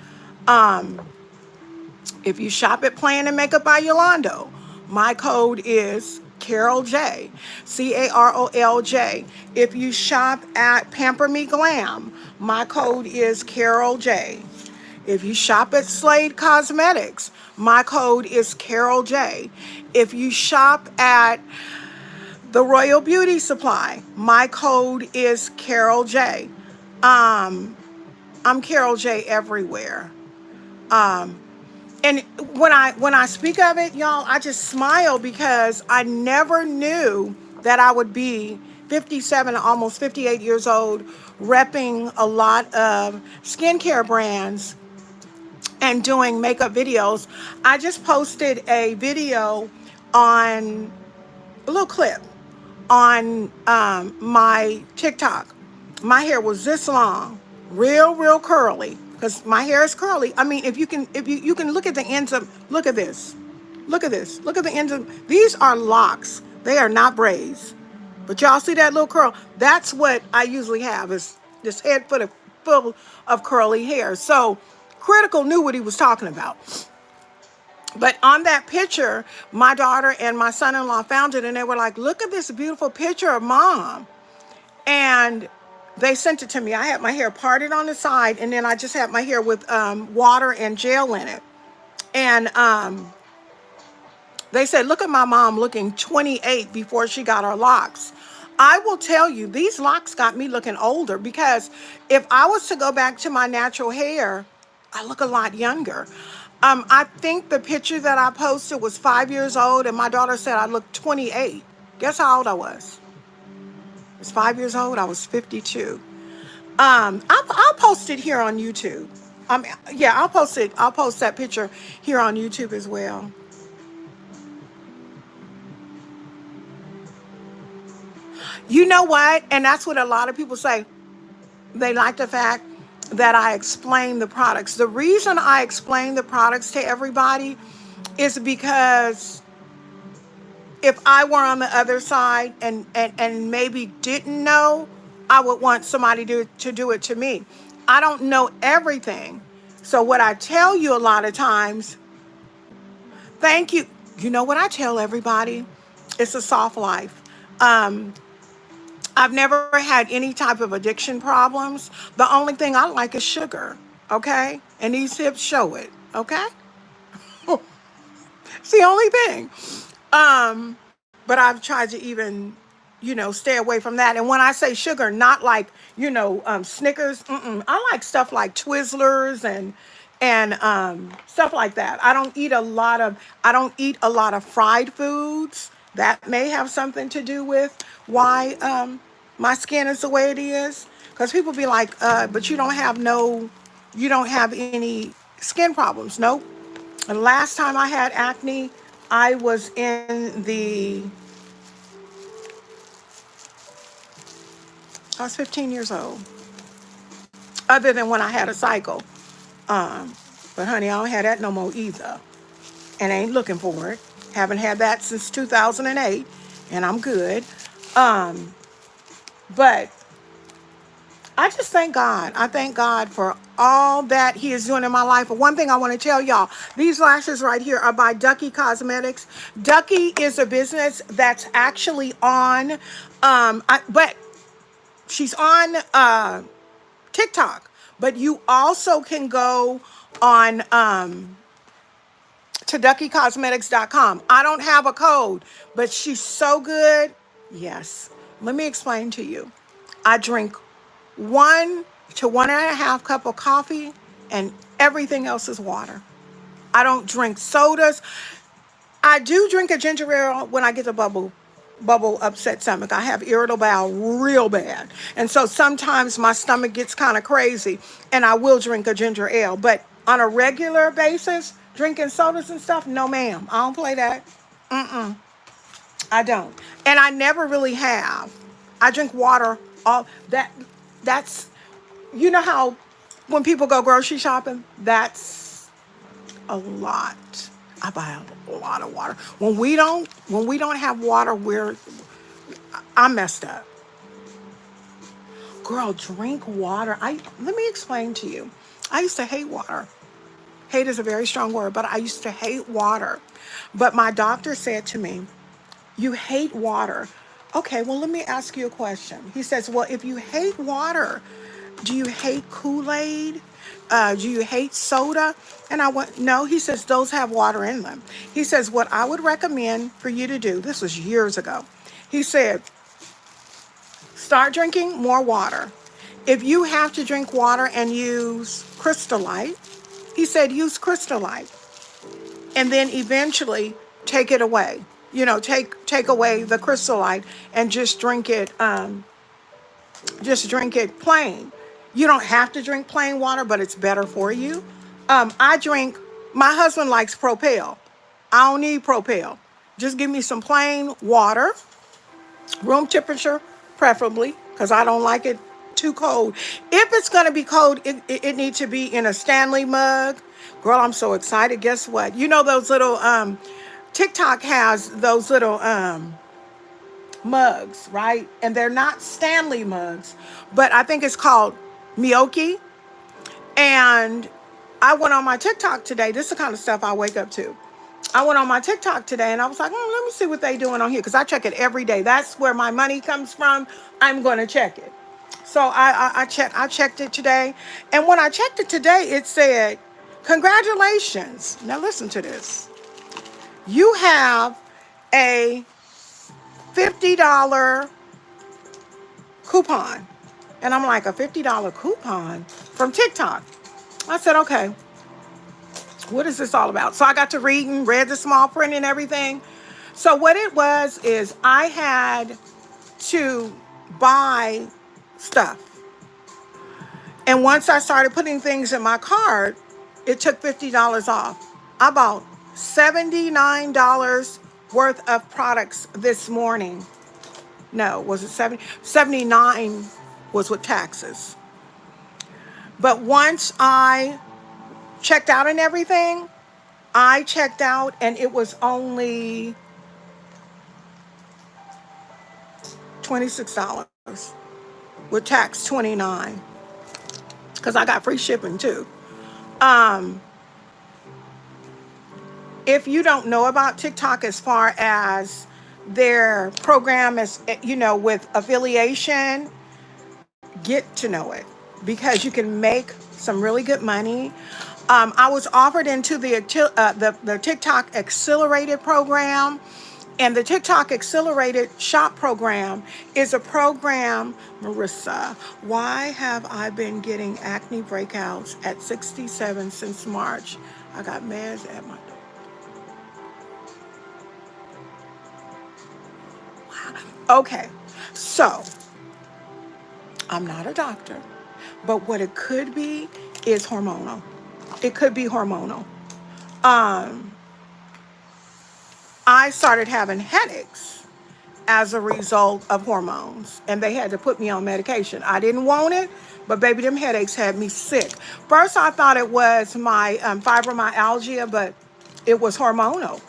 If you shop at Plan and Makeup by Yolando, my code is Carol J, CAROLJ. If you shop at Pamper Me Glam, my code is Carol J. If you shop at Slade Cosmetics, my code is Carol J. If you shop at the Royal Beauty Supply, my code is Carol J. I'm Carol J everywhere. And when I speak of it, y'all, I just smile because I never knew that I would be 57, almost 58 years old, repping a lot of skincare brands and doing makeup videos. I just posted a video on a little clip on my TikTok. My hair was this long, real curly, because my hair is curly. I mean, if you can look at the ends of, look at this, look at the ends of, these are locks. They are not braids. But y'all see that little curl? That's what I usually have, is this head full of curly hair. So Critical knew what he was talking about. But on that picture, my daughter and my son-in-law found it, and they were like, look at this beautiful picture of mom. And they sent it to me. I had my hair parted on the side, and then I just had my hair with water and gel in it. And they said, look at my mom looking 28 before she got her locks. I will tell you, these locks got me looking older, because if I was to go back to my natural hair, I look a lot younger. I think the picture that I posted was 5 years old, and my daughter said I looked 28. Guess how old I was? I was 5 years old. I was 52. I'll post it here on YouTube. Yeah, I'll post it. I'll post that picture here on YouTube as well. You know what? And that's what a lot of people say. They like the fact that I explain the products. The reason I explain the products to everybody is because if I were on the other side and maybe didn't know, I would want somebody to do it to me. I don't know everything. So what I tell you a lot of times, thank you. You know what I tell everybody? It's a soft life. I've never had any type of addiction problems. The only thing I like is sugar, okay? And these hips show it, okay? It's the only thing. But I've tried to even, stay away from that. And when I say sugar, not like, Snickers. I like stuff like Twizzlers and stuff like that. I don't eat a lot of fried foods. That may have something to do with why my skin is the way it is. Because people be like, but you don't have any skin problems. Nope. And last time I had acne, I was I was 15 years old. Other than when I had a cycle. But honey, I don't have that no more either. And I ain't looking for it. Haven't had that since 2008. And I'm good. But I just thank God. I thank God for all that He is doing in my life. But one thing I want to tell y'all, these lashes right here are by Ducky Cosmetics. Ducky is a business that's actually on, but she's on TikTok. But you also can go on to DuckyCosmetics.com. I don't have a code, but she's so good. Yes. Let me explain to you. I drink 1 to 1.5 cup of coffee, and everything else is water. I don't drink sodas. I do drink a ginger ale when I get the bubble upset stomach. I have irritable bowel real bad. And so sometimes my stomach gets kind of crazy, and I will drink a ginger ale. But on a regular basis, drinking sodas and stuff, no ma'am. I don't play that. I don't. And I never really have. I drink water. That's, you know how when people go grocery shopping, that's a lot. I buy a lot of water. When we don't have water, I'm messed up. Girl, drink water. Let me explain to you. I used to hate water. Hate is a very strong word, but I used to hate water. But my doctor said to me, you hate water. Okay, well, let me ask you a question. He says, well, if you hate water, do you hate Kool-Aid? Do you hate soda? And I went, no. He says, those have water in them. He says, what I would recommend for you to do, this was years ago. He said, start drinking more water. If you have to drink water and use Crystal Light, he said, use Crystal Light. And then eventually take it away. you know, take away the crystallite and just drink it plain. You don't have to drink plain water, but it's better for you. I drink, my husband likes Propel. I don't need Propel. Just give me some plain water, room temperature, preferably, because I don't like it too cold. If it's going to be cold, it needs to be in a Stanley mug. Girl, I'm so excited. Guess what? You know those little, TikTok has those little mugs, right? And they're not Stanley mugs, but I think it's called Miyoki. And I went on my TikTok today. This is the kind of stuff I wake up to. I went on my TikTok today and I was like, let me see what they doing on here, because I check it every day. That's where my money comes from. I'm going to check it. So I checked it today. And when I checked it today, it said, congratulations. Now listen to this. You have a $50 coupon. And I'm like, a $50 coupon from TikTok. I said, okay, what is this all about? So I got to read the small print and everything. So what it was is I had to buy stuff. And once I started putting things in my cart, it took $50 off. I bought $79 worth of products this morning. No, was it 70? 79 was with taxes. But once I checked out and everything, I checked out and it was only $26 with tax 29, because I got free shipping too. If you don't know about TikTok as far as their program is, you know, with affiliation, get to know it, because you can make some really good money. I was offered into the TikTok Accelerated program, and the TikTok Accelerated Shop program is a program. Marissa, why have I been getting acne breakouts at 67 since March? I got meds at my door. Okay, so I'm not a doctor, but what it could be is hormonal. It could be hormonal. I started having headaches as a result of hormones, and they had to put me on medication. I didn't want it, but baby, them headaches had me sick. First, I thought it was my fibromyalgia, but it was hormonal,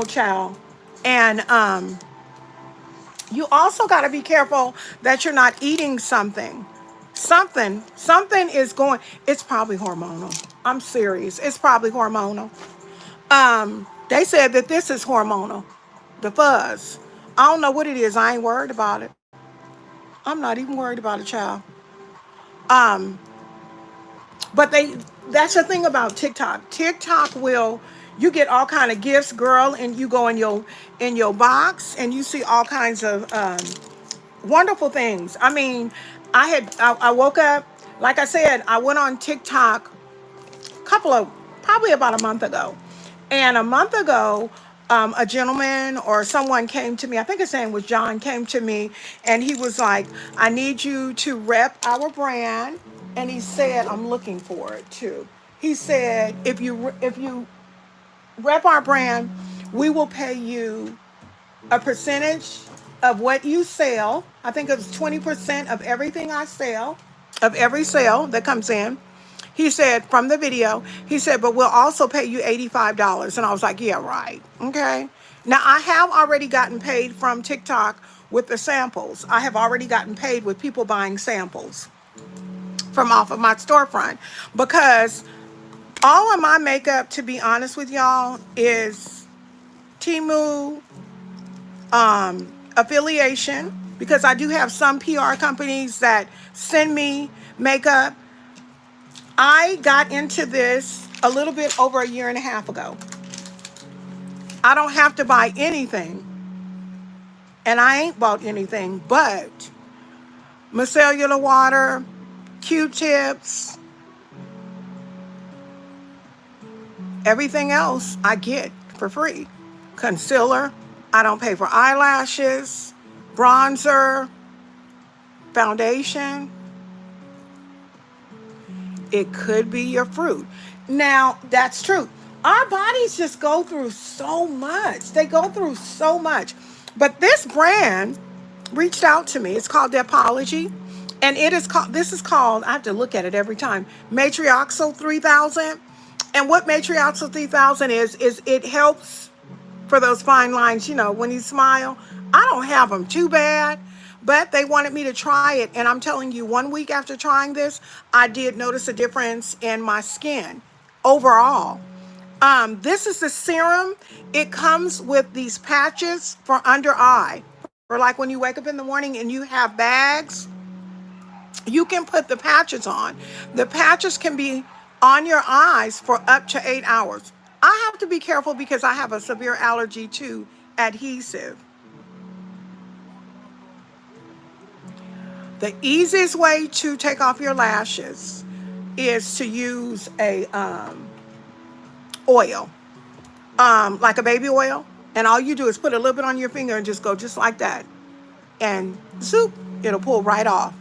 child. And you also got to be careful that you're not eating something. Something is going, it's probably hormonal. I'm serious. It's probably hormonal. They said that this is hormonal, the fuzz. I don't know what it is. I ain't worried about it. I'm not even worried about it, child. But that's the thing about TikTok. TikTok you get all kind of gifts, girl, and you go in your box and you see all kinds of wonderful things. I mean, I woke up, like I said, I went on TikTok probably about a month ago. And a month ago, a gentleman or someone came to me, I think his name was John, came to me, and he was like, I need you to rep our brand. And he said, I'm looking for it too. He said, if you rep our brand, we will pay you a percentage of what you sell. I think it's 20% of everything I sell, of every sale that comes in. He said, from the video, he said, but we'll also pay you $85. And I was like, yeah, right. Okay. Now, I have already gotten paid from TikTok with the samples. I have already gotten paid with people buying samples from off of my storefront, because all of my makeup, to be honest with y'all, is Temu affiliation, because I do have some PR companies that send me makeup. I got into this a little bit over a year and a half ago. I don't have to buy anything, and I ain't bought anything but micellar water, Q-tips, everything else I get for free, concealer. I don't pay for eyelashes, bronzer, foundation. It could be your fruit. Now, that's true. Our bodies just go through so much. They go through so much. But this brand reached out to me. It's called Depology. And this is called, I have to look at it every time, Matrioxal 3000. And what Matrioxal 3000 is it helps for those fine lines, when you smile. I don't have them too bad, but they wanted me to try it. And I'm telling you, 1 week after trying this, I did notice a difference in my skin overall. This is the serum. It comes with these patches for under eye. Or like when you wake up in the morning and you have bags, you can put the patches on. The patches can be on your eyes for up to 8 hours. I have to be careful because I have a severe allergy to adhesive. The easiest way to take off your lashes is to use a oil, like a baby oil. And all you do is put a little bit on your finger and just go just like that. And zoop, it'll pull right off.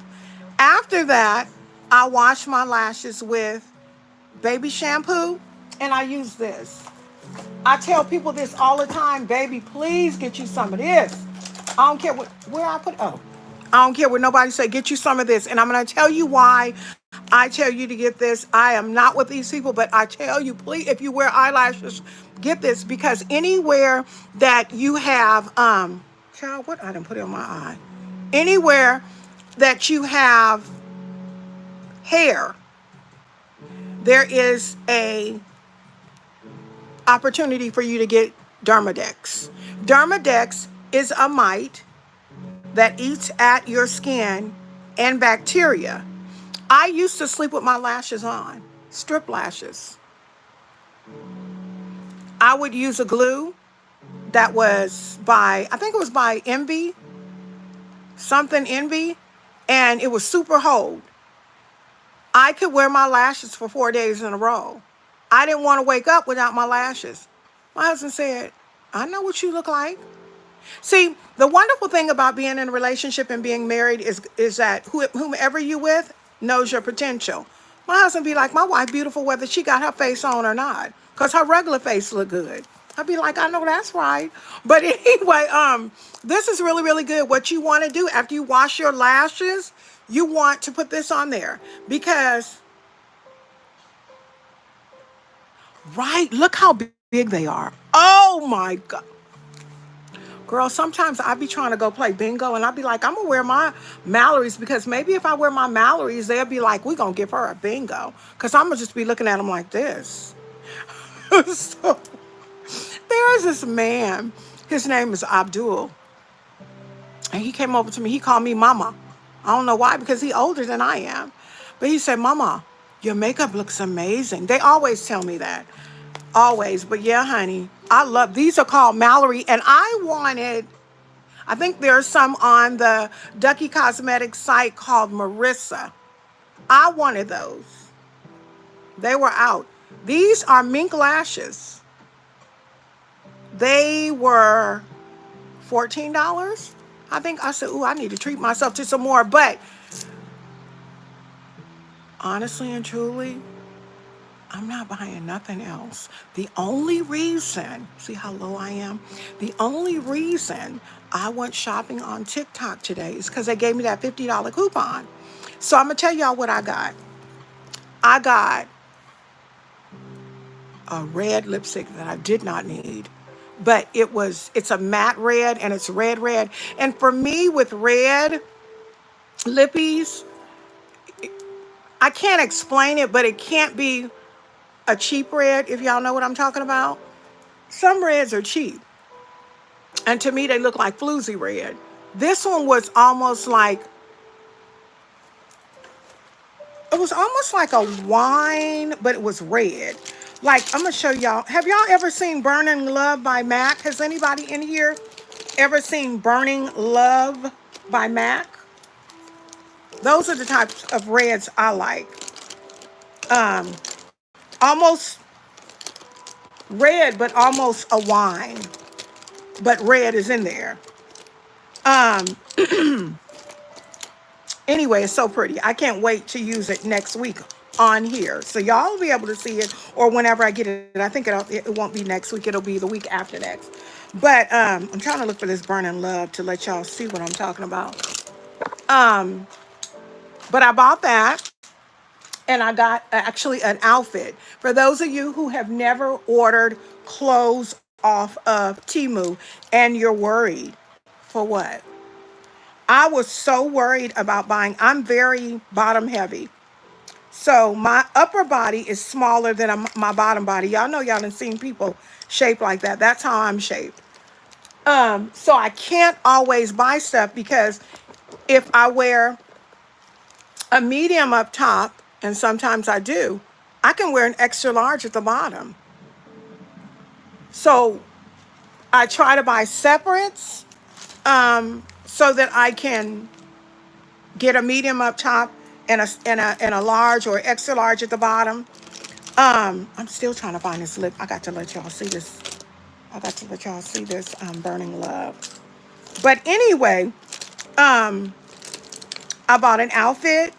After that, I wash my lashes with baby shampoo, and I use this. I tell people this all the time, baby, please get you some of this. I don't care where I put, I don't care what nobody say, get you some of this. And I'm going to tell you why I tell you to get this. I am not with these people, but I tell you, please, if you wear eyelashes, get this, because anywhere that you have, child, what I done put it on my eye? Anywhere that you have hair, there is a opportunity for you to get Dermadex. Dermadex is a mite that eats at your skin and bacteria. I used to sleep with my lashes on, strip lashes. I would use a glue that was I think it was by Envy, something Envy, and it was super hold. I could wear my lashes for 4 days in a row. I didn't want to wake up without my lashes. My husband said, I know what you look like. See, the wonderful thing about being in a relationship and being married is that whomever you with knows your potential. My husband be like, my wife beautiful whether she got her face on or not, because her regular face look good. I'd be like, I know that's right. But anyway, this is really, really good. What you want to do after you wash your lashes, you want to put this on there because, right, look how big they are. Oh my God. Girl, sometimes I be trying to go play bingo and I'll be like, I'm going to wear my Mallory's because maybe if I wear my Mallory's, they'll be like, we're going to give her a bingo. Because I'm going to just be looking at them like this. So there is this man. His name is Abdul. And he came over to me. He called me Mama. I don't know why, because he's older than I am. But he said, Mama, your makeup looks amazing. They always tell me that. Always. But yeah, honey, these are called Mallory. And I think there's some on the Ducky Cosmetics site called Marissa. I wanted those. They were out. These are mink lashes. They were $14. I think I said, ooh, I need to treat myself to some more. But honestly and truly, I'm not buying nothing else. The only reason, see how low I am? The only reason I went shopping on TikTok today is because they gave me that $50 coupon. So I'm going to tell y'all what I got. I got a red lipstick that I did not need. But it's a matte red and it's red. And for me with red lippies, I can't explain it, but it can't be a cheap red, if y'all know what I'm talking about. Some reds are cheap. And to me, they look like floozy red. This one was almost like a wine, but it was red. Like, I'm going to show y'all. Have y'all ever seen Burning Love by MAC? Has anybody in here ever seen Burning Love by MAC? Those are the types of reds I like. Almost red, but almost a wine. but red is in there. Um, Anyway, it's so pretty. I can't wait to use it next week on here. So y'all will be able to see it, or whenever I get it. I think it won't be next week. It'll be the week after next. But I'm trying to look for this Burning Love to let y'all see what I'm talking about. Um, but I bought that, and I got actually an outfit. For those of you who have never ordered clothes off of Temu and you're worried, for what? I was so worried about buying. I'm very bottom heavy. So my upper body is smaller than my bottom body. Y'all know y'all done seen people shaped like that. That's how I'm shaped. So I can't always buy stuff because if I wear a medium up top, and sometimes I do, I can wear an extra large at the bottom. So I try to buy separates so that I can get a medium up top and a large or extra large at the bottom. I'm still trying to find this lip. I got to let y'all see this. Burning Love. But anyway, I bought an outfit.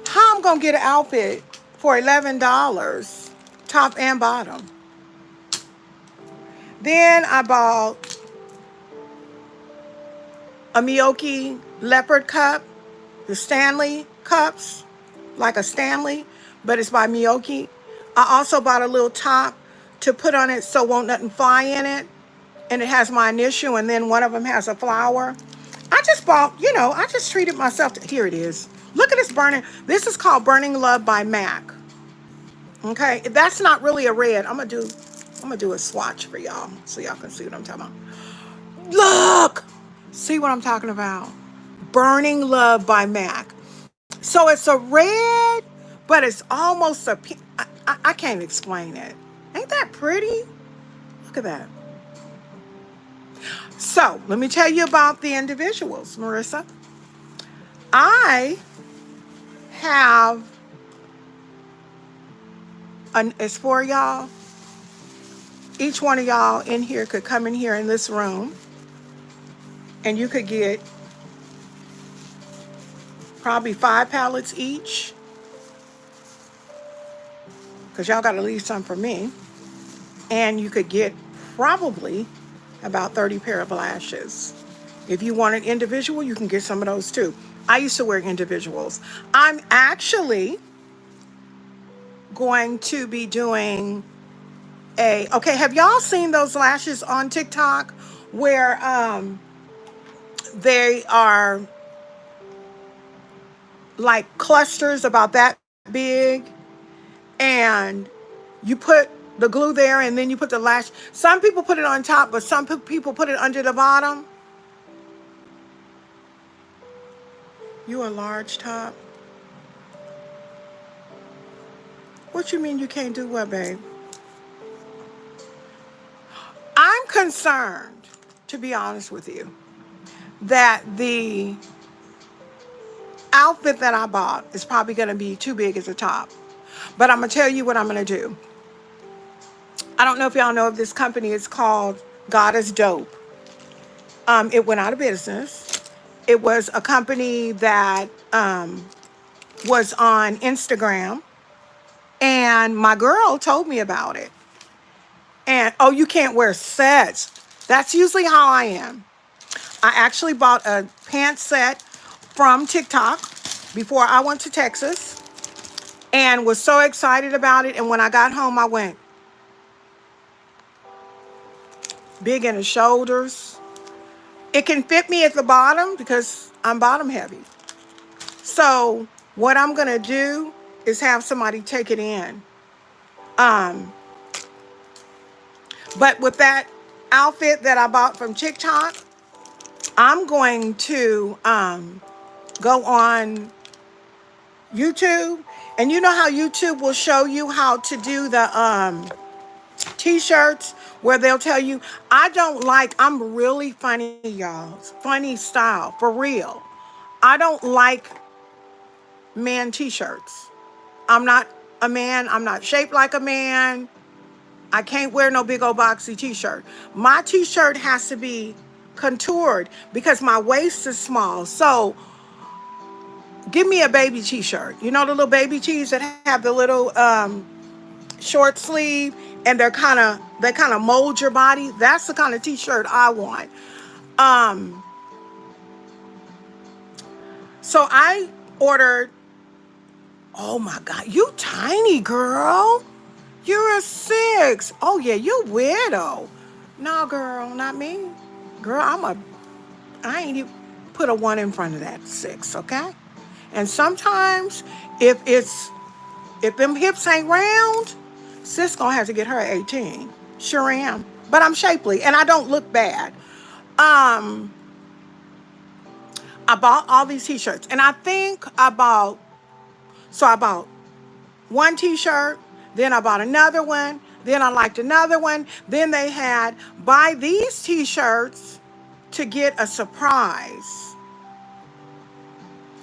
How I'm gonna get an outfit for $11, top and bottom? Then I bought a Miyoki leopard cup, the Stanley cups, like a Stanley, but it's by Miyoki. I also bought a little top to put on it so won't nothing fly in it. And it has my initial, and then one of them has a flower. I just bought, I just treated myself to, here it is. Look at this this is called Burning Love by MAC. Okay, that's not really a red. I'm gonna do a swatch for y'all so y'all can see what I'm talking about. Look! See what I'm talking about? Burning Love by MAC. So it's a red, but it's almost a pink. I can't explain it. Ain't that pretty? Look at that. So let me tell you about the individuals, Marissa. I have it's for y'all. Each one of y'all in here could come in here in this room, and you could get probably 5 palettes each, because y'all got to leave some for me. And you could get probably about 30 pair of lashes. If you want an individual, you can get some of those too. I used to wear individuals. I'm actually going to be doing okay, have y'all seen those lashes on TikTok where they are like clusters about that big, and you put the glue there and then you put the lash. Some people put it on top, but some people put it under the bottom. You a large top? What you mean you can't do what, babe? I'm concerned, to be honest with you, that the outfit that I bought is probably going to be too big as a top. But I'm going to tell you what I'm going to do. I don't know if y'all know of this company. It's called God is Dope. It went out of business. It was a company that was on Instagram, and my girl told me about it. And, oh, you can't wear sets. That's usually how I am. I actually bought a pant set from TikTok before I went to Texas and was so excited about it. And when I got home, I went big in the shoulders. It can fit me at the bottom because I'm bottom heavy. So what I'm going to do is have somebody take it in. But with that outfit that I bought from TikTok, I'm going to go on YouTube. And you know how YouTube will show you how to do the t-shirts where they'll tell you, I'm really funny, y'all. Funny style, for real. I don't like man t-shirts. I'm not a man. I'm not shaped like a man. I can't wear no big old boxy t-shirt. My t-shirt has to be contoured because my waist is small. So give me a baby t-shirt. You know the little baby tees that have the little short sleeve and they kind of mold your body. That's the kind of t-shirt I want. Um, so I ordered. Oh my God, you tiny girl. You're a 6. Oh yeah, you weirdo. No, girl, not me. Girl, I ain't even put a 1 in front of that 6, okay? And sometimes if them hips ain't round, sis gonna have to get her 18. Sure am. But I'm shapely and I don't look bad. Um, I bought all these t-shirts and I think I bought one t-shirt, then I bought another one, then I liked another one, then they had buy these t-shirts to get a surprise.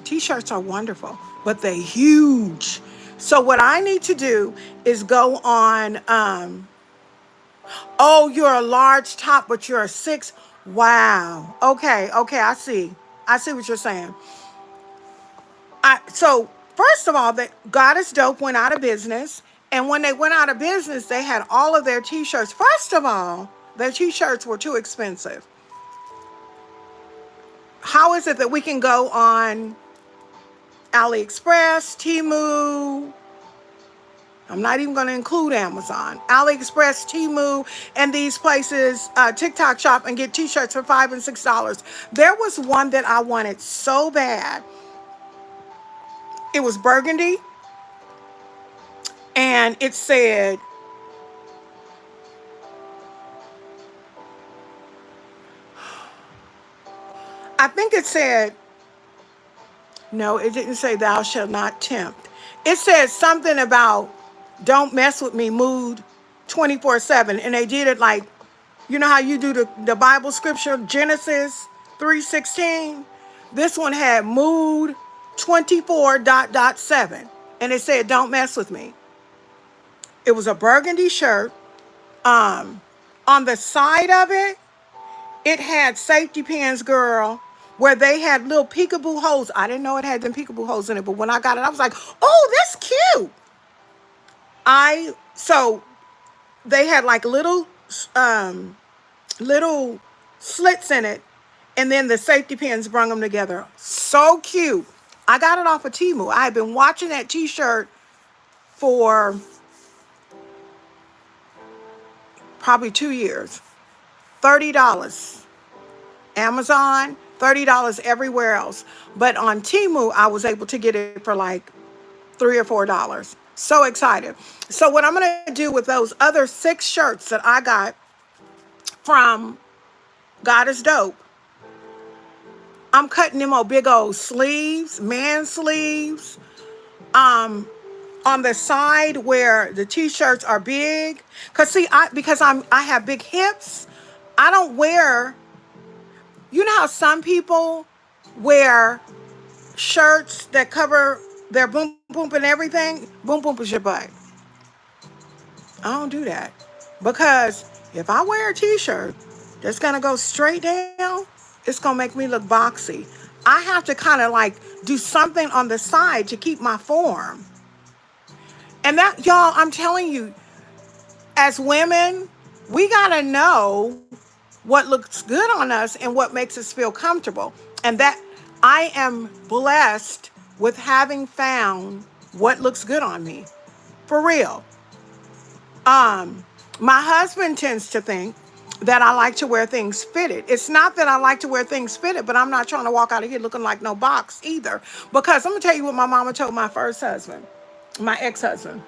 T-shirts are wonderful, but they're huge. So what I need to do is go on, oh, you're a large top, but you're a 6. Wow. Okay, I see. I see what you're saying. So first of all, that God is Dope went out of business. And when they went out of business, they had all of their t-shirts. First of all, their t-shirts were too expensive. How is it that we can go on AliExpress, Temu? I'm not even going to include Amazon. AliExpress, Temu, and these places, TikTok shop, and get t-shirts for $5 and $6. There was one that I wanted so bad. It was burgundy, and it said, I think it said, no, it didn't say thou shalt not tempt. It said something about don't mess with me, mood 24/7. And they did it like, you know how you do the Bible scripture, Genesis 3:16? This one had mood 24.7. And it said, don't mess with me. It was a burgundy shirt. On the side of it, it had safety pins, girl, where they had little peekaboo holes. I didn't know it had them peekaboo holes in it, but when I got it, I was like, oh, that's cute. So they had like little slits in it, and then the safety pins brung them together. So cute. I got it off of Temu. I had been watching that t-shirt for probably 2 years. $30. Amazon, $30 everywhere else. But on Temu, I was able to get it for like $3 or $4. So excited. So what I'm going to do with those other 6 shirts that I got from God is Dope, I'm cutting them on big old sleeves, man sleeves. On the side where the t-shirts are big. Cause see, I have big hips. I don't wear, you know how some people wear shirts that cover their boom boom and everything? Boom boom is your butt. I don't do that. Because if I wear a t-shirt that's gonna go straight down, it's gonna make me look boxy. I have to kind of like do something on the side to keep my form. And that, y'all, I'm telling you, as women, we gotta know what looks good on us and what makes us feel comfortable. And that I am blessed with having found what looks good on me. For real. My husband tends to think that I like to wear things fitted. It's not that I like to wear things fitted, but I'm not trying to walk out of here looking like no box either. Because I'm gonna tell you what my mama told my first husband, my ex-husband.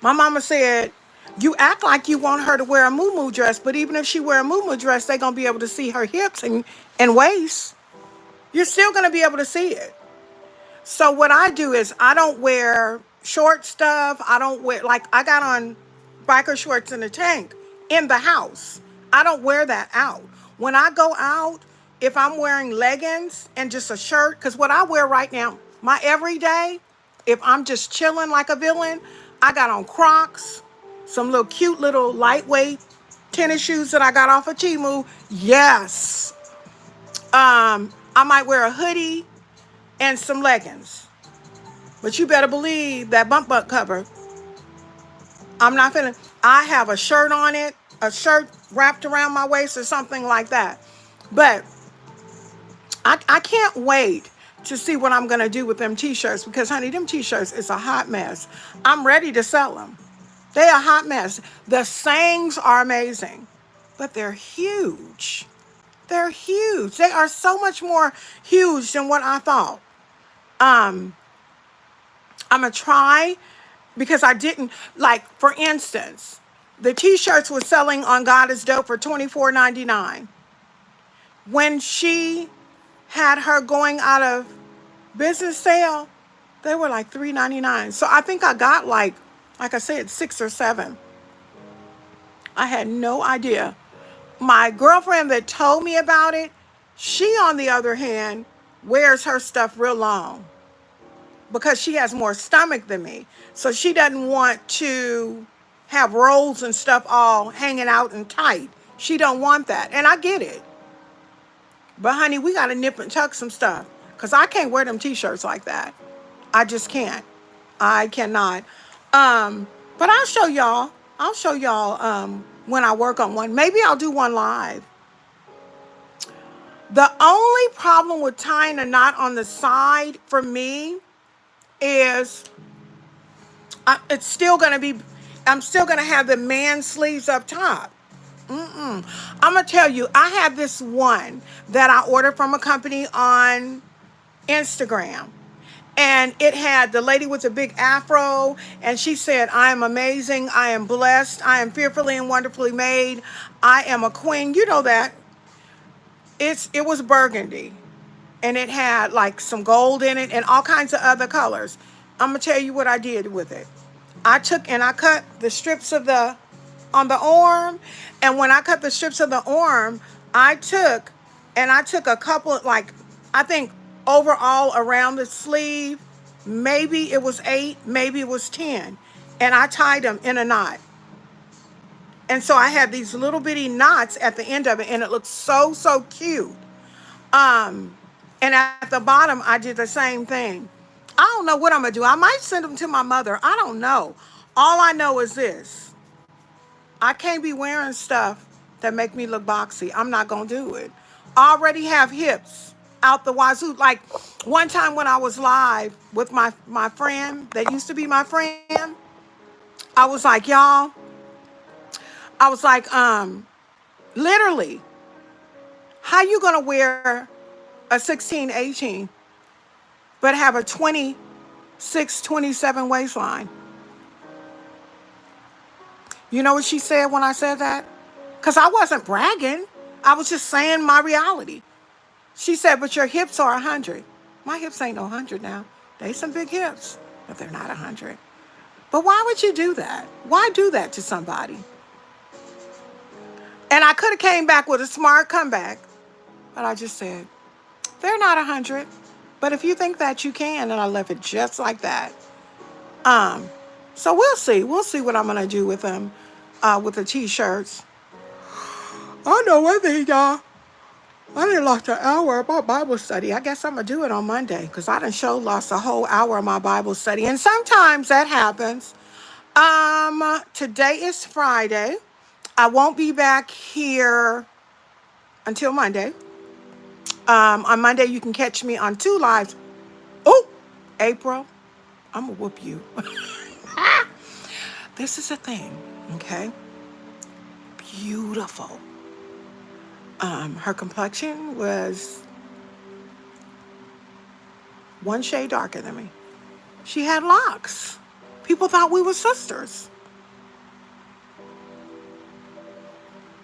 My mama said, you act like you want her to wear a muumuu dress, but even if she wear a muumuu dress, they're going to be able to see her hips and waist. You're still going to be able to see it. So what I do is I don't wear short stuff. I don't wear, like I got on biker shorts in the tank in the house. I don't wear that out. When I go out, if I'm wearing leggings and just a shirt, because what I wear right now, my everyday, if I'm just chilling like a villain, I got on Crocs, some little cute little lightweight tennis shoes that I got off of Temu. Yes. I might wear a hoodie and some leggings. But you better believe that bump cover, I'm not finna, I have a shirt on it, a shirt wrapped around my waist or something like that. But I can't wait to see what I'm going to do with them t-shirts because, honey, them t-shirts is a hot mess. I'm ready to sell them. They're a hot mess. The sayings are amazing, but they're huge. They're huge. They are so much more huge than what I thought. I'm going to try because I didn't, like, for instance, the t-shirts were selling on God is Dope for $24.99. When she had her going out of business sale, they were like $3.99. So I think I got like I said, 6 or 7. I had no idea. My girlfriend that told me about it, she, on the other hand, wears her stuff real long because she has more stomach than me. So she doesn't want to have rolls and stuff all hanging out and tight. She don't want that. And I get it. But honey, we got to nip and tuck some stuff because I can't wear them t-shirts like that. I just can't. I cannot. But I'll show y'all. When I work on one. Maybe I'll do one live. The only problem with tying a knot on the side for me is it's still going to be, I'm still going to have the man sleeves up top. I'm going to tell you, I have this one that I ordered from a company on Instagram. And it had the lady with the big afro, and she said, I am amazing, I am blessed, I am fearfully and wonderfully made, I am a queen. You know that. It was burgundy, and it had like some gold in it and all kinds of other colors. I'm going to tell you what I did with it. I cut the strips of on the arm, and when I cut the strips of the arm, I took a couple, like, I think overall around the sleeve, maybe it was 8, maybe it was 10, and I tied them in a knot. And so I had these little bitty knots at the end of it, and it looked so, so cute. And at the bottom, I did the same thing. I don't know what I'm going to do. I might send them to my mother. I don't know. All I know is this. I can't be wearing stuff that make me look boxy. I'm not going to do it. I already have hips out the wazoo. Like one time when I was live with my friend that used to be my friend, I was like, y'all, literally, how you going to wear a 16, 18, but have a 26, 27 waistline? You know what she said when I said that? Because I wasn't bragging. I was just saying my reality. She said, but your hips are 100. My hips ain't no 100 now. They some big hips, but they're not 100. But why would you do that? Why do that to somebody? And I could have came back with a smart comeback, but I just said, they're not 100. But if you think that, you can. And I left it just like that. So we'll see. We'll see what I'm going to do with them, with the t-shirts. I know one thing, y'all. I done lost an hour of my Bible study. I guess I'm going to do it on Monday because I done lost a whole hour of my Bible study. And sometimes that happens. Today is Friday. I won't be back here until Monday. On Monday, you can catch me on 2 lives. Oh, April, I'm going to whoop you. This is a thing, okay? Beautiful. Her complexion was one shade darker than me. She had locks. People thought we were sisters.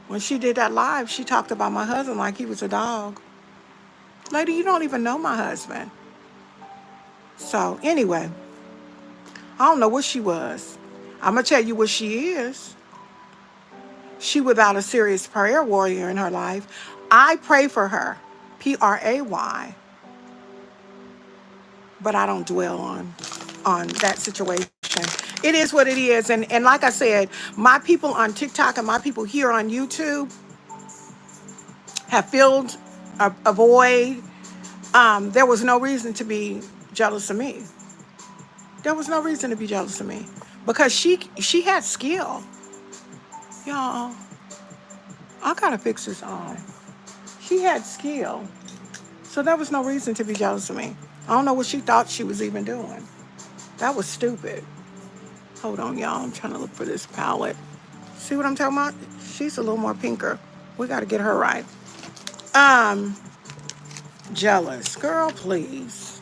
When she did that live, she talked about my husband like he was a dog. Lady, you don't even know my husband. So anyway, I don't know what she was. I'm going to tell you what she is. She without a serious prayer warrior in her life. I pray for her, Pray, but I don't dwell on that situation. listen, it is what it is. And like I said, my people on TikTok and my people here on YouTube have filled a void. There was no reason to be jealous of me. There was no reason to be jealous of me because she had skill. Y'all, I gotta fix this eye. She had skill. So there was no reason to be jealous of me. I don't know what she thought she was even doing. That was stupid. Hold on, y'all. I'm trying to look for this palette. See what I'm talking about? She's a little more pinker. We got to get her right. Jealous. Girl, please.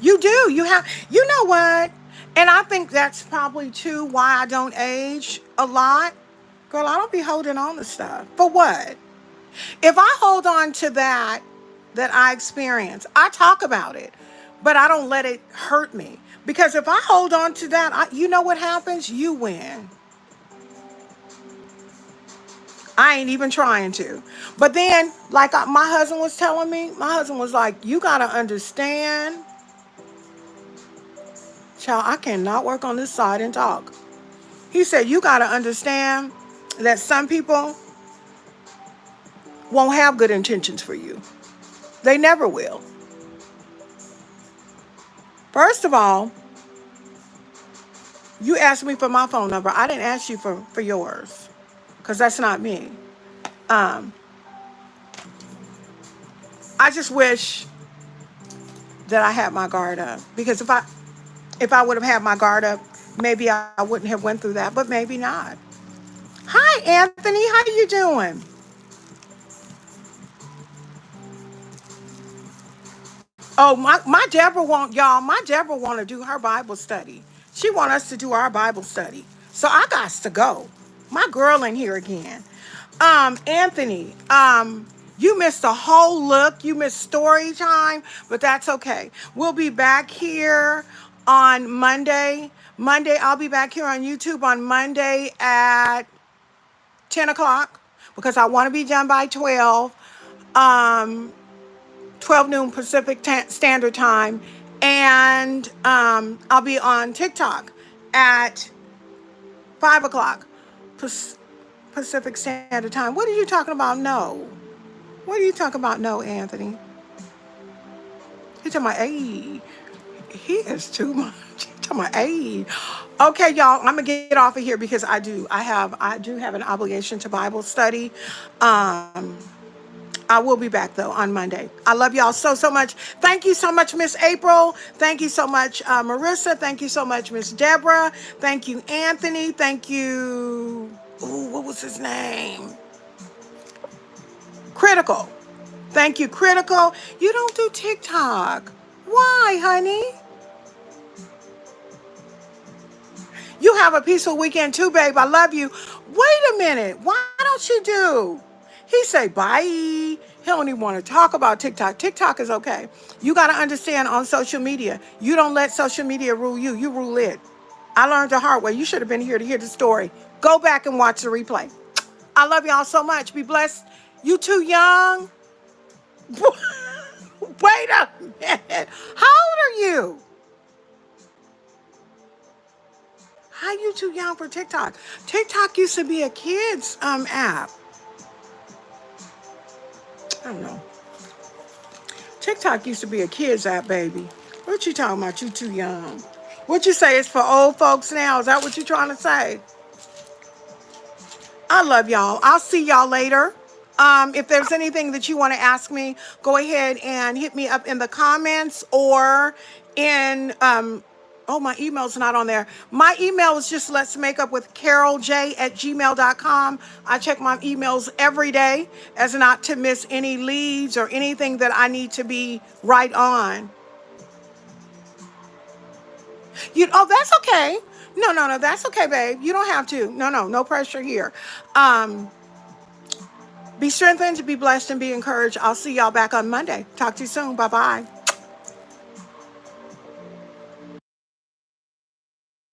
You do. You know what? And I think that's probably, too, why I don't age a lot. Girl, I don't be holding on to stuff. For what? If I hold on to that I experience, I talk about it, but I don't let it hurt me. Because if I hold on to that, you know what happens? You win. I ain't even trying to. But then, like my husband was telling me, my husband was like, you got to understand, child, I cannot work on this side and talk. He said, you got to understand that some people won't have good intentions for you. They never will. First of all, you asked me for my phone number. I didn't ask you for yours, because that's not me. I just wish that I had my guard up, because if I would have had my guard up, maybe I wouldn't have went through that, but maybe not. Hi, Anthony. How you doing? Oh, my Deborah my Deborah want to do her Bible study. She want us to do our Bible study. So I got to go. My girl in here again. Anthony, you missed a whole look. You missed story time, but that's okay. We'll be back here on Monday. I'll be back here on YouTube on Monday at 10 o'clock because I want to be done by 12. 12 noon Pacific Standard Time. And I'll be on TikTok at 5 o'clock Pacific Standard Time. What are you talking about? No. What are you talking about? No, Anthony. He's talking about, hey, he is too much. He's talking about, hey. Okay, y'all, I'm going to get off of here because I do have an obligation to Bible study. I will be back, though, on Monday. I love y'all so much. Thank you so much, Miss April. Thank you so much, Marissa. Thank you so much, Miss Deborah. Thank you, Anthony. Thank you. Ooh, what was his name? Critical. Thank you, Critical. You don't do TikTok. Why, honey? You have a peaceful weekend, too, babe. I love you. Wait a minute. Why don't you do? He say bye. He don't even want to talk about TikTok. TikTok is okay. You got to understand on social media, you don't let social media rule you. You rule it. I learned the hard way. You should have been here to hear the story. Go back and watch the replay. I love y'all so much. Be blessed. You too young. Wait a minute. How old are you? How you too young for TikTok? TikTok used to be a kid's app. I don't know. TikTok used to be a kid's app, baby. What you talking about? You too young. What you say is for old folks now? Is that what you trying to say? I love y'all. I'll see y'all later. If there's anything that you want to ask me, go ahead and hit me up in the comments or in, oh, my email's not on there. My email is just LetsMakeupWithCarolj@gmail.com. I check my emails every day as not to miss any leads or anything that I need to be right on. That's okay. No, that's okay, babe. You don't have to. No pressure here. Be strengthened, be blessed, and be encouraged. I'll see y'all back on Monday. Talk to you soon. Bye-bye.